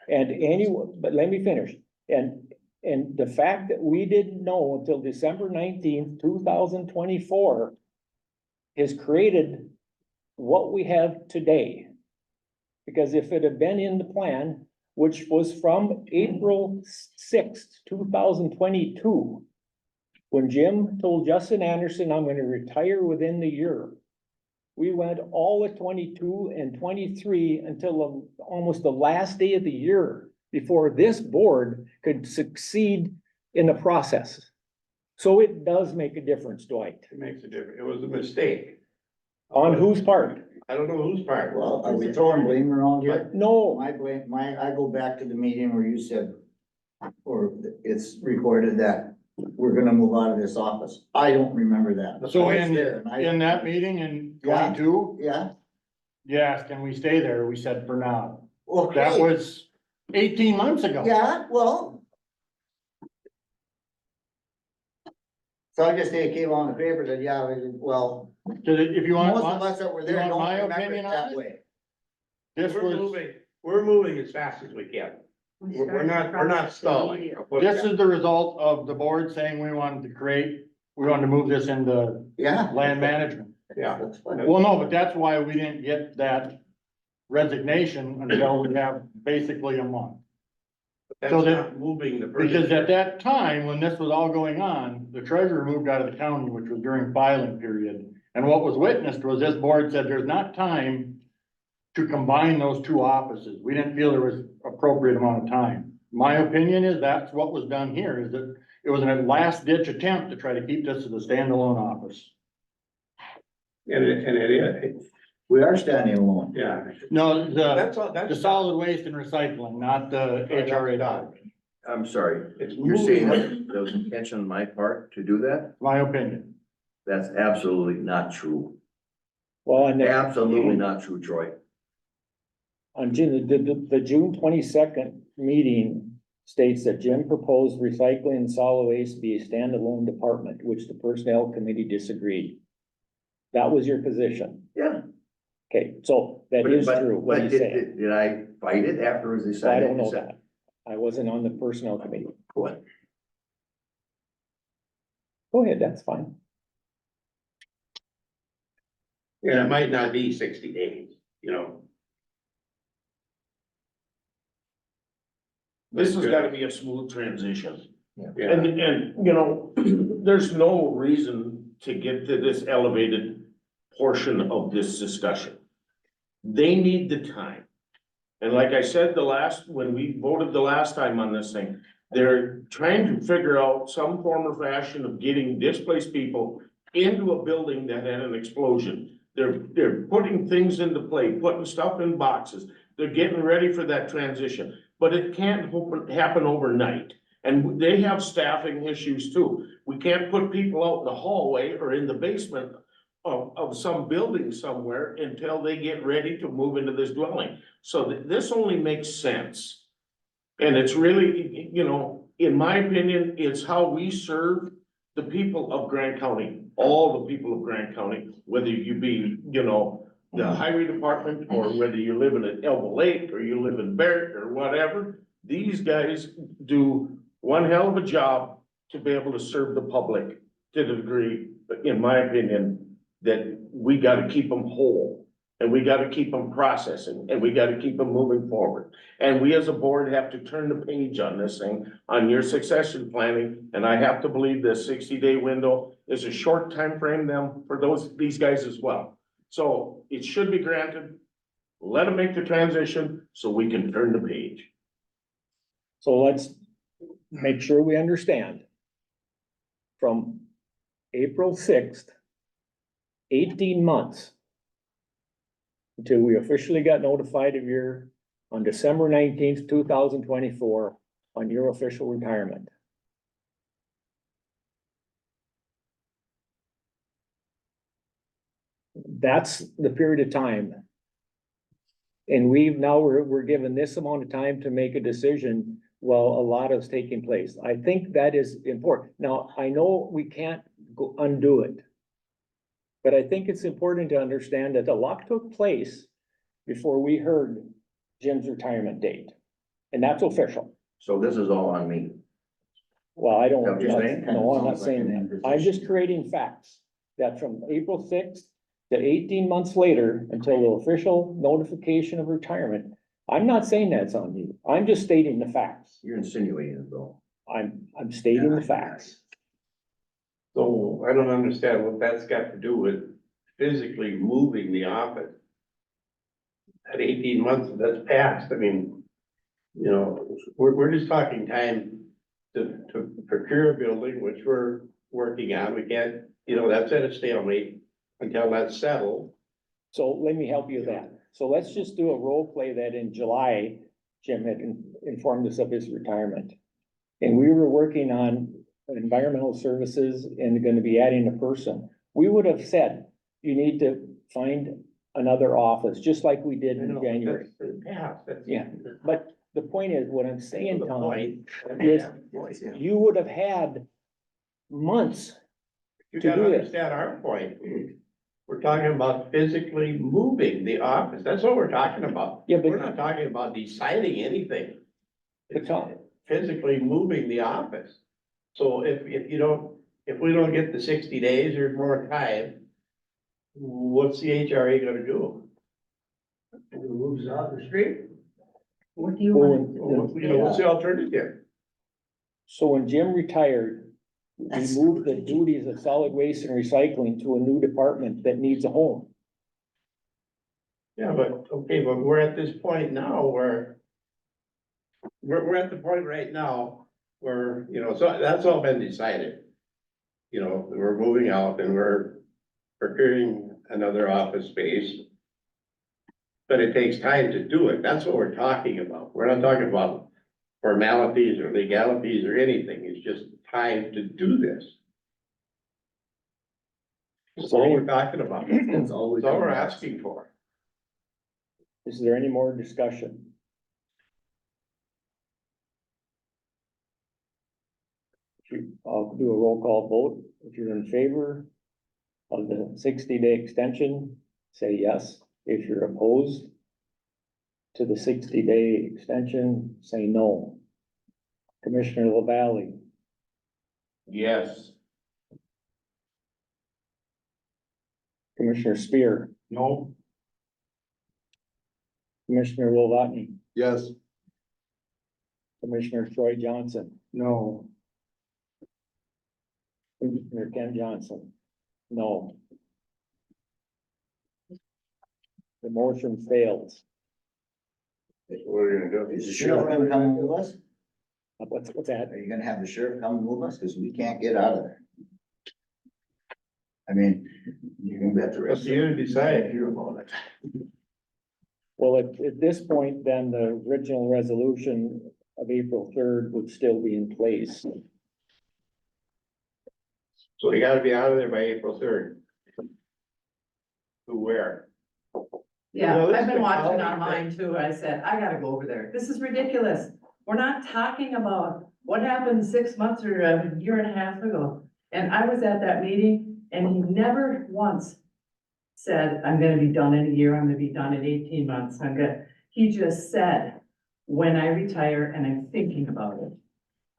And but let me finish. And the fact that we didn't know until December 19th, 2024 has created what we have today. Because if it had been in the plan, which was from April 6th, 2022, when Jim told Justin Anderson, I'm gonna retire within the year. We went all of 22 and 23 until almost the last day of the year before this board could succeed in the process. So it does make a difference, Dwight. It makes a difference. It was a mistake. On whose part? I don't know whose part. Well, are we throwing blame around here? No, I go back to the meeting where you said, or it's recorded that we're gonna move out of this office. I don't remember that. So I was there, and I- in that meeting in Yeah. 22, Yeah, yes, can we stay there? We said for now. okay. That was 18 months ago. Yeah, well. So I just say it came on the paper that, yeah, well, If you want, most of us that were there you want don't my remember it opinion on that it? way. this was, We're moving as fast as we can. We're not stalling. this is the result of the board saying we wanted to move this into Yeah. land management. Yeah. That's fine. Well, no, but that's why we didn't get that resignation until we have basically a month. That's So that- not moving the person. Because at that time, when this was all going on, the treasurer moved out of the county, which was during filing period. And what was witnessed was this board said there's not time to combine those two offices. We didn't feel there was appropriate amount of time. My opinion is that's what was done here, is that it was a last ditch attempt to try to keep this as a standalone office. And it is, We are standing alone. yeah. No, That's all, the that's. solid waste and recycling, not the HRA dollars, I'm sorry, It's you're saying moving. that there was intention on my part to do that? my opinion. That's absolutely not true. well, and Absolutely not true, Troy. on June, the June 22nd meeting states that Jim proposed recycling and solid waste be a standalone department, which the personnel committee disagreed. That was your position. Yeah. Okay, so that is true, what But you did, say. did I fight it after it was I decided? don't know that. I wasn't on the personnel committee. What? Go ahead, that's fine. Yeah, it might not be 60 days, you know. This has gotta be a smooth transition. Yeah. And, you know, there's no reason to get to this elevated portion of this discussion. They need the time. And like I said, when we voted the last time on this thing, they're trying to figure out some form or fashion of getting displaced people into a building that had an explosion. They're putting things into play, putting stuff in boxes. They're getting ready for that transition, but it can't happen overnight. And they have staffing issues too. We can't put people out in the hallway or in the basement of some building somewhere until they get ready to move into this dwelling. So this only makes sense. And it's really, you know, in my opinion, it's how we serve the people of Grant County, all the people of Grant County, whether you be, you know, the highway department, or whether you live in Elbow Lake, or you live in Barrett, or whatever. These guys do one hell of a job to be able to serve the public to the degree, in my opinion, that we gotta keep them whole. And we gotta keep them processing, and we gotta keep them moving forward. And we as a board have to turn the page on this thing, on your succession planning. And I have to believe this 60-day window is a short time frame them for these guys as well. So it should be granted. Let them make the transition so we can turn the page. So let's make sure we understand. From April 6th, 18 months until we officially got notified of on December 19th, 2024, on your official retirement. That's the period of time. And we're given this amount of time to make a decision while a lot is taking place. I think that is important. Now, I know we can't undo it. But I think it's important to understand that a lot took place before we heard Jim's retirement date. And that's official. So this is all on me. Well, I don't, Is that what you're saying? no, I'm not Sounds like saying an that. I'm just creating facts. That from April 6th to 18 months later, until the official notification of retirement, I'm not saying that's on you. I'm just stating the facts. You're insinuating it though. I'm stating the facts. So I don't understand what that's got to do with physically moving the office. At 18 months, that's passed. I mean, you know, we're just talking time to procure a building, which we're working on. We can't, you know, that's at a stalemate until that's settled. So let me help you with that. So let's just do a role play that in July, Jim had informed us of his retirement. And we were working on environmental services and gonna be adding a person. We would have said, you need to find another office, just like we did in January. Yeah, but the point is, what I'm saying, Tom, is you would have had months You to gotta do this. understand our point. We're talking about physically moving the office. That's what we're talking about. Yeah, but- We're not talking about deciding anything. But It's Tom- physically moving the office. So if we don't get the 60 days or more time, what's the HRA gonna do? Moves out the street? What do you Well, want? You know, what's the alternative? So when Jim retired, we moved the duties of solid waste and recycling to a new department that needs a home. Yeah, but, okay, but we're at this point now where we're at the point right now where, you know, so that's all been decided. You know, we're moving out and we're procuring another office space. But it takes time to do it. That's what we're talking about. We're not talking about formalities or legalities or anything. It's just time to do this. That's all we're talking about. It's always. That's all we're asking for. Is there any more discussion? I'll do a roll call vote. If you're in favor of the 60-day extension, say yes. If you're opposed to the 60-day extension, say no. Commissioner LaValle, Yes. Commissioner Spear, No, Commissioner Wolvatney, Yes. Commissioner Troy Johnson, No. Commissioner Ken Johnson, no. The motion fails. that's what we're gonna do. Is the sheriff gonna come and move us? What's that? Are you gonna have the sheriff come and move us? Cause we can't get out of there. I mean, you can bet the Up rest to you to decide. here about it. Well, at this point, then the original resolution of April 3rd would still be in place. So we gotta be out of there by April 3rd. Where? Yeah, Well, I've been it's watching the online too. I said, I gotta go over there. This is ridiculous. We're not talking about what happened 6 months or a year and a half ago. And I was at that meeting and he never once said, I'm gonna be done in a year, I'm gonna be done in 18 months, I'm gonna, he just said, when I retire and I'm thinking about it.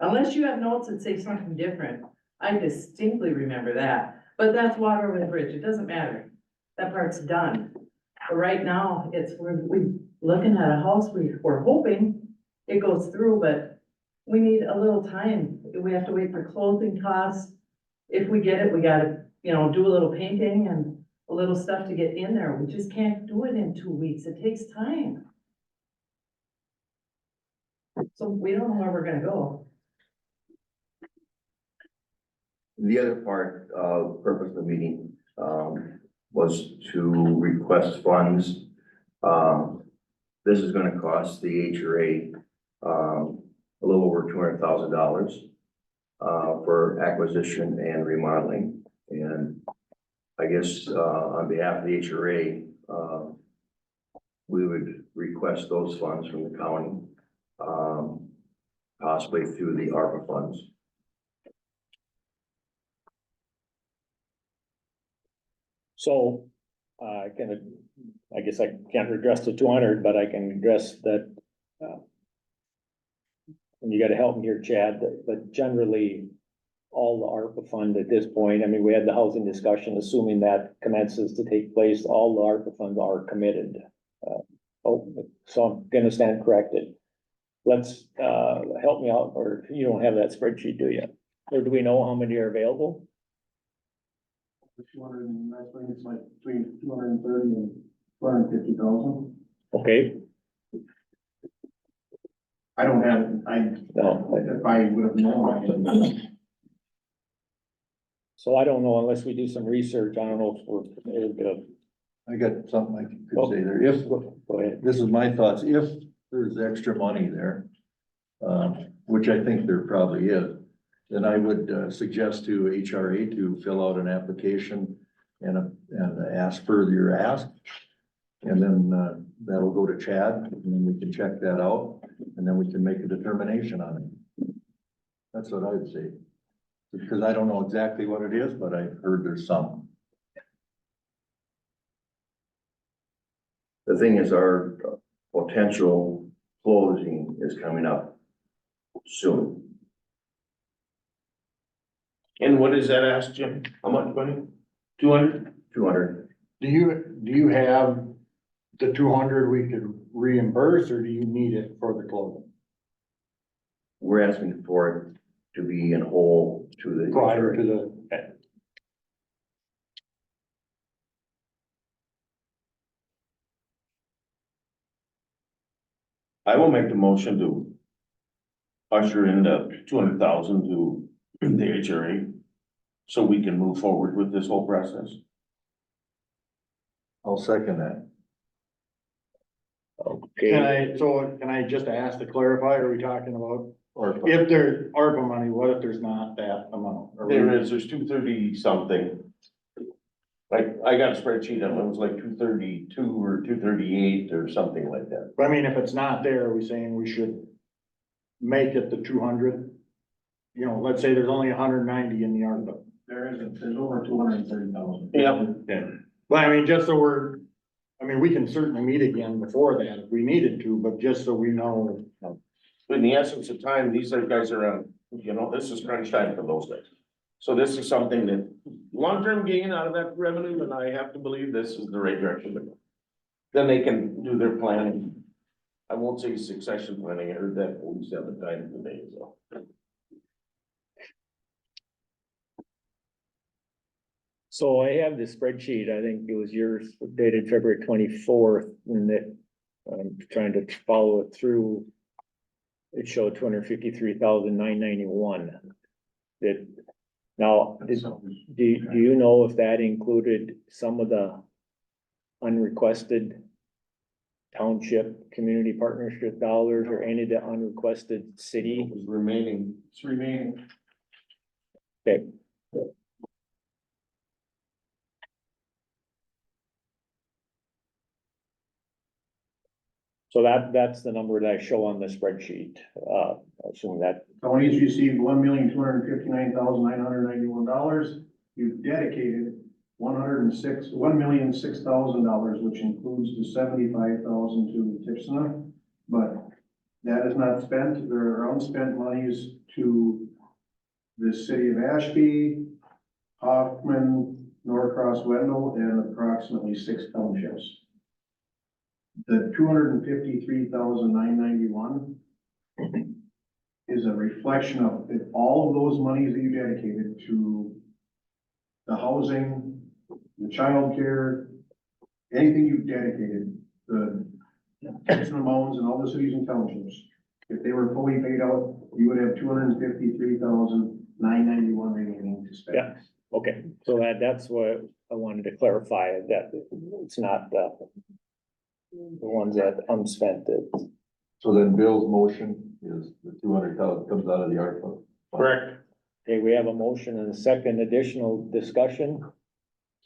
Unless you have notes that say something different, I distinctly remember that, but that's water over the bridge, it doesn't matter. That part's done. But right now, we're looking at a house, we're hoping it goes through, but we need a little time. We have to wait for closing costs. If we get it, we gotta, do a little painting and a little stuff to get in there. We just can't do it in 2 weeks. It takes time. So we don't know where we're gonna go. The other part, purpose of the meeting, was to request funds. This is gonna cost the HRA, a little over $200,000, for acquisition and remodeling. And I guess, on behalf of the HRA, we would request those funds from the county, possibly through the ARPA funds. So, I guess I can't address the 200, but I can address that. And you gotta help me here, Chad, but generally, all the ARPA fund at this point, I mean, we had the housing discussion, assuming that commences to take place, all the ARPA funds are committed. So I'm gonna stand corrected. Let's, help me out, or you don't have that spreadsheet, do you? Or do we know how many are available? 200, and I think it's like between 230 and 250,000. Okay, I don't have, no, if I would have known. so I don't know unless we do some research, I don't know if we're able to. I got something I could say there. If, Go ahead. this is my thoughts, if there's extra money there, which I think there probably is, then I would suggest to HRA to fill out an application and ask for your ask. And then that'll go to Chad, and then we can check that out, and then we can make a determination on it. That's what I would say. Because I don't know exactly what it is, but I've heard there's some. The thing is, our potential closing is coming up soon. And what is that ask, Jim? How much money? 200? 200. Do you have the 200 we could reimburse, or do you need it for the closing? We're asking for it to be in whole to the. Prior to the, I will make the motion to usher in the 200,000 to the HRA, so we can move forward with this whole process. I'll second that. Okay, can I just ask to clarify, are we talking about, Or if there's ARPA money, what if there's not that amount? Are we- There's 230 something. Like, I got a spreadsheet of it was like 232 or 238 or something like that. I mean, if it's not there, are we saying we should make it the 200? You know, let's say there's only 190 in the ARPA. There's over 230,000. Yeah. Well, I mean, just so we can certainly meet again before that if we needed to, but just so we know. In the essence of time, these are guys are on, this is crunch time for those guys. So this is something that long-term gain out of that revenue, and I have to believe this is the right direction to go. Then they can do their planning. I won't say succession planning, I heard that 47 times today, so. so I have this spreadsheet, I think it was yours dated February 24th, and that I'm trying to follow it through. It showed 253,991. That, now, do you know if that included some of the unrequested township community partnership dollars or any of the unrequested city? It's remaining. Okay. So that's the number that I show on the spreadsheet, assuming that, Counties received $1,259,991. You've dedicated $1,006,000, which includes the $75,000 to Tipsna. But that is not spent. There are unspent monies to the city of Ashby, Hoffman, Norcross, Wendell, and approximately 6 townships. The $253,991 is a reflection of all of those monies that you dedicated to the housing, the childcare, anything you dedicated, the Kitchener Mounds and all the cities and townships. If they were fully paid out, you would have $253,991 remaining to spend. Yeah. Okay, so that's what I wanted to clarify, that it's not the ones that unspent. So then Bill's motion is the 200,000 comes out of the ARPA. Correct. Okay, we have a motion and a second additional discussion.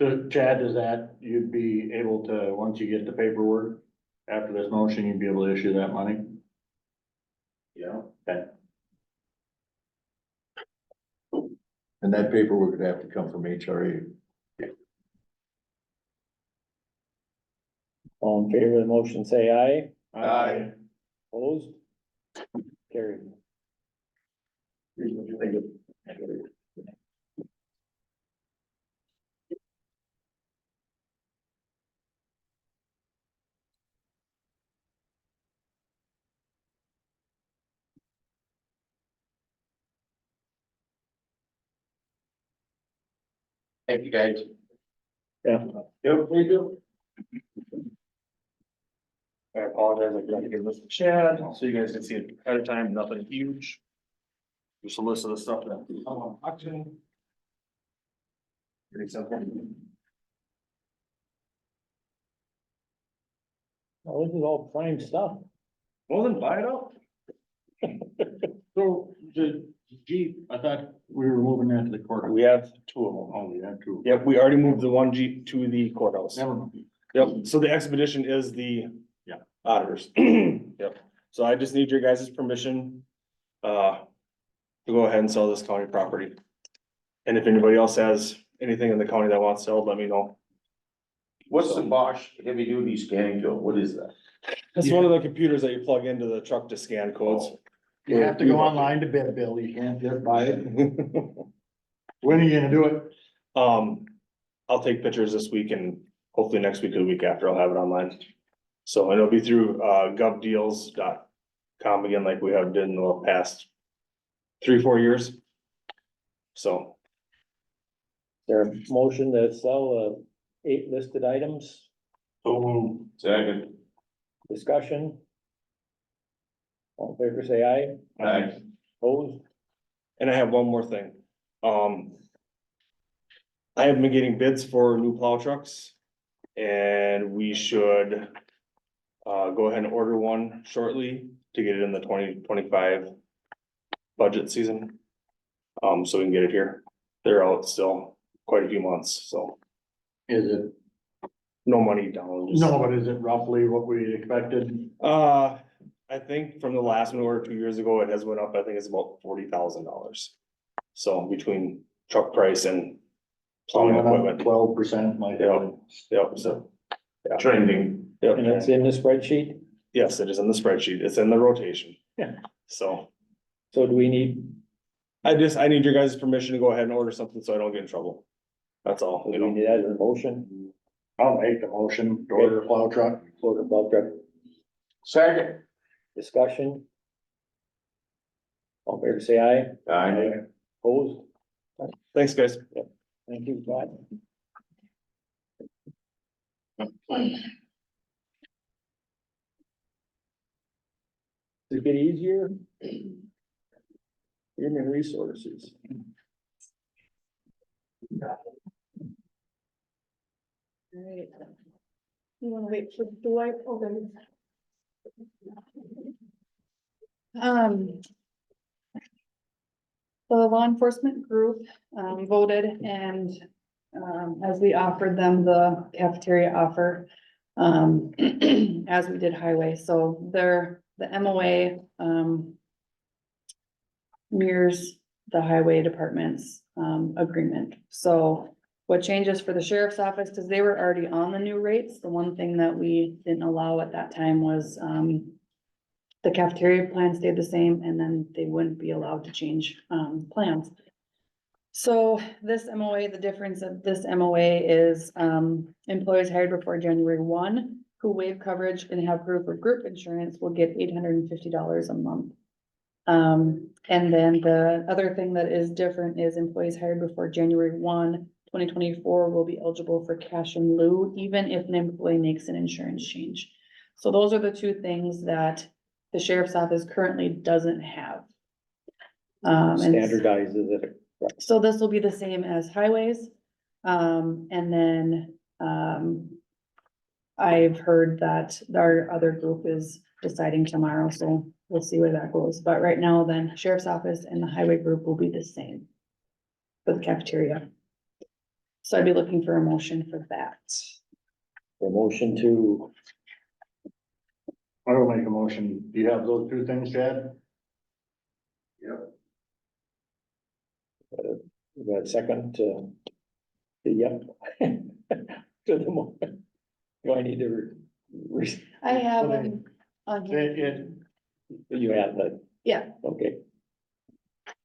So Chad, does that, you'd be able to, once you get the paperwork, after this motion, you'd be able to issue that money? Yeah. Okay. And that paperwork would have to come from HRA. All in favor of the motion, say aye. Aye. Opposed? Carried. Thank you, guys. Yeah. Yep, we do. I apologize, I forgot to give this to Chad, so you guys can see it ahead of time, nothing huge. Just a list of the stuff that I'm on auction. Pretty simple. Oh, this is all prime stuff. Well, then buy it up. So the Jeep, I thought we were moving that to the court. We have two of them. Oh, we have two. Yep, we already moved the one Jeep to the courthouse. Never mind. Yep, so the expedition is the. Yeah. Auditors. Yep, so I just need your guys' permission, to go ahead and sell this county property. And if anybody else has anything in the county that wants sold, let me know. What's the Bosch heavy duty scanning tool? What is that? It's one of the computers that you plug into the truck to scan codes. You have to go online to bid, Bill. You can't just buy it. When are you gonna do it? I'll take pictures this week and hopefully next week or the week after I'll have it online. So it'll be through, govdeals.com again, like we have did in the past 3-4 years. So. There a motion to sell 8 listed items, Second. discussion? All in favor, say aye. Aye. Opposed? And I have one more thing. I have been getting bids for new plow trucks. And we should go ahead and order one shortly to get it in the 2025 budget season. So we can get it here. They're out still quite a few months, so Is it, no money down. just- no, but is it roughly what we expected? I think from the last one we ordered 2 years ago, it has went up, I think it's about $40,000. So between truck price and plowing equipment. 12%, like. Yep, so. Yeah. Trending. Yep. And it's in the spreadsheet? Yes, it is in the spreadsheet. It's in the rotation. Yeah. So So do we need, I need your guys' permission to go ahead and order something so I don't get in trouble. That's all, do you we know. need that as a motion? I'll make the motion to order a plow truck. Order plow truck, Second. discussion? All in favor, say aye. Aye. Opposed? Thanks, guys. Thank you, Todd. Does it get easier? Human resources. Right. You wanna wait for Dwight, oh, then. The law enforcement group voted and as we offered them the cafeteria offer, as we did highway, so the MOA, mirrors the highway department's, agreement. So what changes for the sheriff's office, because they were already on the new rates, the one thing that we didn't allow at that time was, the cafeteria plan stayed the same, and then they wouldn't be allowed to change, plans. So this MOA, the difference of this MOA is, employees hired before January 1 who waive coverage and have proof of group insurance will get $850 a month. And then the other thing that is different is employees hired before January 1, 2024 will be eligible for cash in lieu, even if an employee makes an insurance change. So those are the two things that the sheriff's office currently doesn't have. And Standardizes it. so this will be the same as highways. And then, I've heard that our other group is deciding tomorrow, so we'll see where that goes. But right now, then sheriff's office and the highway group will be the same for the cafeteria. So I'd be looking for a motion for that. The motion to, I will make a motion. Do you have those two things, Chad? we got a second to, yep. To the motion. Do I need to? I have them on here. You have that, Yeah, okay.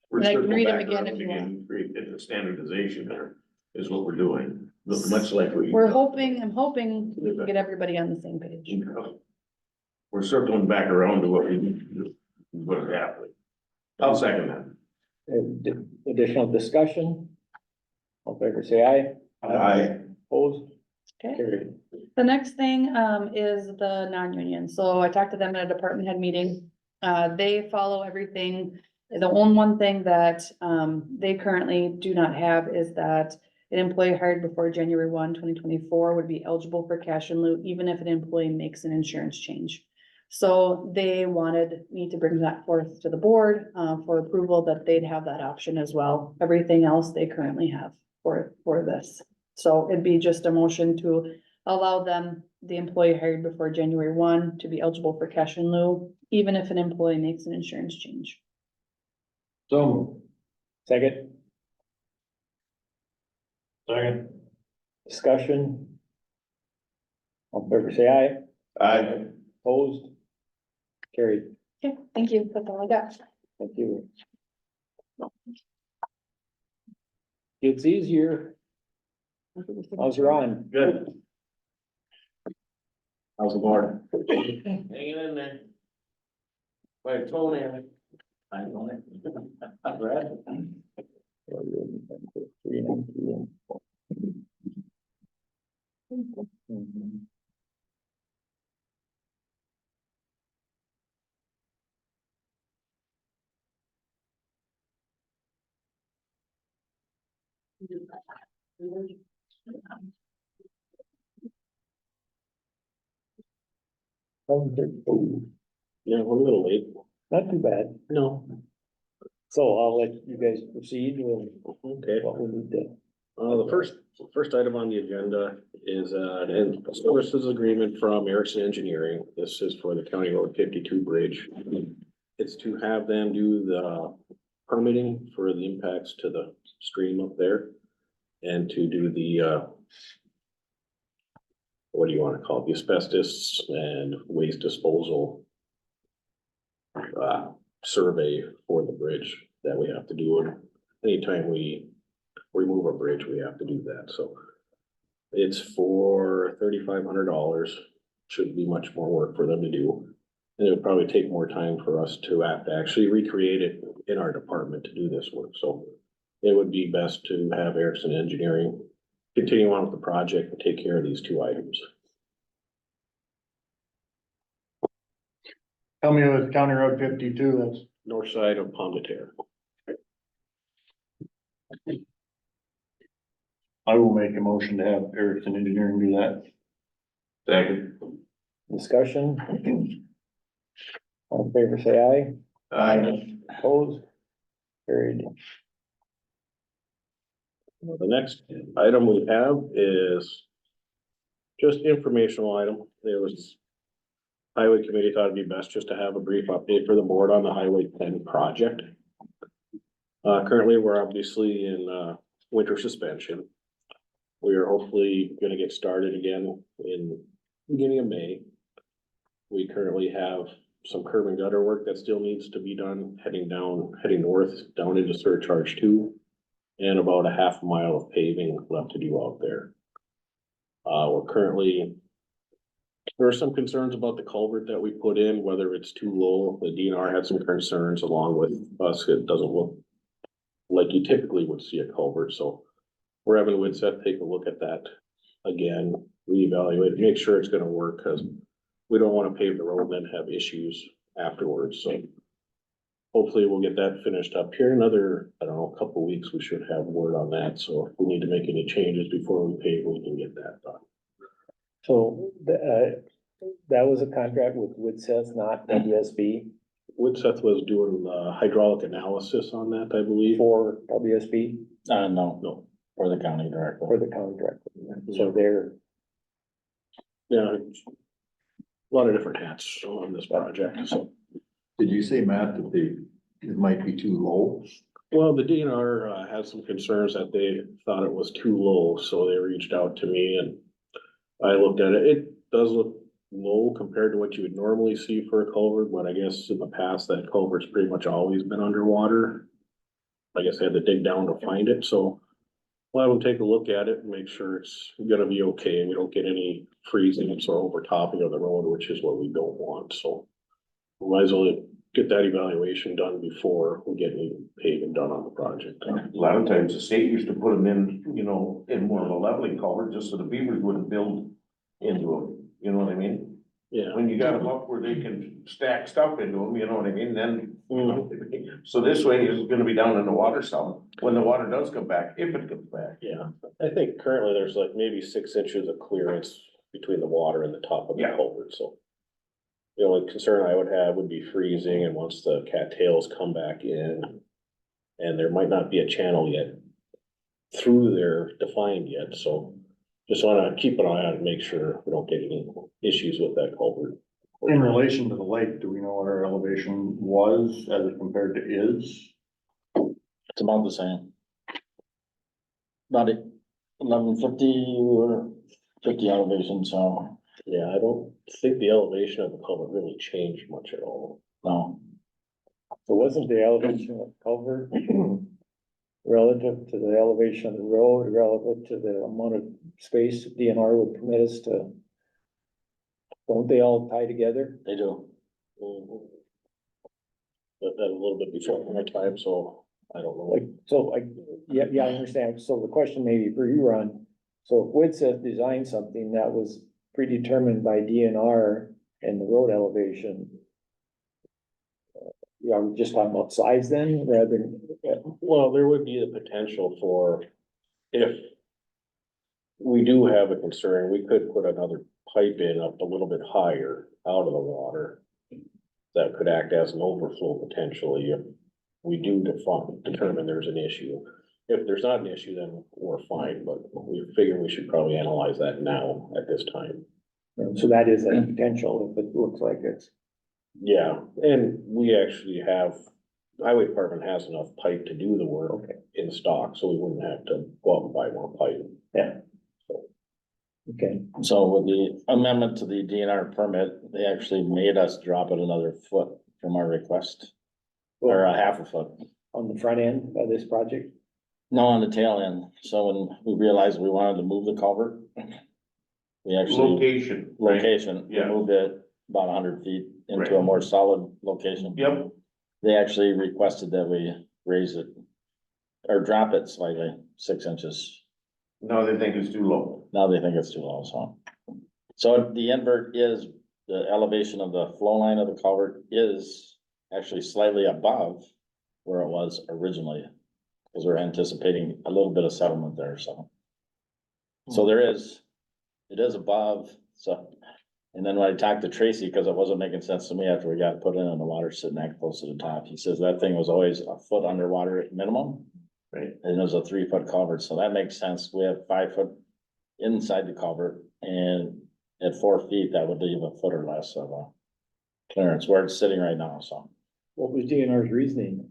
We're And I can circling read 'em back again around if you want. The standardization there is what we're doing, much like we. I'm hoping we can get everybody on the same page. We're circling back around to what is happening. I'll second that. Additional discussion? All in favor, say aye. Aye. Opposed? Okay. Carried. The next thing, is the non-union. So I talked to them at a department head meeting. They follow everything. The only one thing that, they currently do not have is that an employee hired before January 1, 2024 would be eligible for cash in lieu, even if an employee makes an insurance change. So they wanted me to bring that forth to the board, for approval that they'd have that option as well. Everything else they currently have for this. So it'd be just a motion to allow them, the employee hired before January 1, to be eligible for cash in lieu, even if an employee makes an insurance change. So. Second, Second. discussion? All in favor, say aye. Aye. Opposed? Carried. Okay, thank you. That's all I got. Thank you. It's easier. How's Ron? Good. How's the board? Hanging in there. Wait, Tony. I know it. Brad? Yeah, we're a little late. Not too bad. No. So I'll let you guys proceed with Okay. what we need to. The first item on the agenda is, an services agreement from Erickson Engineering. This is for the County Road 52 bridge. It's to have them do the permitting for the impacts to the stream up there. And to do the, what do you wanna call it, the asbestos and waste disposal survey for the bridge that we have to do. And anytime we remove a bridge, we have to do that, so. It's for $3,500, shouldn't be much more work for them to do. And it would probably take more time for us to have to actually recreate it in our department to do this work, so. It would be best to have Erickson Engineering continue on with the project and take care of these two items. Tell me with County Road 52, that's. North side of Pomme de Terre. I will make a motion to have Erickson Engineering do that. Second. Discussion? All in favor, say aye. Aye. Opposed? Carried. The next item we have is Just informational item. There was. Highway committee thought it'd be best just to have a brief update for the board on the Highway 10 project. Currently, we're obviously in, winter suspension. We are hopefully gonna get started again in beginning of May. We currently have some curb and gutter work that still needs to be done, heading north, down into Surcharge 2. And about a half mile of paving left to do out there. There are some concerns about the culvert that we put in, whether it's too low. The DNR had some concerns along with us. It doesn't look like you typically would see a culvert, so we're having Widseth take a look at that again, reevaluate, make sure it's gonna work, because we don't wanna pave the road and then have issues afterwards, so hopefully we'll get that finished up here. Another, I don't know, a couple of weeks, we should have word on that, so if we need to make any changes before we pave, we can get that done. So, that was a contract with Widseth, not WSB, Widseth was doing the hydraulic analysis on that, I believe. for WSB, No, For the county director. for the contract. So they're, yeah, a lot of different hats on this project, so. Did you say, Matt, that it might be too low? Well, the DNR had some concerns that they thought it was too low, so they reached out to me and I looked at it. It does look low compared to what you would normally see for a culvert, but I guess in the past that culvert's pretty much always been underwater. I guess I had to dig down to find it, so we'll have them take a look at it and make sure it's gonna be okay and we don't get any freezing or overtopping of the road, which is what we don't want, so. We might as well get that evaluation done before we get any paving done on the project. A lot of times the state used to put them in, you know, in more of a leveling culvert, just so the beavers wouldn't build into them, you know what I mean? Yeah. When you got them up where they can stack stuff into them, you know what I mean, then. So this way is gonna be down in the water some, when the water does come back, if it comes back. Yeah, I think currently there's like maybe 6 inches of clearance between the water and the top of the Yeah. culvert, so. The only concern I would have would be freezing and once the cattails come back in. And there might not be a channel yet through there defined yet, so just wanna keep an eye on it and make sure we don't get any issues with that culvert. In relation to the lake, do we know what our elevation was as it compared to is? It's about the same. About 1150 or 50 elevation, so Yeah, I don't think the elevation of the culvert really changed much at all. no. so wasn't the elevation of culvert relative to the elevation of the road, relative to the amount of space DNR would permit us to? Don't they all tie together? They do. But that a little bit before my time, so I don't know. Like, so like, yeah, I understand. So the question maybe for you, Ron, so if Widseth designed something that was predetermined by DNR and the road elevation, yeah, we're just talking about size then, rather than, Well, there would be the potential for, if we do have a concern, we could put another pipe in up a little bit higher out of the water. That could act as an overflow potentially if we do determine there's an issue. If there's not an issue, then we're fine, but we figure we should probably analyze that now at this time. so that is a potential if it looks like it's. Yeah, and we actually have, highway department has enough pipe to do the work in stock, so we wouldn't have to go out and buy more pipe. Yeah. Okay, So with the amendment to the DNR permit, they actually made us drop it another foot from our request. Or a half a foot. on the front end of this project? No, on the tail end. So when we realized we wanted to move the culvert. We actually. Location, right? Location, we Yeah. moved it about 100 feet into Right. a more solid location. Yep, They actually requested that we raise it. Or drop it slightly, 6 inches. no, they think it's too low. Now they think it's too low, so. So the invert is, the elevation of the flow line of the culvert is actually slightly above where it was originally. Cause we're anticipating a little bit of settlement there, so. So there is, it is above, so. And then when I talked to Tracy, cause it wasn't making sense to me after we got put in and the water sitting that close to the top, he says that thing was always a foot underwater at minimum. Right. And it was a 3 foot culvert, so that makes sense. We have 5 foot inside the culvert, and at 4 feet, that would leave a foot or less of a clearance where it's sitting right now, so. What was DNR's reasoning?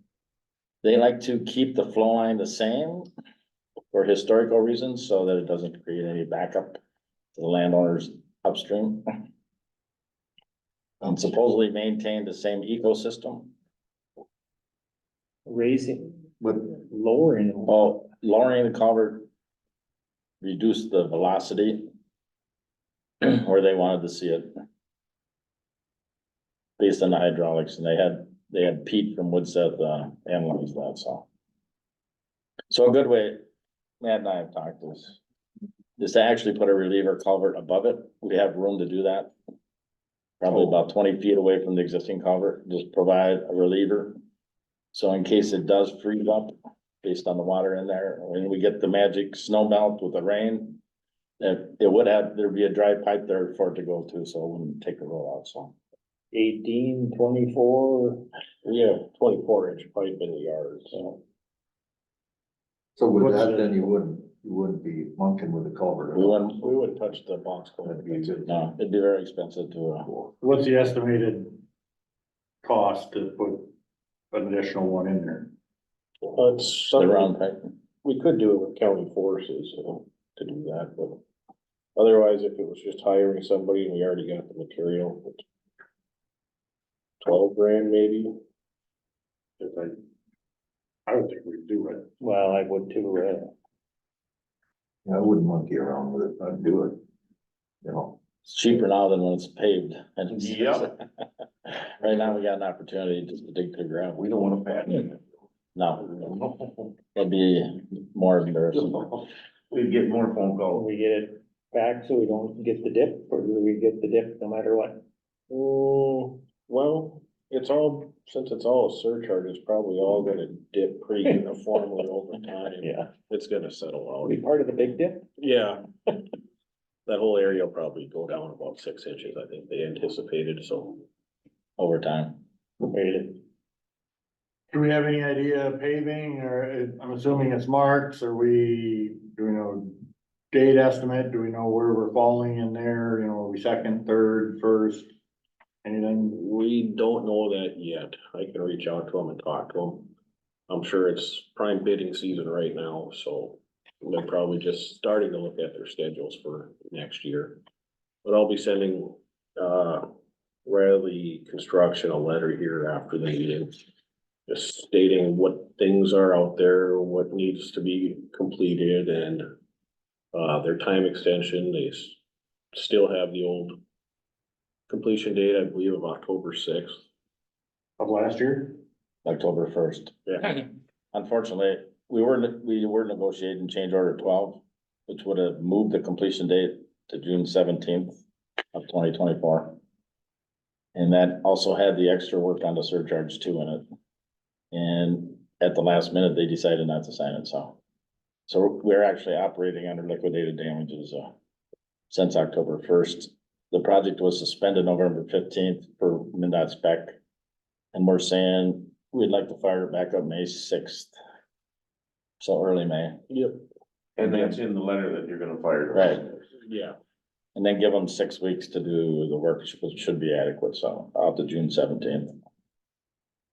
They like to keep the flow line the same for historical reasons, so that it doesn't create any backup to the landowners upstream. And supposedly maintain the same ecosystem. Raising, But lowering. Well, lowering the culvert reduced the velocity where they wanted to see it. Based on the hydraulics, and they had Pete from Woodseth, analyze that, so. So a good way, Matt and I have talked is to actually put a reliever culvert above it. We have room to do that. Probably about 20 feet away from the existing culvert, just provide a reliever. So in case it does freeze up, based on the water in there, when we get the magic snow melt with the rain, it would have, there'd be a dry pipe there for it to go to, so it wouldn't take the roll out, so. 18, 24. We have 24-inch pipe in the yard, so. So with What's that, the- then you wouldn't be monkeying with the culvert. We wouldn't, We wouldn't touch the box culvert. no, it'd be very expensive to, What's the estimated cost to put an additional one in there? It's the something, round pipe. we could do it with county forces, to do that, but otherwise, if it was just hiring somebody and we already got the material, it's 12 grand maybe. If I would think we'd do it. Well, I would too, I wouldn't monkey around with it, I'd do it. You know, It's cheaper now than when it's paved. And it's- Yep. Right now, we got an opportunity just to dig through gravel. We don't wanna patent it. No, it'd be more embarrassing. We'd get more phone calls. we get it back so we don't get the dip, or do we get the dip no matter what? Well, it's all, since it's all a surcharge, it's probably all gonna dip pretty uniformly over time. Yeah. It's gonna settle Are out. we part of the big dip? Yeah. That whole area will probably go down about 6 inches, I think they anticipated, so. Over time. Rated. Do we have any idea of paving, or I'm assuming it's marks, do we know date estimate? Do we know where we're falling in there? You know, are we second, third, first? Anything? We don't know that yet. I can reach out to them and talk to them. I'm sure it's prime bidding season right now, so they're probably just starting to look at their schedules for next year. But I'll be sending, Riley Construction a letter here after the meeting. Just stating what things are out there, what needs to be completed and, their time extension. They still have the old completion date, I believe, of October 6th. Of last year? October 1st. Yeah. Unfortunately, we were negotiating change order 12, which would have moved the completion date to June 17th of 2024. And that also had the extra work on the surcharge too in it. And at the last minute, they decided not to sign it, so. So we're actually operating under liquidated damages, since October 1st. The project was suspended November 15th for MnDOT spec. And we're saying we'd like to fire it back up May 6th. So early May. Yep. And that's in the letter that you're gonna fire. Right. Yeah. And then give them 6 weeks to do the work, which should be adequate, so out to June 17th.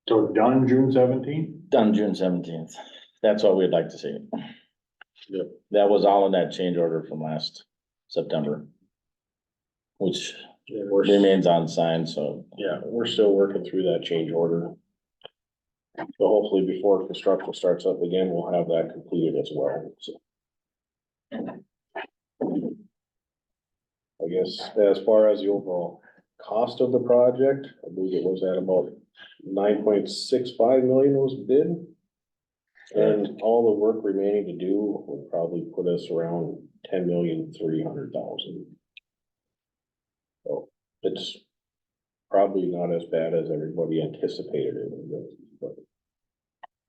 So done June 17th? Done June 17th. That's what we'd like to see. Yep. That was all in that change order from last September. Which Yeah, remains unsigned, so. Yeah, we're still working through that change order. So hopefully before construction starts up again, we'll have that completed as well, so. I guess as far as the overall cost of the project, I believe it was at about 9.65 million was bid. And all the work remaining to do would probably put us around 10,300,000. So it's probably not as bad as everybody anticipated it would be, but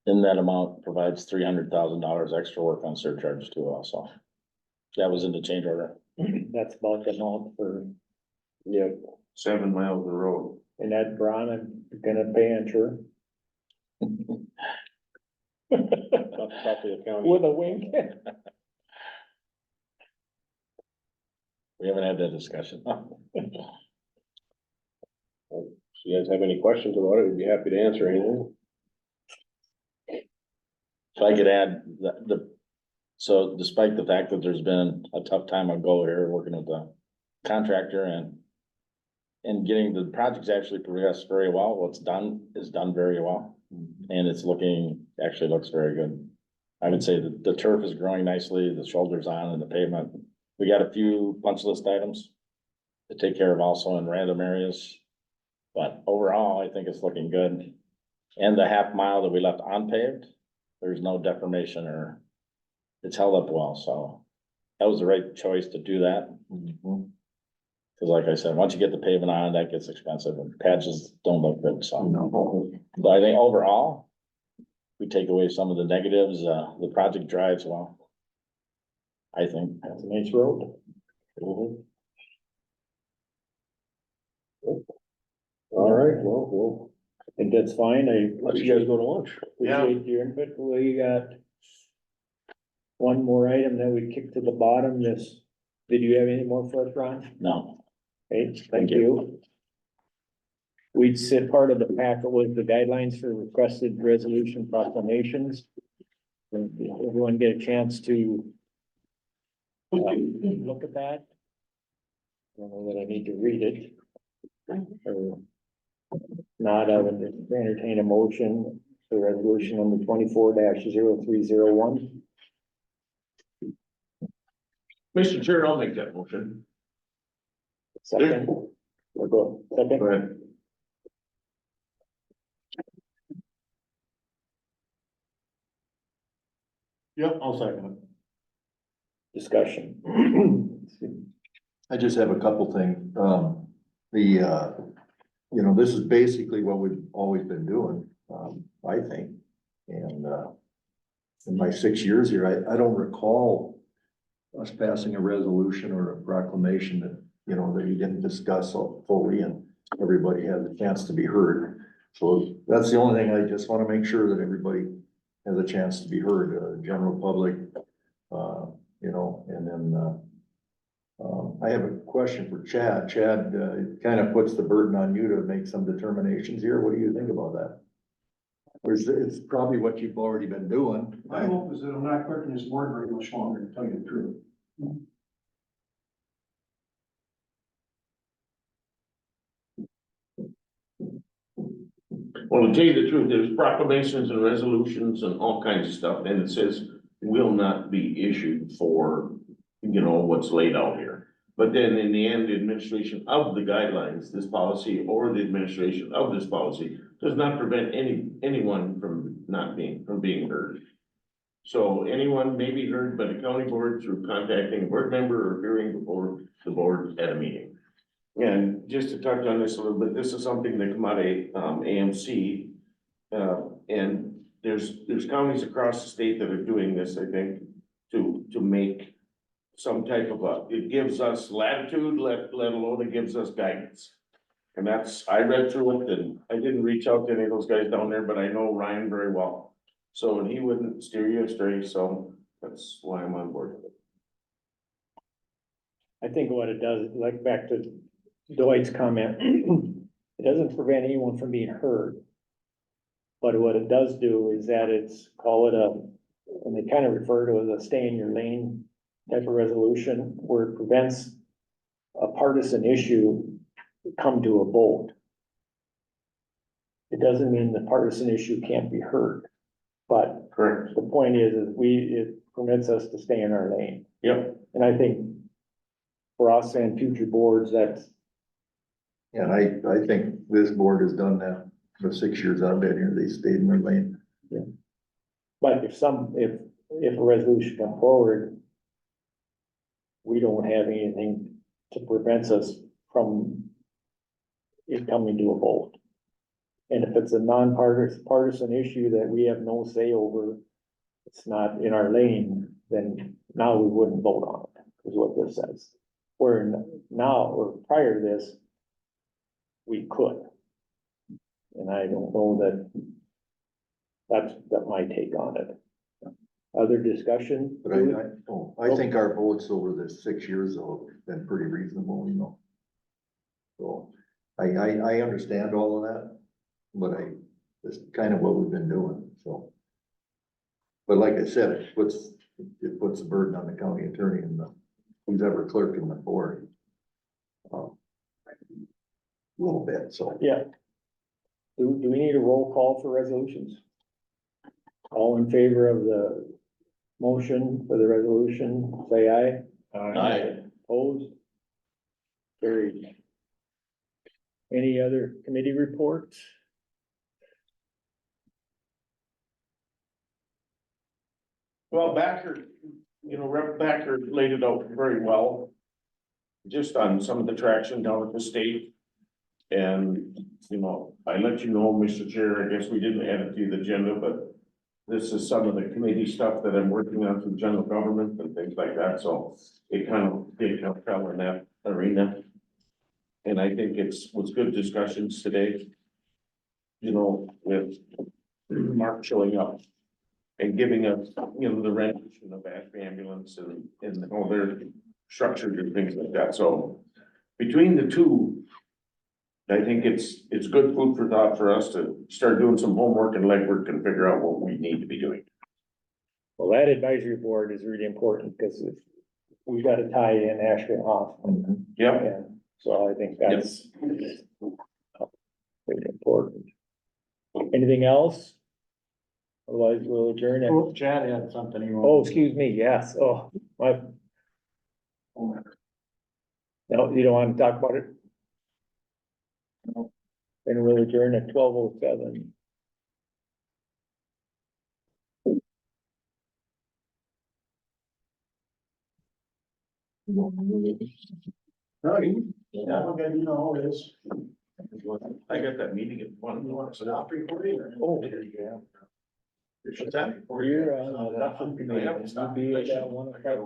In that amount provides $300,000 extra work on surcharge too also. That was in the change order. That's about the amount for, yeah, 7 miles of road. and that Ron, I'm gonna pay, I'm sure. top of the county. With a wink. We haven't had that discussion. If you guys have any questions about it, we'd be happy to answer anything. If I could add so despite the fact that there's been a tough time ago here working with the contractor and getting the projects actually progressed very well, what's done is done very well. And it's actually looks very good. I would say that the turf is growing nicely, the shoulder's on and the pavement. We got a few punch list items to take care of also in random areas. But overall, I think it's looking good. And the half mile that we left unpaved, there's no deformation or it's held up well, so that was the right choice to do that. Cause like I said, once you get the pavement on, that gets expensive and patches don't look good, so. But I think overall, we take away some of the negatives, the project drives well. I think. That's a nice road. All right, well, I think that's fine. I let you guys go to lunch. appreciate your input. We got one more item that we kicked to the bottom. Did you have any more for us, Ron? No. Okay, thank you. We'd said part of the packet was the guidelines for requested resolution proclamations. And everyone get a chance to look at that. I don't know that I need to read it. Or not, I would entertain a motion for resolution number 24-0301. Mr. Chair, I'll make that motion. Second. We'll go, second. Go ahead. Yep, I'll second it. Discussion. I just have a couple things. This is basically what we've always been doing, I think. And, in my 6 years here, I don't recall us passing a resolution or a proclamation that, that you didn't discuss fully and everybody had the chance to be heard. So that's the only thing I just want to make sure that everybody has a chance to be heard, general public, and then, I have a question for Chad. Chad, it kind of puts the burden on you to make some determinations here. What do you think about that? Or it's probably what you've already been doing. My hope is that I'm not clerking this board very much longer, to tell you the truth. Well, to tell you the truth, there's proclamations and resolutions and all kinds of stuff, and it says will not be issued for, what's laid out here. But then in the end, the administration of the guidelines, this policy, or the administration of this policy does not prevent anyone from being heard. So anyone may be heard by the county board through contacting a board member or appearing before the board at a meeting. And just to touch on this a little bit, this is something that come out of AMC. And there's counties across the state that are doing this, I think, to make some type of it gives us latitude, let alone it gives us guidance. And I read through it and I didn't reach out to any of those guys down there, but I know Ryan very well. So, and he wouldn't steer you astray, so that's why I'm on board with it. I think what it does, like back to Dwight's comment, it doesn't prevent anyone from being heard. But what it does do is that and they kind of refer to it as a stay in your lane type of resolution, where it prevents a partisan issue come to a vote. It doesn't mean the partisan issue can't be heard, but correct. The point is it permits us to stay in our lane. Yep. And I think for us and future boards, that's. And I think this board has done that the 6 years I've been here, they stayed in their lane. Yeah. But if a resolution come forward, we don't have anything to prevent us from it coming to a vote. And if it's a non-partisan issue that we have no say over, it's not in our lane, then now we wouldn't vote on it, is what this says. Where now, or prior to this, we could. And I don't know that's my take on it. Other discussion? But I think our votes over the 6 years though have been pretty reasonable, you know. So, I understand all of that, but it's kind of what we've been doing, so. But like I said, it puts the burden on the county attorney and who's ever clerk in the board. A little bit, so. Yeah. Do we need a roll call for resolutions? All in favor of the motion for the resolution, say aye. Aye. Opposed? Carried. Any other committee reports? Well, Rep. Backer laid it out very well. Just on some of the traction down at the state. And, I let you know, Mr. Chair, I guess we didn't add it to the agenda, but this is some of the committee stuff that I'm working on through general government and things like that, so it kind of fell in that arena. And I think was good discussions today. With Mark showing up and giving us, the rendition of Ashby ambulance and all their structured and things like that, so between the two, I think it's good food for thought for us to start doing some homework and legwork and figure out what we need to be doing. Well, that advisory board is really important because we got to tie in Ashby off. Yep. And so I think that's really important. Anything else? Otherwise, we'll adjourn it. Oh, Chad had something he wanted. Oh, excuse me, yes, no, you don't want to talk about it? No. Then we'll adjourn at 12:07. I got that meeting at 1. You want to stop recording or? Oh, there you go. What's that? You're on, that's what you be at 1 o'clock.